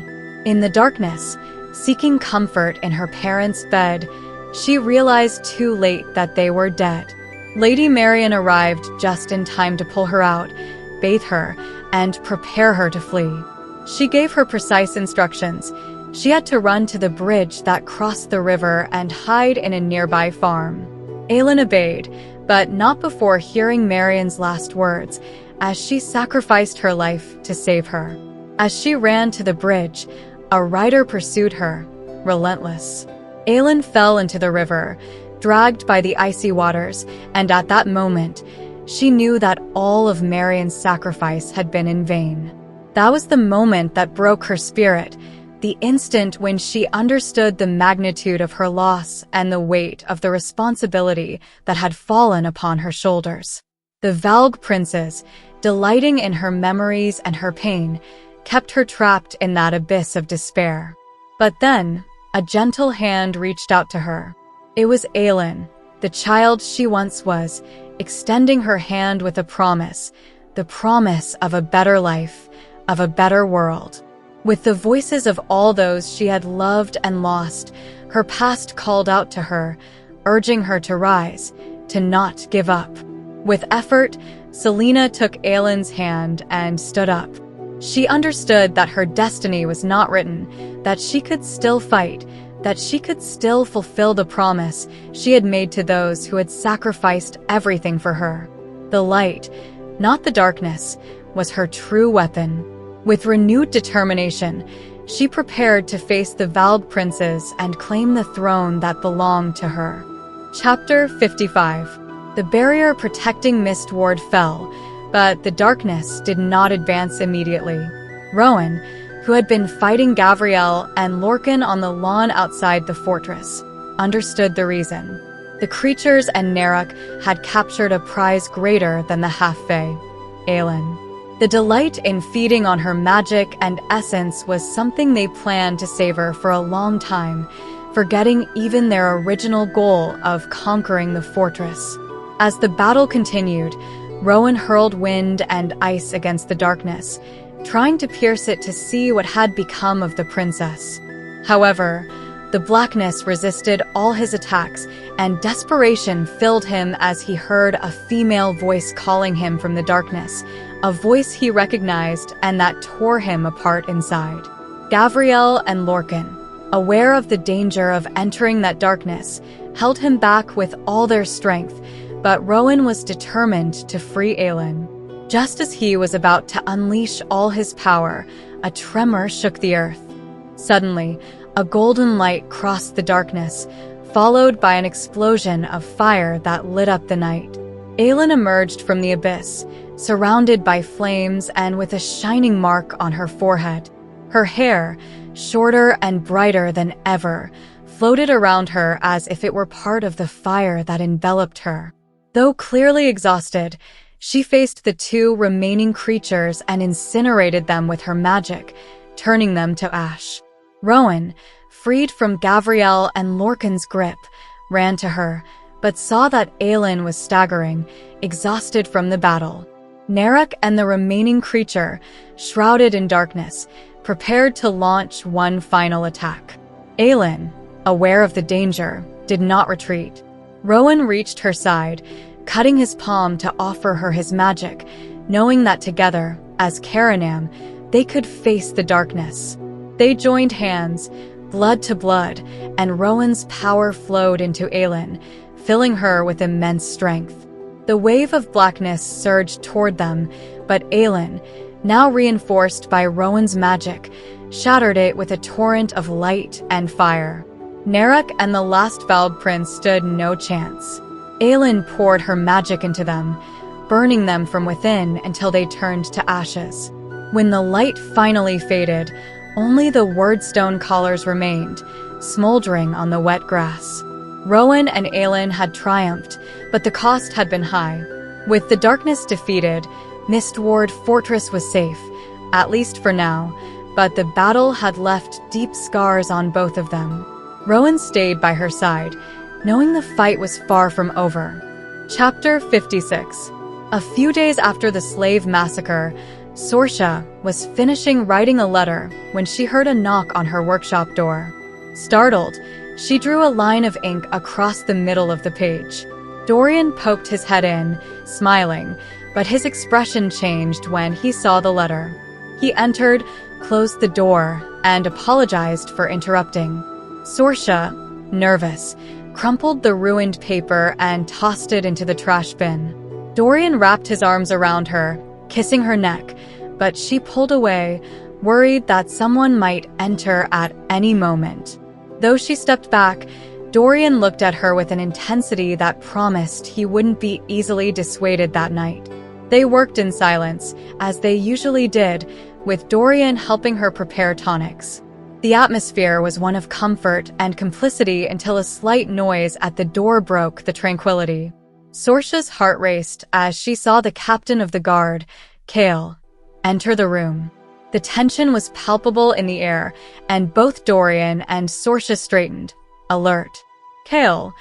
In the darkness, seeking comfort in her parents' bed, she realized too late that they were dead. Lady Marian arrived just in time to pull her out, bathe her, and prepare her to flee. She gave her precise instructions. She had to run to the bridge that crossed the river and hide in a nearby farm. Aelin obeyed, but not before hearing Marion's last words, as she sacrificed her life to save her. As she ran to the bridge, a rider pursued her, relentless. Aelin fell into the river, dragged by the icy waters, and at that moment, she knew that all of Marion's sacrifice had been in vain. That was the moment that broke her spirit, the instant when she understood the magnitude of her loss and the weight of the responsibility that had fallen upon her shoulders. The Valg princes, delighting in her memories and her pain, kept her trapped in that abyss of despair. But then, a gentle hand reached out to her. It was Aelin, the child she once was, extending her hand with a promise, the promise of a better life, of a better world. With the voices of all those she had loved and lost, her past called out to her, urging her to rise, to not give up. With effort, Celaena took Aelin's hand and stood up. She understood that her destiny was not written, that she could still fight, that she could still fulfill the promise she had made to those who had sacrificed everything for her. The light, not the darkness, was her true weapon. With renewed determination, she prepared to face the Valg princes and claim the throne that belonged to her. Chapter 55. The barrier protecting Mistward fell, but the darkness did not advance immediately. Rowan, who had been fighting Gavriel and Lorcan on the lawn outside the fortress, understood the reason. The creatures and Neruk had captured a prize greater than the half-fae, Aelin. The delight in feeding on her magic and essence was something they planned to savor for a long time, forgetting even their original goal of conquering the fortress. As the battle continued, Rowan hurled wind and ice against the darkness, trying to pierce it to see what had become of the princess. However, the blackness resisted all his attacks, and desperation filled him as he heard a female voice calling him from the darkness, a voice he recognized and that tore him apart inside. Gavriel and Lorcan, aware of the danger of entering that darkness, held him back with all their strength, but Rowan was determined to free Aelin. Just as he was about to unleash all his power, a tremor shook the earth. Suddenly, a golden light crossed the darkness, followed by an explosion of fire that lit up the night. Aelin emerged from the abyss, surrounded by flames and with a shining mark on her forehead. Her hair, shorter and brighter than ever, floated around her as if it were part of the fire that enveloped her. Though clearly exhausted, she faced the two remaining creatures and incinerated them with her magic, turning them to ash. Rowan, freed from Gavriel and Lorcan's grip, ran to her, but saw that Aelin was staggering, exhausted from the battle. Neruk and the remaining creature, shrouded in darkness, prepared to launch one final attack. Aelin, aware of the danger, did not retreat. Rowan reached her side, cutting his palm to offer her his magic, knowing that together, as Karanam, they could face the darkness. They joined hands, blood to blood, and Rowan's power flowed into Aelin, filling her with immense strength. The wave of blackness surged toward them, but Aelin, now reinforced by Rowan's magic, shattered it with a torrent of light and fire. Neruk and the last Valg prince stood no chance. Aelin poured her magic into them, burning them from within until they turned to ashes. When the light finally faded, only the wordstone collars remained, smoldering on the wet grass. Rowan and Aelin had triumphed, but the cost had been high. With the darkness defeated, Mistward Fortress was safe, at least for now, but the battle had left deep scars on both of them. Rowan stayed by her side, knowing the fight was far from over. Chapter 56. A few days after the slave massacre, Sorsha was finishing writing a letter when she heard a knock on her workshop door. Startled, she drew a line of ink across the middle of the page. Dorian poked his head in, smiling, but his expression changed when he saw the letter. He entered, closed the door, and apologized for interrupting. Sorsha, nervous, crumpled the ruined paper and tossed it into the trash bin. Dorian wrapped his arms around her, kissing her neck, but she pulled away, worried that someone might enter at any moment. Though she stepped back, Dorian looked at her with an intensity that promised he wouldn't be easily dissuaded that night. They worked in silence, as they usually did, with Dorian helping her prepare tonics. The atmosphere was one of comfort and complicity until a slight noise at the door broke the tranquility. Sorsha's heart raced as she saw the captain of the guard, Cale, enter the room. The tension was palpable in the air, and both Dorian and Sorsha straightened, alert. Cale,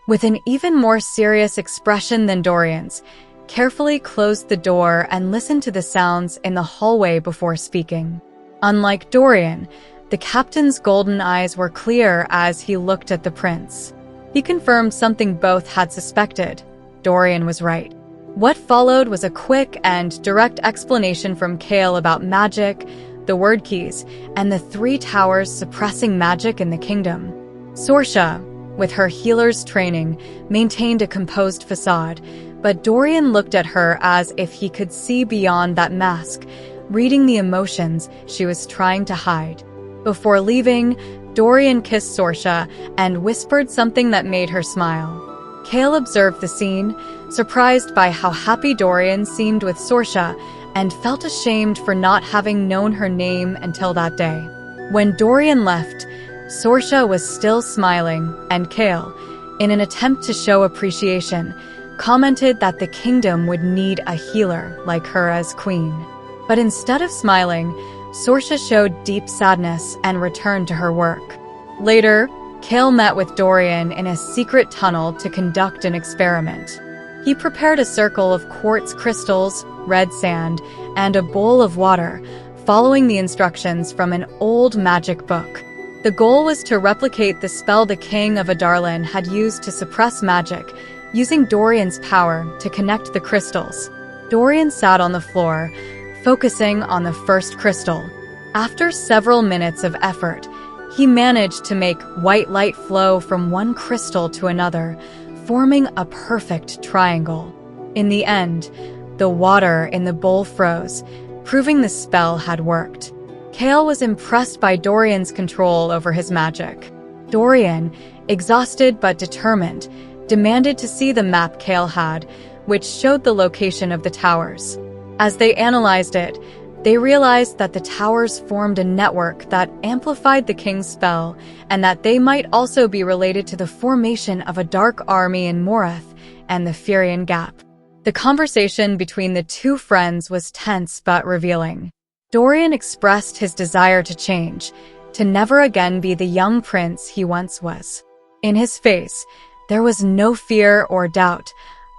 with an even more serious expression than Dorian's, carefully closed the door and listened to the sounds in the hallway before speaking. Unlike Dorian, the captain's golden eyes were clear as he looked at the prince. He confirmed something both had suspected. Dorian was right. What followed was a quick and direct explanation from Cale about magic, the word keys, and the 3 towers suppressing magic in the kingdom. Sorsha, with her healer's training, maintained a composed facade, but Dorian looked at her as if he could see beyond that mask, reading the emotions she was trying to hide. Before leaving, Dorian kissed Sorsha and whispered something that made her smile. Cale observed the scene, surprised by how happy Dorian seemed with Sorsha, and felt ashamed for not having known her name until that day. When Dorian left, Sorsha was still smiling, and Cale, in an attempt to show appreciation, commented that the kingdom would need a healer like her as queen. But instead of smiling, Sorsha showed deep sadness and returned to her work. Later, Cale met with Dorian in a secret tunnel to conduct an experiment. He prepared a circle of quartz crystals, red sand, and a bowl of water, following the instructions from an old magic book. The goal was to replicate the spell the king of Adarlan had used to suppress magic, using Dorian's power to connect the crystals. Dorian sat on the floor, focusing on the first crystal. After several minutes of effort, he managed to make white light flow from one crystal to another, forming a perfect triangle. In the end, the water in the bowl froze, proving the spell had worked. Cale was impressed by Dorian's control over his magic. Dorian, exhausted but determined, demanded to see the map Cale had, which showed the location of the towers. As they analyzed it, they realized that the towers formed a network that amplified the king's spell, and that they might also be related to the formation of a dark army in Morath and the Furian Gap. The conversation between the two friends was tense but revealing. Dorian expressed his desire to change, to never again be the young prince he once was. In his face, there was no fear or doubt,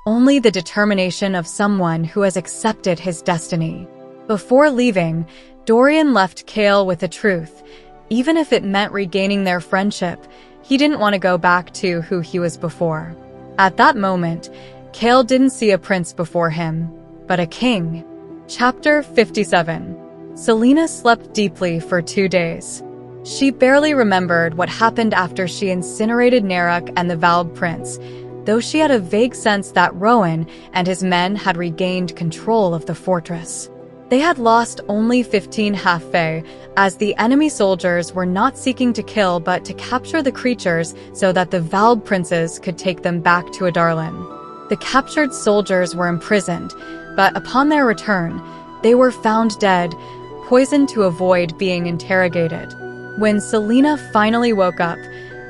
only the determination of someone who has accepted his destiny. Before leaving, Dorian left Cale with the truth. Even if it meant regaining their friendship, he didn't want to go back to who he was before. At that moment, Cale didn't see a prince before him, but a king. Chapter 57. Celaena slept deeply for 2 days. She barely remembered what happened after she incinerated Neruk and the Vowed Prince, though she had a vague sense that Rowan and his men had regained control of the fortress. They had lost only 15 half-fae, as the enemy soldiers were not seeking to kill but to capture the creatures so that the Vowed Princes could take them back to Adarlan. The captured soldiers were imprisoned, but upon their return, they were found dead, poisoned to avoid being interrogated. When Celaena finally woke up,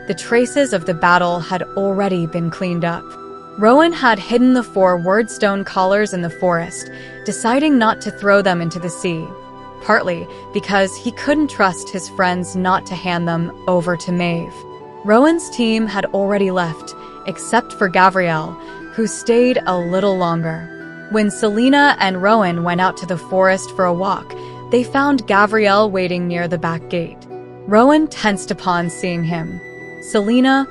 the traces of the battle had already been cleaned up. Rowan had hidden the 4 wordstone collars in the forest, deciding not to throw them into the sea, partly because he couldn't trust his friends not to hand them over to Maeve. Rowan's team had already left, except for Gavriel, who stayed a little longer. When Celaena and Rowan went out to the forest for a walk, they found Gavriel waiting near the back gate. Rowan tensed upon seeing him. Celaena,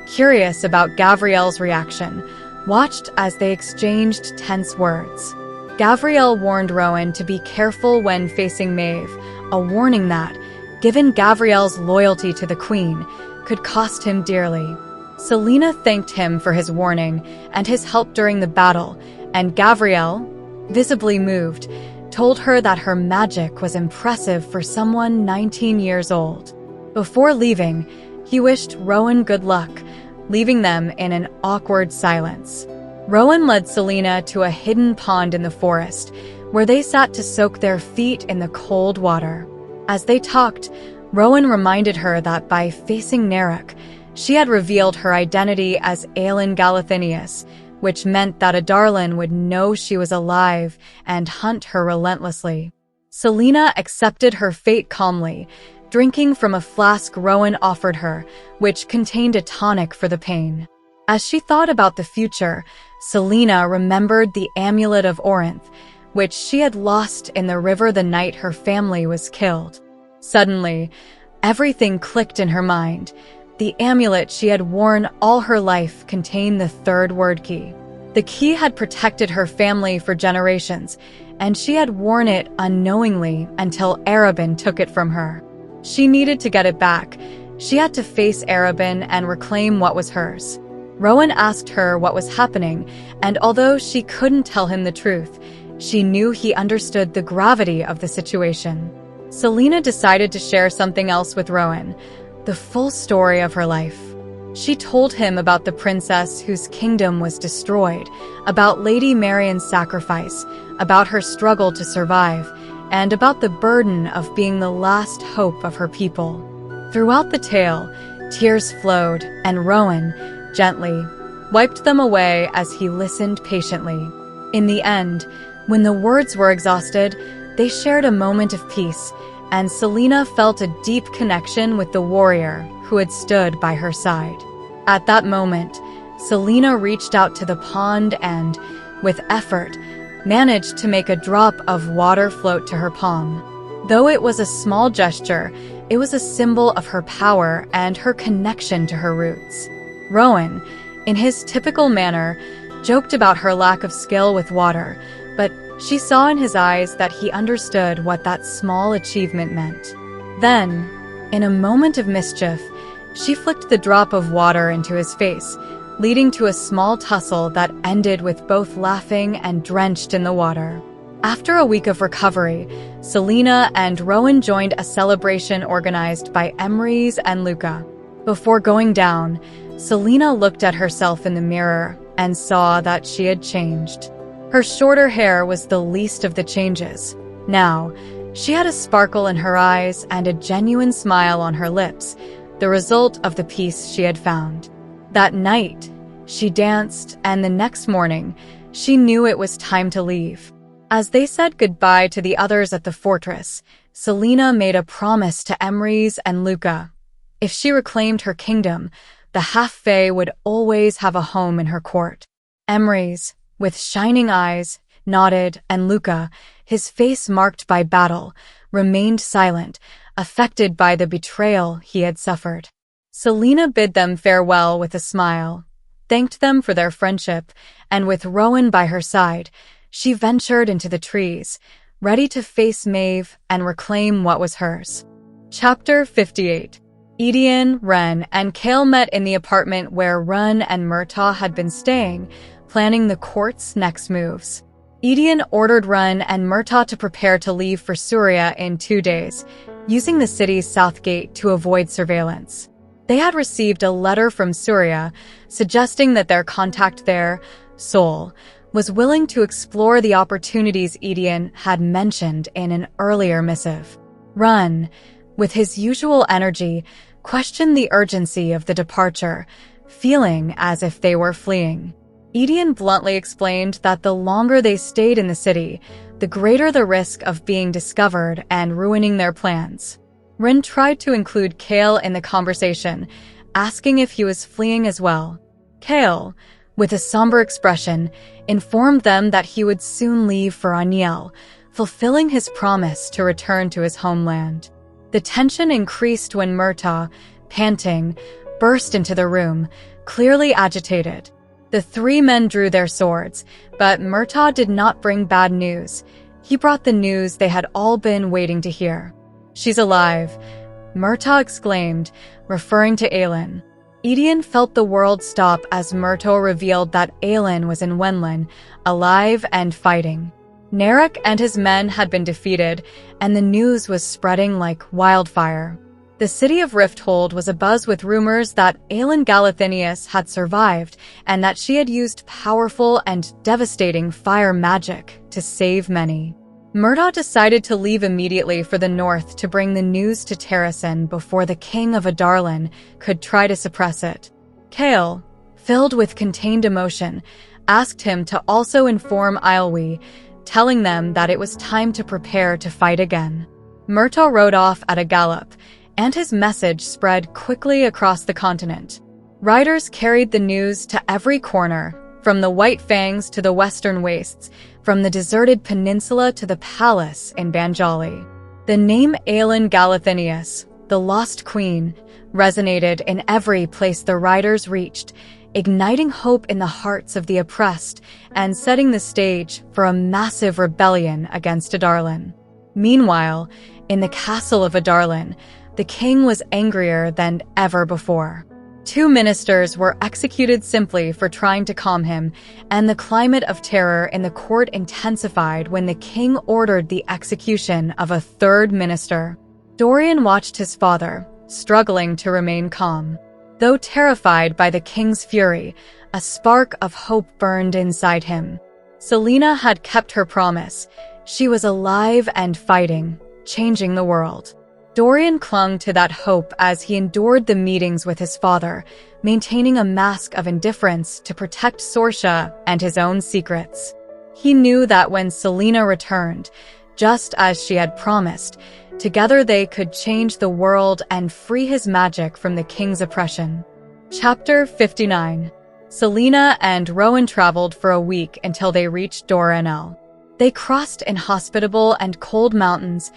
curious about Gavriel's reaction, watched as they exchanged tense words. Gavriel warned Rowan to be careful when facing Maeve, a warning that, given Gavriel's loyalty to the Queen, could cost him dearly. Celaena thanked him for his warning and his help during the battle, and Gavriel, visibly moved, told her that her magic was impressive for someone 19 years old. Before leaving, he wished Rowan good luck, leaving them in an awkward silence. Rowan led Celaena to a hidden pond in the forest, where they sat to soak their feet in the cold water. As they talked, Rowan reminded her that by facing Narok, she had revealed her identity as Aelin Galathinius, which meant that Adarlan would know she was alive and hunt her relentlessly. Celaena accepted her fate calmly, drinking from a flask Rowan offered her, which contained a tonic for the pain. As she thought about the future, Celaena remembered the amulet of Orinth, which she had lost in the river the night her family was killed. Suddenly, everything clicked in her mind. The amulet she had worn all her life contained the third word key. The key had protected her family for generations, and she had worn it unknowingly until Arobynn took it from her. She needed to get it back. She had to face Arobynn and reclaim what was hers. Rowan asked her what was happening, and although she couldn't tell him the truth, she knew he understood the gravity of the situation. Celaena decided to share something else with Rowan, the full story of her life. She told him about the princess whose kingdom was destroyed, about Lady Marion's sacrifice, about her struggle to survive, and about the burden of being the last hope of her people. Throughout the tale, tears flowed, and Rowan, gently, wiped them away as he listened patiently. In the end, when the words were exhausted, they shared a moment of peace, and Celaena felt a deep connection with the warrior who had stood by her side. At that moment, Celaena reached out to the pond and, with effort, managed to make a drop of water float to her palm. Though it was a small gesture, it was a symbol of her power and her connection to her roots. Rowan, in his typical manner, joked about her lack of skill with water, but she saw in his eyes that he understood what that small achievement meant. Then, in a moment of mischief, she flicked the drop of water into his face, leading to a small tussle that ended with both laughing and drenched in the water. After a week of recovery, Celaena and Rowan joined a celebration organized by Emrys and Luca. Before going down, Celaena looked at herself in the mirror and saw that she had changed. Her shorter hair was the least of the changes. Now, she had a sparkle in her eyes and a genuine smile on her lips, the result of the peace she had found. That night, she danced, and the next morning, she knew it was time to leave. As they said goodbye to the others at the fortress, Celaena made a promise to Emrys and Luca. If she reclaimed her kingdom, the half-fae would always have a home in her court. Emrys, with shining eyes, nodded, and Luca, his face marked by battle, remained silent, affected by the betrayal he had suffered. Celaena bid them farewell with a smile, thanked them for their friendship, and with Rowan by her side, she ventured into the trees, ready to face Maeve and reclaim what was hers. Chapter 58. Edion, Ren, and Kale met in the apartment where Run and Murtaugh had been staying, planning the court's next moves. Edion ordered Run and Murtaugh to prepare to leave for Surya in 2 days, using the city's south gate to avoid surveillance. They had received a letter from Surya suggesting that their contact there, Sol, was willing to explore the opportunities Edion had mentioned in an earlier missive. Run, with his usual energy, questioned the urgency of the departure, feeling as if they were fleeing. Edion bluntly explained that the longer they stayed in the city, the greater the risk of being discovered and ruining their plans. Ren tried to include Kale in the conversation, asking if he was fleeing as well. Kale, with a somber expression, informed them that he would soon leave for Aniel, fulfilling his promise to return to his homeland. The tension increased when Murtaugh, panting, burst into the room, clearly agitated. The three men drew their swords, but Murtaugh did not bring bad news. He brought the news they had all been waiting to hear. "She's alive," Murtaugh exclaimed, referring to Aelin. Edion felt the world stop as Murtaugh revealed that Aelin was in Wenlin, alive and fighting. Narek and his men had been defeated, and the news was spreading like wildfire. The city of Rifthold was abuzz with rumors that Aelin Galathynius had survived and that she had used powerful and devastating fire magic to save many. Murtaugh decided to leave immediately for the north to bring the news to Terrasen before the king of Adarlan could try to suppress it. Chaol, filled with contained emotion, asked him to also inform Aelwi, telling them that it was time to prepare to fight again. Murtaugh rode off at a gallop, and his message spread quickly across the continent. Riders carried the news to every corner, from the White Fangs to the Western Wastes, from the deserted peninsula to the palace in Banjali. The name Aelin Galathynius, the Lost Queen, resonated in every place the riders reached, igniting hope in the hearts of the oppressed and setting the stage for a massive rebellion against Adarlan. Meanwhile, in the castle of Adarlan, the king was angrier than ever before. 2 ministers were executed simply for trying to calm him, and the climate of terror in the court intensified when the king ordered the execution of a 3rd minister. Dorian watched his father, struggling to remain calm. Though terrified by the king's fury, a spark of hope burned inside him. Celaena had kept her promise. She was alive and fighting, changing the world. Dorian clung to that hope as he endured the meetings with his father, maintaining a mask of indifference to protect Sorsha and his own secrets. He knew that when Celaena returned, just as she had promised, together they could change the world and free his magic from the king's oppression. Chapter 59. Celaena and Rowan traveled for a week until they reached Dor Enel. They crossed inhospitable and cold mountains,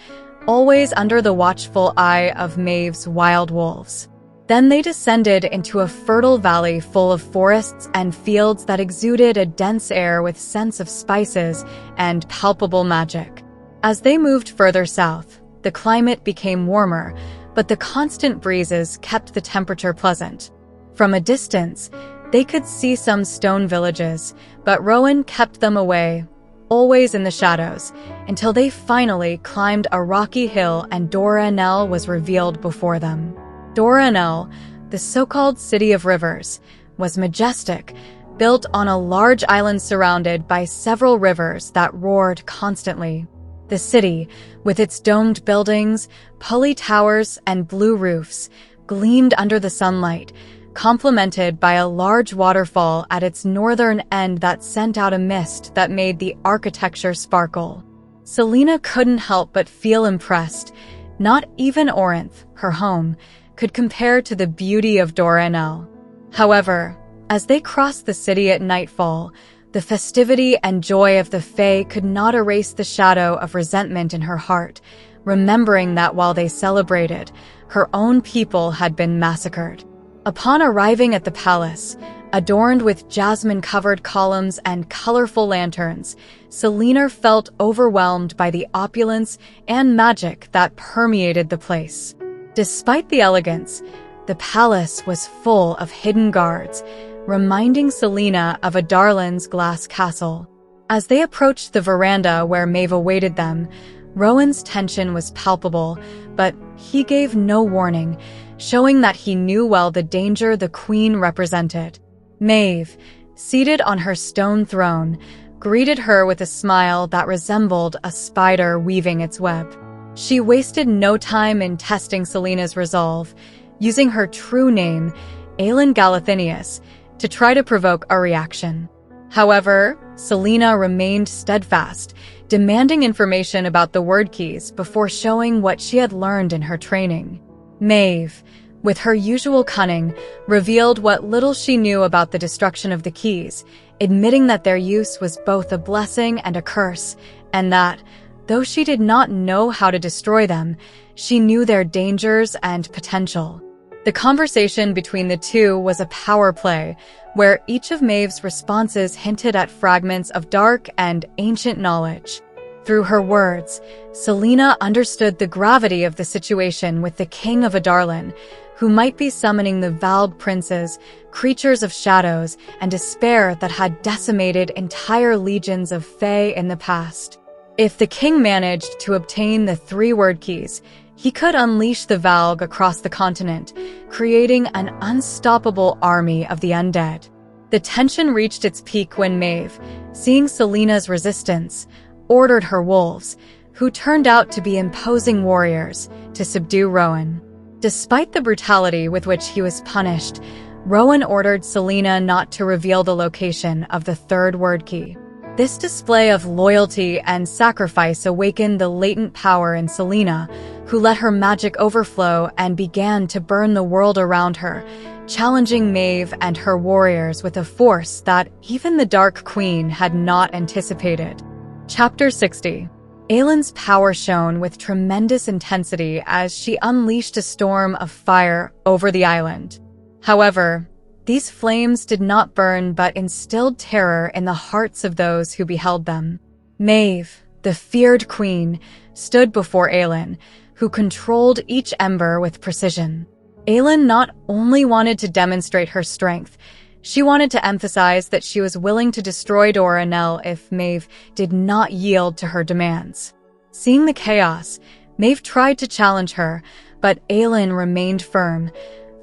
always under the watchful eye of Maeve's wild wolves. Then they descended into a fertile valley full of forests and fields that exuded a dense air with scents of spices and palpable magic. As they moved further south, the climate became warmer, but the constant breezes kept the temperature pleasant. From a distance, they could see some stone villages, but Rowan kept them away, always in the shadows, until they finally climbed a rocky hill and Dor Enel was revealed before them. Dor Enel, the so-called City of Rivers, was majestic, built on a large island surrounded by several rivers that roared constantly. The city, with its domed buildings, pulley towers, and blue roofs, gleamed under the sunlight, complemented by a large waterfall at its northern end that sent out a mist that made the architecture sparkle. Celaena couldn't help but feel impressed. Not even Orinth, her home, could compare to the beauty of Dor Enel. However, as they crossed the city at nightfall, the festivity and joy of the Fae could not erase the shadow of resentment in her heart, remembering that while they celebrated, her own people had been massacred. Upon arriving at the palace, adorned with jasmine-covered columns and colorful lanterns, Celaena felt overwhelmed by the opulence and magic that permeated the place. Despite the elegance, the palace was full of hidden guards, reminding Celaena of Adarlan's glass castle. As they approached the veranda where Maeve awaited them, Rowan's tension was palpable, but he gave no warning, showing that he knew well the danger the queen represented. Maeve, seated on her stone throne, greeted her with a smile that resembled a spider weaving its web. She wasted no time in testing Celaena's resolve, using her true name, Aelin Galathynius, to try to provoke a reaction. However, Celaena remained steadfast, demanding information about the word keys before showing what she had learned in her training. Maeve, with her usual cunning, revealed what little she knew about the destruction of the keys, admitting that their use was both a blessing and a curse, and that, though she did not know how to destroy them, she knew their dangers and potential. The conversation between the two was a power play, where each of Maeve's responses hinted at fragments of dark and ancient knowledge. Through her words, Celaena understood the gravity of the situation with the King of Adarlan, who might be summoning the vowed princes, creatures of shadows, and despair that had decimated entire legions of Fae in the past. If the king managed to obtain the 3 word keys, he could unleash the Valg across the continent, creating an unstoppable army of the undead. The tension reached its peak when Maeve, seeing Celaena's resistance, ordered her wolves, who turned out to be imposing warriors, to subdue Rowan. Despite the brutality with which he was punished, Rowan ordered Celaena not to reveal the location of the 3rd word key. This display of loyalty and sacrifice awakened the latent power in Celaena, who let her magic overflow and began to burn the world around her, challenging Maeve and her warriors with a force that even the Dark Queen had not anticipated. Chapter 60. Aelin's power shone with tremendous intensity as she unleashed a storm of fire over the island. However, these flames did not burn but instilled terror in the hearts of those who beheld them. Maeve, the feared queen, stood before Aelin, who controlled each ember with precision. Aelin not only wanted to demonstrate her strength, she wanted to emphasize that she was willing to destroy Doranel if Maeve did not yield to her demands. Seeing the chaos, Maeve tried to challenge her, but Aelin remained firm,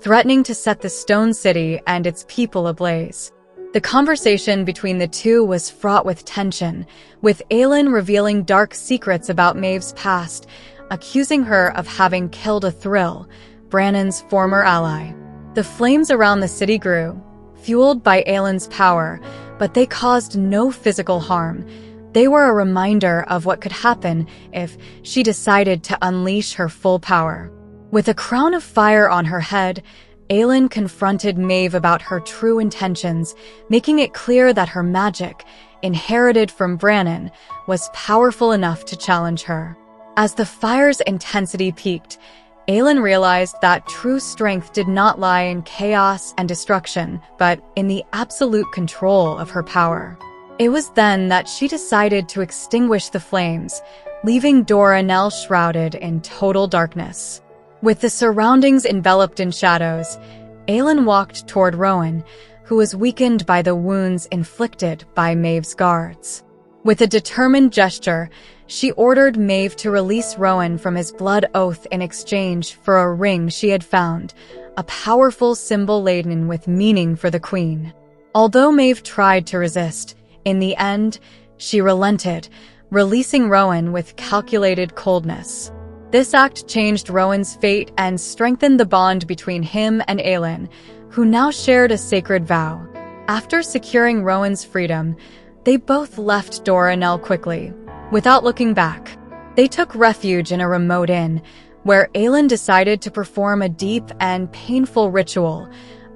threatening to set the stone city and its people ablaze. The conversation between the two was fraught with tension, with Aelin revealing dark secrets about Maeve's past, accusing her of having killed a Thrill, Brannon's former ally. The flames around the city grew, fueled by Aelin's power, but they caused no physical harm. They were a reminder of what could happen if she decided to unleash her full power. With a crown of fire on her head, Aelin confronted Maeve about her true intentions, making it clear that her magic, inherited from Brannon, was powerful enough to challenge her. As the fire's intensity peaked, Aelin realized that true strength did not lie in chaos and destruction, but in the absolute control of her power. It was then that she decided to extinguish the flames, leaving Doranel shrouded in total darkness. With the surroundings enveloped in shadows, Aelin walked toward Rowan, who was weakened by the wounds inflicted by Maeve's guards. With a determined gesture, she ordered Maeve to release Rowan from his blood oath in exchange for a ring she had found, a powerful symbol laden with meaning for the queen. Although Maeve tried to resist, in the end, she relented, releasing Rowan with calculated coldness. This act changed Rowan's fate and strengthened the bond between him and Aelin, who now shared a sacred vow. After securing Rowan's freedom, they both left Doranel quickly, without looking back. They took refuge in a remote inn, where Aelin decided to perform a deep and painful ritual,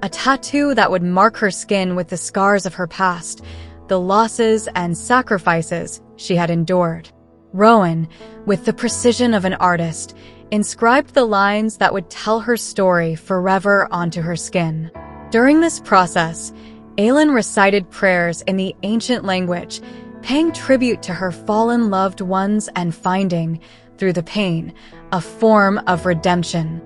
a tattoo that would mark her skin with the scars of her past, the losses and sacrifices she had endured. Rowan, with the precision of an artist, inscribed the lines that would tell her story forever onto her skin. During this process, Aelin recited prayers in the ancient language, paying tribute to her fallen loved ones and finding, through the pain, a form of redemption.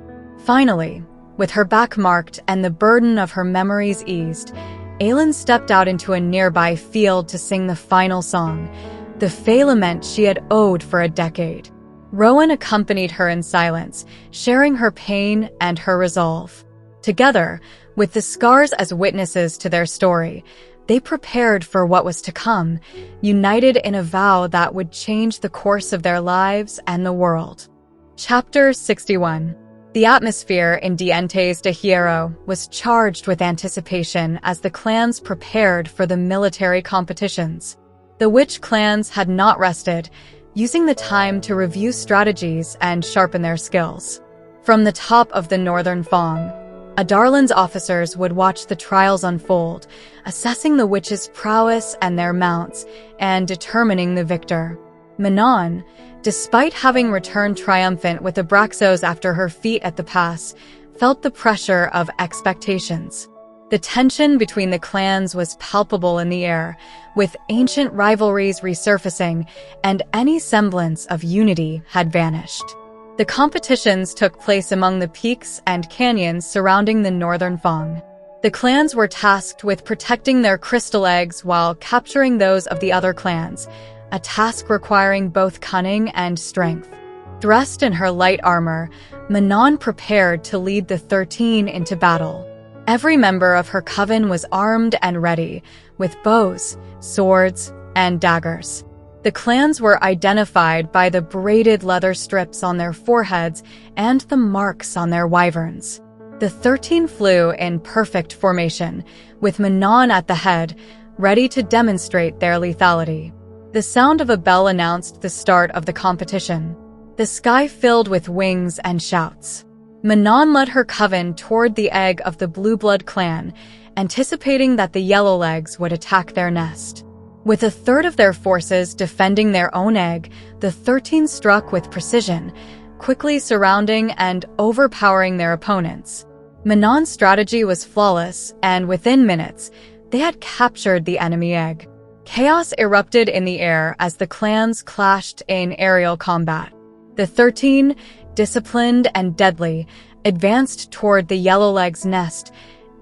Finally, with her back marked and the burden of her memories eased, Aelin stepped out into a nearby field to sing the final song, the Fae lament she had owed for a decade. Rowan accompanied her in silence, sharing her pain and her resolve. Together, with the scars as witnesses to their story, they prepared for what was to come, united in a vow that would change the course of their lives and the world. Chapter 61. The atmosphere in Dientes de Hierro was charged with anticipation as the clans prepared for the military competitions. The witch clans had not rested, using the time to review strategies and sharpen their skills. From the top of the northern Fong, Adarlan's officers would watch the trials unfold, assessing the witches' prowess and their mounts, and determining the victor. Manon, despite having returned triumphant with the Braxos after her feat at the pass, felt the pressure of expectations. The tension between the clans was palpable in the air, with ancient rivalries resurfacing, and any semblance of unity had vanished. The competitions took place among the peaks and canyons surrounding the northern Fang. The clans were tasked with protecting their crystal eggs while capturing those of the other clans, a task requiring both cunning and strength. Dressed in her light armor, Manon prepared to lead the 13 into battle. Every member of her coven was armed and ready, with bows, swords, and daggers. The clans were identified by the braided leather strips on their foreheads and the marks on their wyverns. The 13 flew in perfect formation, with Manon at the head, ready to demonstrate their lethality. The sound of a bell announced the start of the competition. The sky filled with wings and shouts. Manon led her coven toward the egg of the Blue Blood clan, anticipating that the Yellowlegs would attack their nest. With a third of their forces defending their own egg, the 13 struck with precision, quickly surrounding and overpowering their opponents. Manon's strategy was flawless, and within minutes, they had captured the enemy egg. Chaos erupted in the air as the clans clashed in aerial combat. The 13, disciplined and deadly, advanced toward the Yellowleg's nest,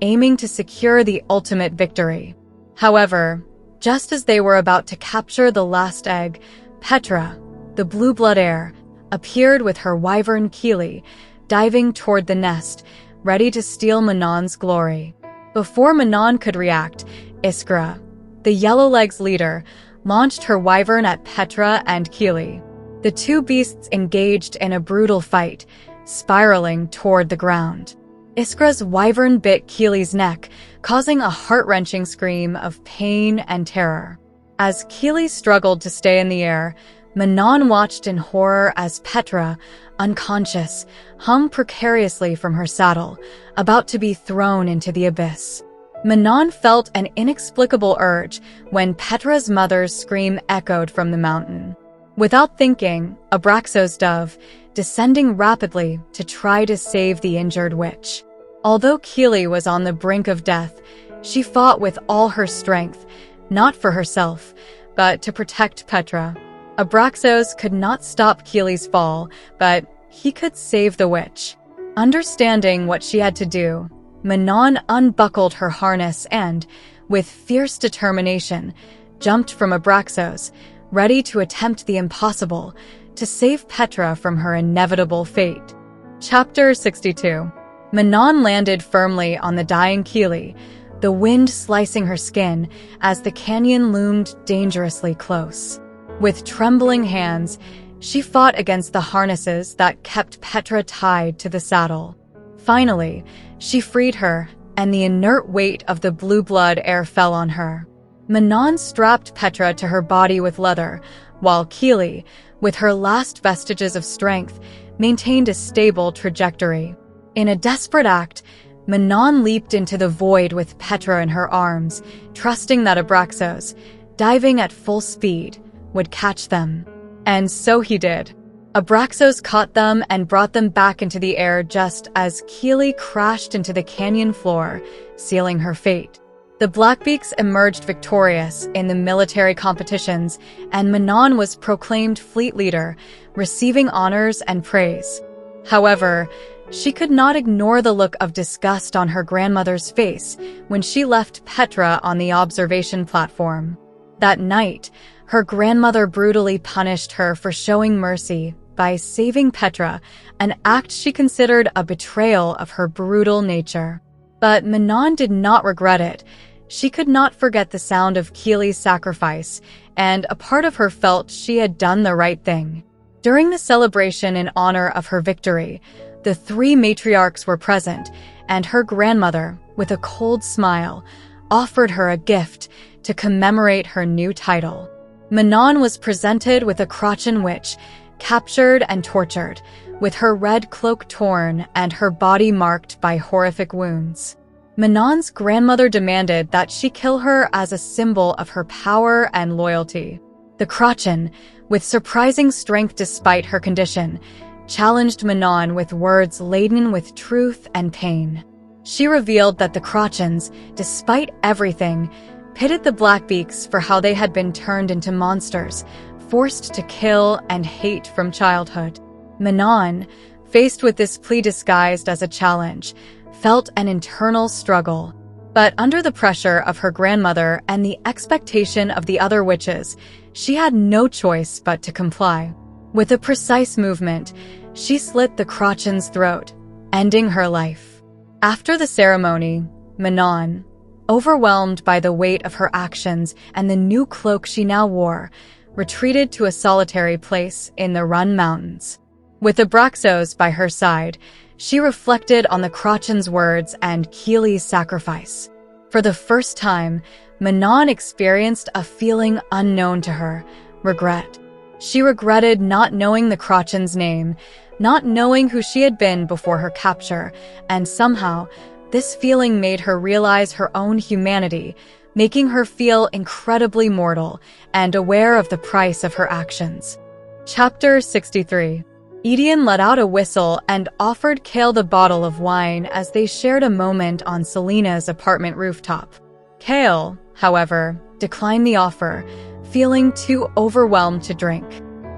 aiming to secure the ultimate victory. However, just as they were about to capture the last egg, Petra, the Blue Blood heir, appeared with her wyvern Keely, diving toward the nest, ready to steal Manon's glory. Before Manon could react, Iskra, the Yellowleg's leader, launched her wyvern at Petra and Keely. The two beasts engaged in a brutal fight, spiraling toward the ground. Iskra's wyvern bit Keely's neck, causing a heart-wrenching scream of pain and terror. As Keely struggled to stay in the air, Manon watched in horror as Petra, unconscious, hung precariously from her saddle, about to be thrown into the abyss. Manon felt an inexplicable urge when Petra's mother's scream echoed from the mountain. Without thinking, Abraxos' dove, descending rapidly to try to save the injured witch. Although Keely was on the brink of death, she fought with all her strength, not for herself, but to protect Petra. Abraxos could not stop Keely's fall, but he could save the witch. Understanding what she had to do, Manon unbuckled her harness and, with fierce determination, jumped from Abraxos, ready to attempt the impossible, to save Petra from her inevitable fate. Chapter 62. Manon landed firmly on the dying Keely, the wind slicing her skin as the canyon loomed dangerously close. With trembling hands, she fought against the harnesses that kept Petra tied to the saddle. Finally, she freed her, and the inert weight of the Blue Blood heir fell on her. Manon strapped Petra to her body with leather, while Keely, with her last vestiges of strength, maintained a stable trajectory. In a desperate act, Manon leaped into the void with Petra in her arms, trusting that Abraxos, diving at full speed, would catch them. And so he did. Abraxos caught them and brought them back into the air just as Keely crashed into the canyon floor, sealing her fate. The Blackbeaks emerged victorious in the military competitions, and Manon was proclaimed fleet leader, receiving honors and praise. However, she could not ignore the look of disgust on her grandmother's face when she left Petra on the observation platform. That night, her grandmother brutally punished her for showing mercy by saving Petra, an act she considered a betrayal of her brutal nature. But Manon did not regret it. She could not forget the sound of Keely's sacrifice, and a part of her felt she had done the right thing. During the celebration in honor of her victory, the three matriarchs were present, and her grandmother, with a cold smile, offered her a gift to commemorate her new title. Manon was presented with a Crotchen witch, captured and tortured, with her red cloak torn and her body marked by horrific wounds. Manon's grandmother demanded that she kill her as a symbol of her power and loyalty. The Crotchen, with surprising strength despite her condition, challenged Manon with words laden with truth and pain. She revealed that the Crotchens, despite everything, pitted the Blackbeaks for how they had been turned into monsters, forced to kill and hate from childhood. Manon, faced with this plea disguised as a challenge, felt an internal struggle. But under the pressure of her grandmother and the expectation of the other witches, she had no choice but to comply. With a precise movement, she slit the Crotchen's throat, ending her life. After the ceremony, Manon, overwhelmed by the weight of her actions and the new cloak she now wore, retreated to a solitary place in the Run Mountains. With the Braxos by her side, she reflected on the Crotchen's words and Keely's sacrifice. For the first time, Manon experienced a feeling unknown to her, regret. She regretted not knowing the Crotchen's name, not knowing who she had been before her capture, and somehow, this feeling made her realize her own humanity, making her feel incredibly mortal and aware of the price of her actions. Chapter 63. Edion let out a whistle and offered Cale the bottle of wine as they shared a moment on Celaena's apartment rooftop. Cale, however, declined the offer, feeling too overwhelmed to drink.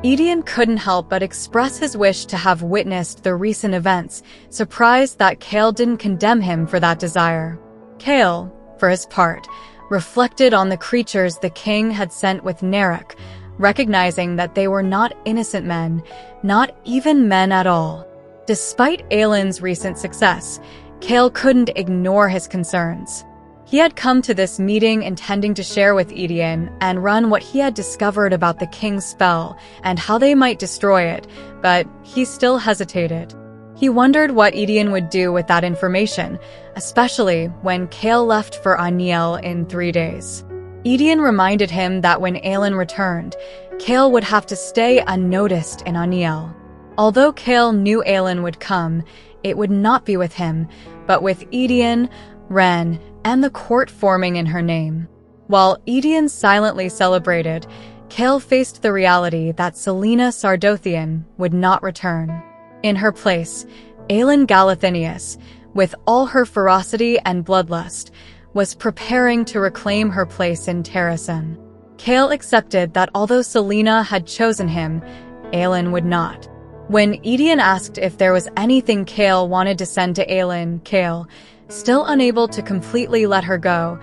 Edion couldn't help but express his wish to have witnessed the recent events, surprised that Cale didn't condemn him for that desire. Cale, for his part, reflected on the creatures the king had sent with Narek, recognizing that they were not innocent men, not even men at all. Despite Aelin's recent success, Cale couldn't ignore his concerns. He had come to this meeting intending to share with Edion and run what he had discovered about the king's spell and how they might destroy it, but he still hesitated. He wondered what Edion would do with that information, especially when Cale left for Aniel in 3 days. Edion reminded him that when Aelin returned, Cale would have to stay unnoticed in Aniel. Although Cale knew Aelin would come, it would not be with him, but with Edion, Ren, and the court forming in her name. While Edion silently celebrated, Cale faced the reality that Celaena Sardothien would not return. In her place, Aelin Galathynius, with all her ferocity and bloodlust, was preparing to reclaim her place in Terrasen. Cale accepted that although Celaena had chosen him, Aelin would not. When Edion asked if there was anything Cale wanted to send to Aelin, Cale, still unable to completely let her go,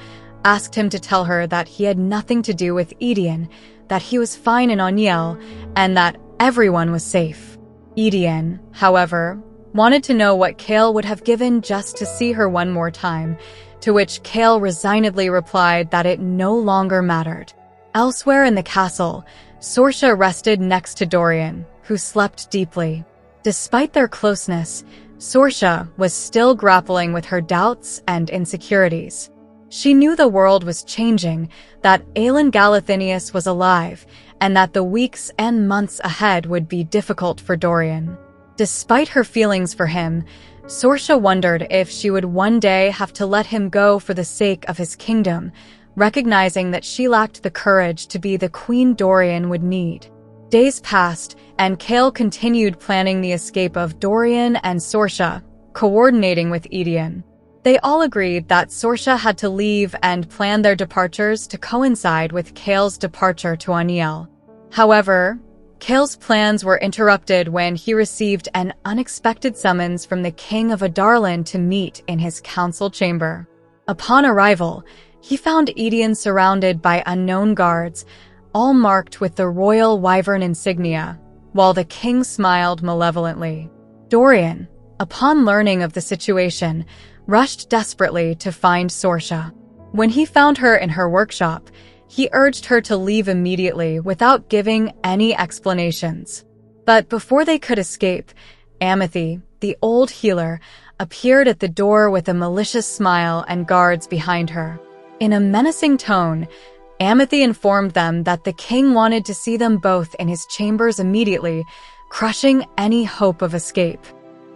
asked him to tell her that he had nothing to do with Edion, that he was fine in Aniel, and that everyone was safe. Edion, however, wanted to know what Cale would have given just to see her one more time, to which Cale resignedly replied that it no longer mattered. Elsewhere in the castle, Sorsha rested next to Dorian, who slept deeply. Despite their closeness, Sorsha was still grappling with her doubts and insecurities. She knew the world was changing, that Aelin Galathynius was alive, and that the weeks and months ahead would be difficult for Dorian. Despite her feelings for him, Sorsha wondered if she would one day have to let him go for the sake of his kingdom, recognizing that she lacked the courage to be the queen Dorian would need. Days passed, and Cale continued planning the escape of Dorian and Sorsha, coordinating with Edion. They all agreed that Sorsha had to leave and plan their departures to coincide with Cale's departure to Aniel. However, Cale's plans were interrupted when he received an unexpected summons from the King of Adarlan to meet in his council chamber. Upon arrival, he found Edion surrounded by unknown guards, all marked with the royal wyvern insignia, while the king smiled malevolently. Dorian, upon learning of the situation, rushed desperately to find Sorsha. When he found her in her workshop, he urged her to leave immediately without giving any explanations. But before they could escape, Amethy, the old healer, appeared at the door with a malicious smile and guards behind her. In a menacing tone, Amethy informed them that the king wanted to see them both in his chambers immediately, crushing any hope of escape.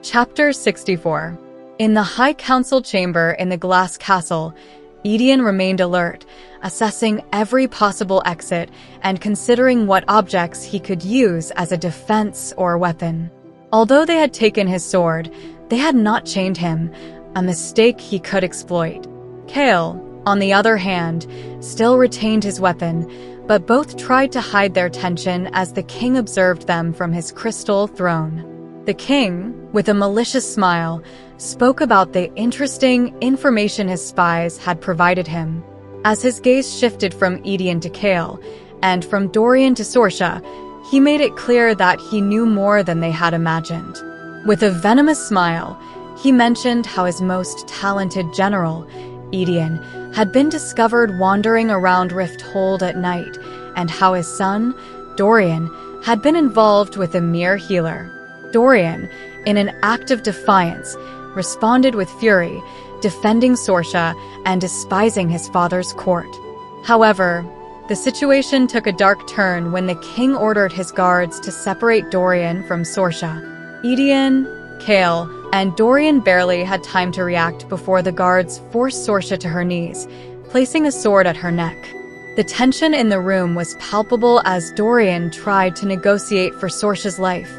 Chapter 64. In the High Council chamber in the Glass Castle, Edion remained alert, assessing every possible exit and considering what objects he could use as a defense or weapon. Although they had taken his sword, they had not chained him, a mistake he could exploit. Cale, on the other hand, still retained his weapon, but both tried to hide their tension as the king observed them from his crystal throne. The king, with a malicious smile, spoke about the interesting information his spies had provided him. As his gaze shifted from Edion to Cale, and from Dorian to Sorsha, he made it clear that he knew more than they had imagined. With a venomous smile, he mentioned how his most talented general, Edion, had been discovered wandering around Rifthold at night, and how his son, Dorian, had been involved with a mere healer. Dorian, in an act of defiance, responded with fury, defending Sorsha and despising his father's court. However, the situation took a dark turn when the king ordered his guards to separate Dorian from Sorsha. Edion, Cale, and Dorian barely had time to react before the guards forced Sorsha to her knees, placing a sword at her neck. The tension in the room was palpable as Dorian tried to negotiate for Sorsha's life,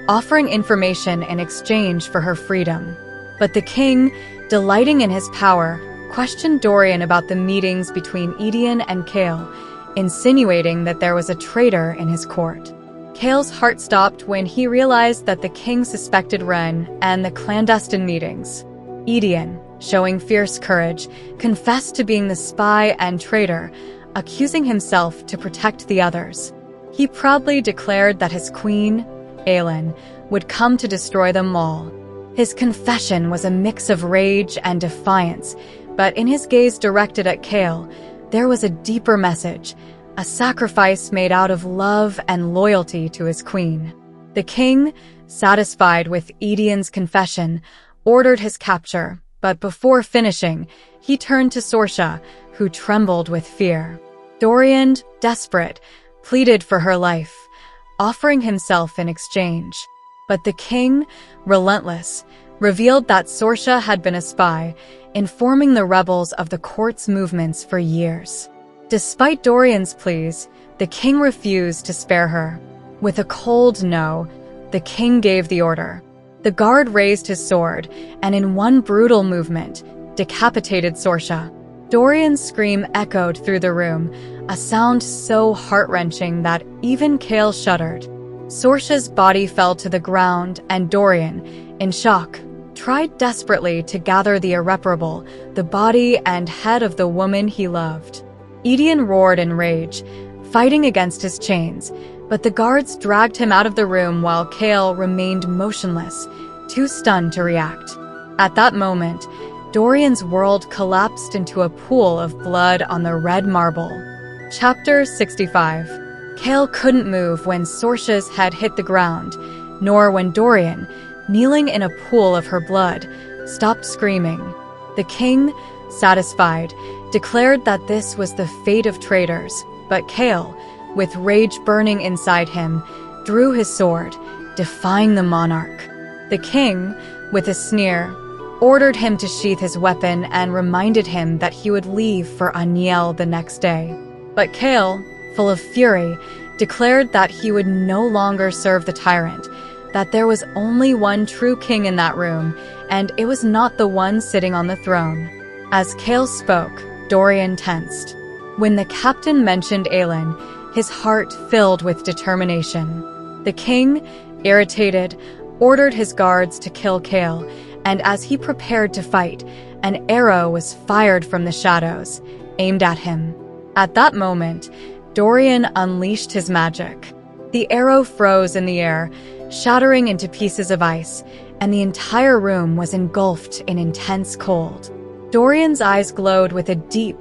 offering information in exchange for her freedom. But the king, delighting in his power, questioned Dorian about the meetings between Edion and Cale, insinuating that there was a traitor in his court. Cale's heart stopped when he realized that the king suspected Ren and the clandestine meetings. Edion, showing fierce courage, confessed to being the spy and traitor, accusing himself to protect the others. He proudly declared that his queen, Aelin, would come to destroy them all. His confession was a mix of rage and defiance, but in his gaze directed at Cale, there was a deeper message, a sacrifice made out of love and loyalty to his queen. The king, satisfied with Edion's confession, ordered his capture, but before finishing, he turned to Sorsha, who trembled with fear. Dorian, desperate, pleaded for her life, offering himself in exchange. But the king, relentless, revealed that Sorsha had been a spy, informing the rebels of the court's movements for years. Despite Dorian's pleas, the king refused to spare her. With a cold no, the king gave the order. The guard raised his sword, and in one brutal movement, decapitated Sorsha. Dorian's scream echoed through the room, a sound so heart-wrenching that even Cale shuddered. Sorsha's body fell to the ground, and Dorian, in shock, tried desperately to gather the irreparable, the body and head of the woman he loved. Edion roared in rage, fighting against his chains, but the guards dragged him out of the room while Cale remained motionless, too stunned to react. At that moment, Dorian's world collapsed into a pool of blood on the red marble. Chapter 65. Cale couldn't move when Sorsha's head hit the ground, nor when Dorian, kneeling in a pool of her blood, stopped screaming. The king, satisfied, declared that this was the fate of traitors, but Cale, with rage burning inside him, drew his sword, defying the monarch. The king, with a sneer, ordered him to sheath his weapon and reminded him that he would leave for Aniel the next day. But Cale, full of fury, declared that he would no longer serve the tyrant, that there was only one true king in that room, and it was not the one sitting on the throne. As Cale spoke, Dorian tensed. When the captain mentioned Aelin, his heart filled with determination. The king, irritated, ordered his guards to kill Cale, and as he prepared to fight, an arrow was fired from the shadows, aimed at him. At that moment, Dorian unleashed his magic. The arrow froze in the air, shattering into pieces of ice, and the entire room was engulfed in intense cold. Dorian's eyes glowed with a deep,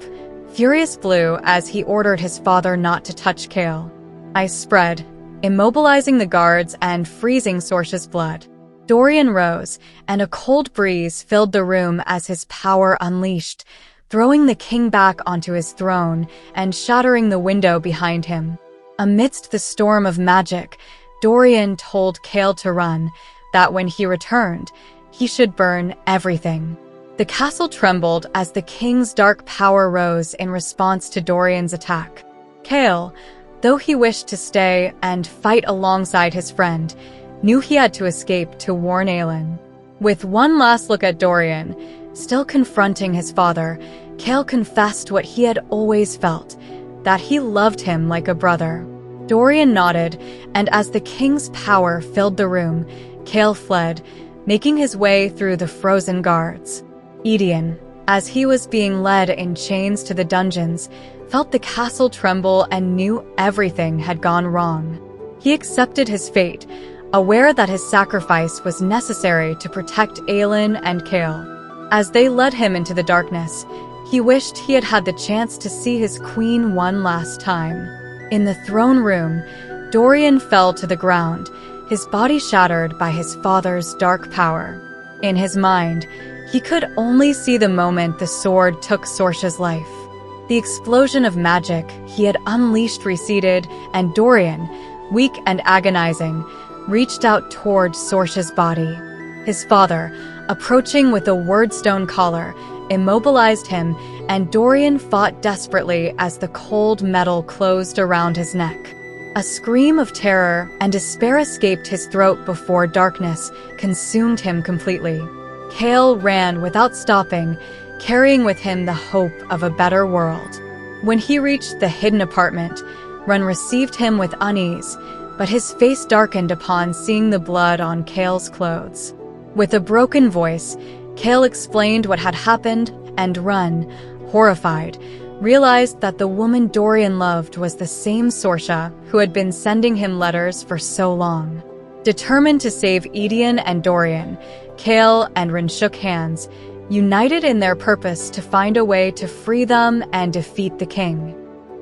furious blue as he ordered his father not to touch Cale. Ice spread, immobilizing the guards and freezing Sorsha's blood. Dorian rose, and a cold breeze filled the room as his power unleashed, throwing the king back onto his throne and shattering the window behind him. Amidst the storm of magic, Dorian told Cale to run, that when he returned, he should burn everything. The castle trembled as the king's dark power rose in response to Dorian's attack. Cale, though he wished to stay and fight alongside his friend, knew he had to escape to warn Aelin. With one last look at Dorian, still confronting his father, Chaol confessed what he had always felt, that he loved him like a brother. Dorian nodded, and as the king's power filled the room, Chaol fled, making his way through the frozen guards. Edion, as he was being led in chains to the dungeons, felt the castle tremble and knew everything had gone wrong. He accepted his fate, aware that his sacrifice was necessary to protect Aelin and Chaol. As they led him into the darkness, he wished he had had the chance to see his queen one last time. In the throne room, Dorian fell to the ground, his body shattered by his father's dark power. In his mind, he could only see the moment the sword took Sorsha's life. The explosion of magic he had unleashed receded, and Dorian, weak and agonizing, reached out toward Sorsha's body. His father, approaching with a wordstone collar, immobilized him, and Dorian fought desperately as the cold metal closed around his neck. A scream of terror and despair escaped his throat before darkness consumed him completely. Chaol ran without stopping, carrying with him the hope of a better world. When he reached the hidden apartment, Ren received him with unease, but his face darkened upon seeing the blood on Chaol's clothes. With a broken voice, Chaol explained what had happened, and Ren, horrified, realized that the woman Dorian loved was the same Sorsha who had been sending him letters for so long. Determined to save Edion and Dorian, Chaol and Ren shook hands, united in their purpose to find a way to free them and defeat the king.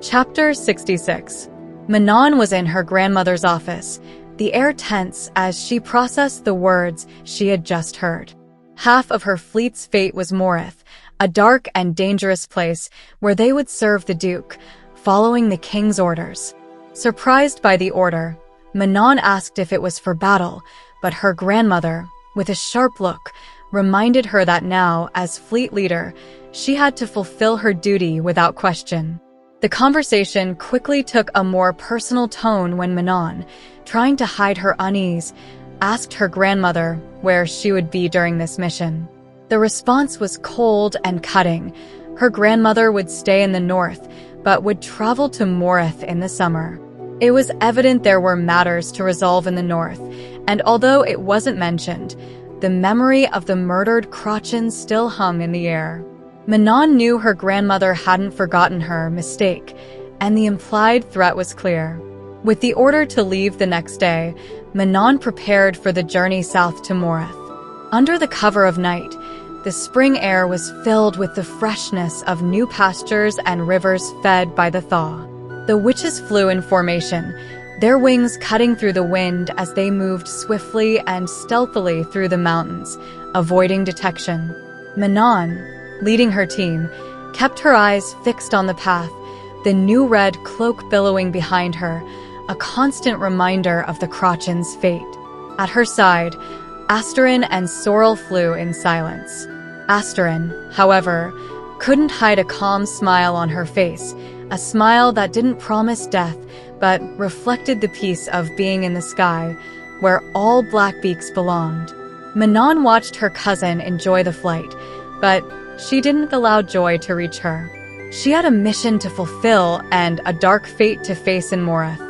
Chapter 66. Manon was in her grandmother's office, the air tense as she processed the words she had just heard. Half of her fleet's fate was Morith, a dark and dangerous place where they would serve the Duke, following the king's orders. Surprised by the order, Manon asked if it was for battle, but her grandmother, with a sharp look, reminded her that now, as fleet leader, she had to fulfill her duty without question. The conversation quickly took a more personal tone when Manon, trying to hide her unease, asked her grandmother where she would be during this mission. The response was cold and cutting. Her grandmother would stay in the north, but would travel to Morith in the summer. It was evident there were matters to resolve in the north, and although it wasn't mentioned, the memory of the murdered Crotchens still hung in the air. Manon knew her grandmother hadn't forgotten her mistake, and the implied threat was clear. With the order to leave the next day, Manon prepared for the journey south to Morith. Under the cover of night, the spring air was filled with the freshness of new pastures and rivers fed by the thaw. The witches flew in formation, their wings cutting through the wind as they moved swiftly and stealthily through the mountains, avoiding detection. Manon, leading her team, kept her eyes fixed on the path, the new red cloak billowing behind her, a constant reminder of the Crotchens' fate. At her side, Asterin and Sorrel flew in silence. Asterin, however, couldn't hide a calm smile on her face, a smile that didn't promise death, but reflected the peace of being in the sky, where all Blackbeaks belonged. Manon watched her cousin enjoy the flight, but she didn't allow joy to reach her. She had a mission to fulfill and a dark fate to face in Morith.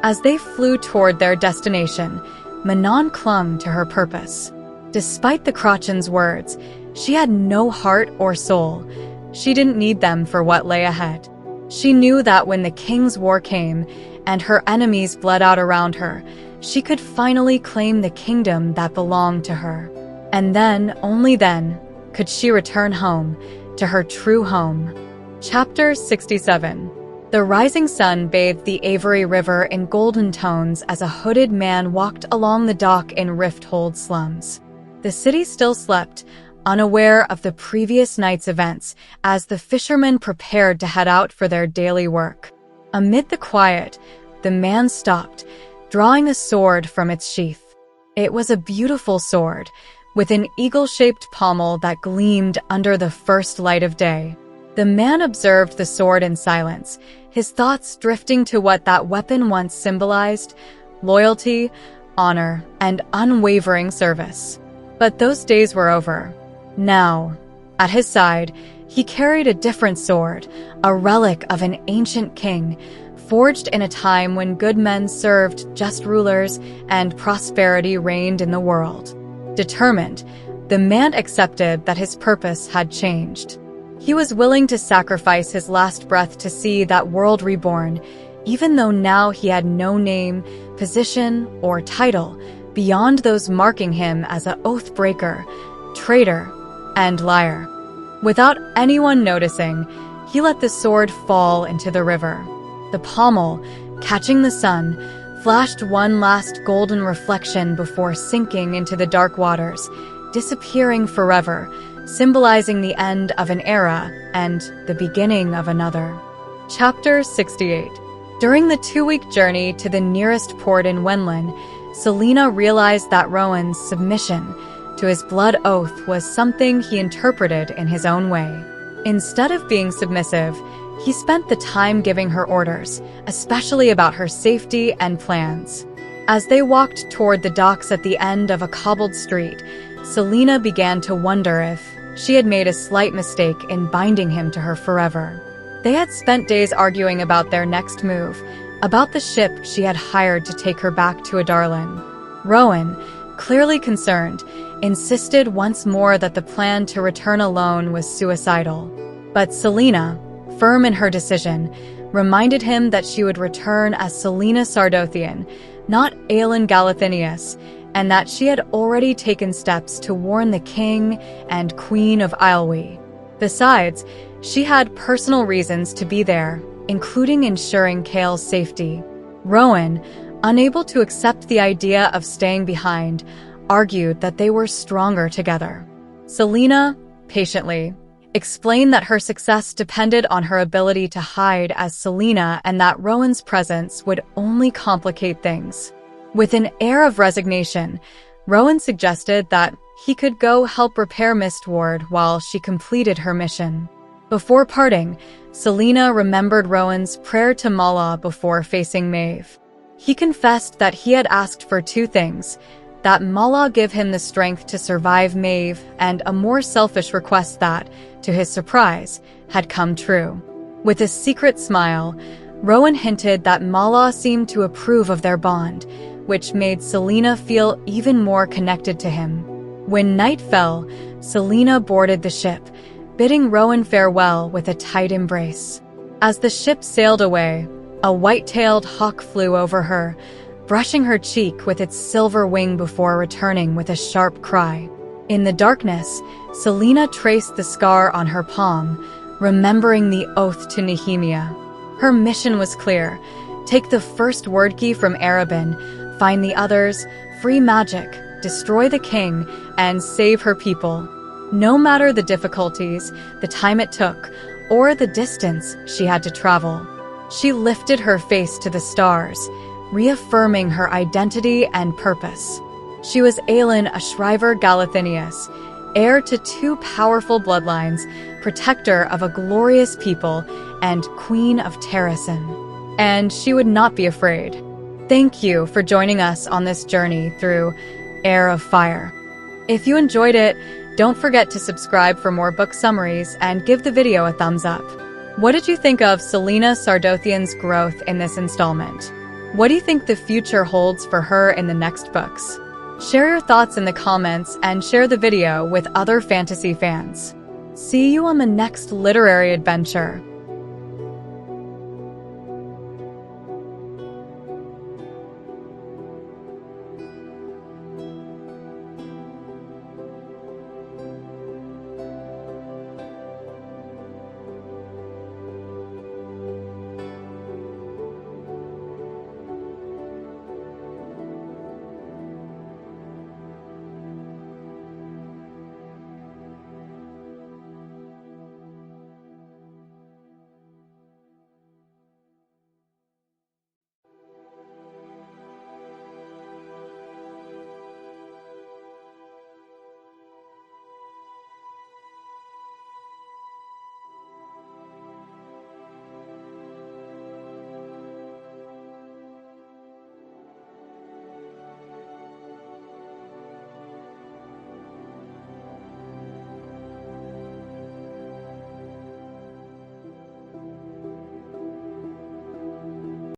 As they flew toward their destination, Manon clung to her purpose. Despite the Crotchens' words, she had no heart or soul. She didn't need them for what lay ahead. She knew that when the King's War came and her enemies bled out around her, she could finally claim the kingdom that belonged to her. And then, only then, could she return home, to her true home. Chapter 67. The rising sun bathed the Avery River in golden tones as a hooded man walked along the dock in Rifthold slums. The city still slept, unaware of the previous night's events, as the fishermen prepared to head out for their daily work. Amid the quiet, the man stopped, drawing a sword from its sheath. It was a beautiful sword, with an eagle-shaped pommel that gleamed under the first light of day. The man observed the sword in silence, his thoughts drifting to what that weapon once symbolized: loyalty, honor, and unwavering service. But those days were over. Now, at his side, he carried a different sword, a relic of an ancient king, forged in a time when good men served just rulers and prosperity reigned in the world. Determined, the man accepted that his purpose had changed. He was willing to sacrifice his last breath to see that world reborn, even though now he had no name, position, or title beyond those marking him as an oath-breaker, traitor, and liar. Without anyone noticing, he let the sword fall into the river. The pommel, catching the sun, flashed one last golden reflection before sinking into the dark waters, disappearing forever, symbolizing the end of an era and the beginning of another. Chapter 68. During the 2-week journey to the nearest port in Wenlin, Celaena realized that Rowan's submission to his blood oath was something he interpreted in his own way. Instead of being submissive, he spent the time giving her orders, especially about her safety and plans. As they walked toward the docks at the end of a cobbled street, Celaena began to wonder if she had made a slight mistake in binding him to her forever. They had spent days arguing about their next move, about the ship she had hired to take her back to Adarlan. Rowan, clearly concerned, insisted once more that the plan to return alone was suicidal. But Celaena, firm in her decision, reminded him that she would return as Celaena Sardothien, not Aelin Galathynius, and that she had already taken steps to warn the king and queen of Islewe. Besides, she had personal reasons to be there, including ensuring Kael's safety. Rowan, unable to accept the idea of staying behind, argued that they were stronger together. Celaena, patiently, explained that her success depended on her ability to hide as Celaena and that Rowan's presence would only complicate things. With an air of resignation, Rowan suggested that he could go help repair Mistward while she completed her mission. Before parting, Celaena remembered Rowan's prayer to Mala before facing Maeve. He confessed that he had asked for 2 things: that Mala give him the strength to survive Maeve, and a more selfish request that, to his surprise, had come true. With a secret smile, Rowan hinted that Mala seemed to approve of their bond, which made Celaena feel even more connected to him. When night fell, Celaena boarded the ship, bidding Rowan farewell with a tight embrace. As the ship sailed away, a white-tailed hawk flew over her, brushing her cheek with its silver wing before returning with a sharp cry. In the darkness, Celaena traced the scar on her palm, remembering the oath to Nehemia. Her mission was clear: take the first word key from Arabin, find the others, free magic, destroy the king, and save her people. No matter the difficulties, the time it took, or the distance she had to travel. She lifted her face to the stars, reaffirming her identity and purpose. She was Aelin Ashriver Galathynius, heir to 2 powerful bloodlines, protector of a glorious people, and queen of Terrasen. And she would not be afraid. Thank you for joining us on this journey through Heir of Fire. If you enjoyed it, don't forget to subscribe for more book summaries and give the video a thumbs up. What did you think of Celaena Sardothien's growth in this installment? What do you think the future holds for her in the next books? Share your thoughts in the comments and share the video with other fantasy fans. See you on the next literary adventure.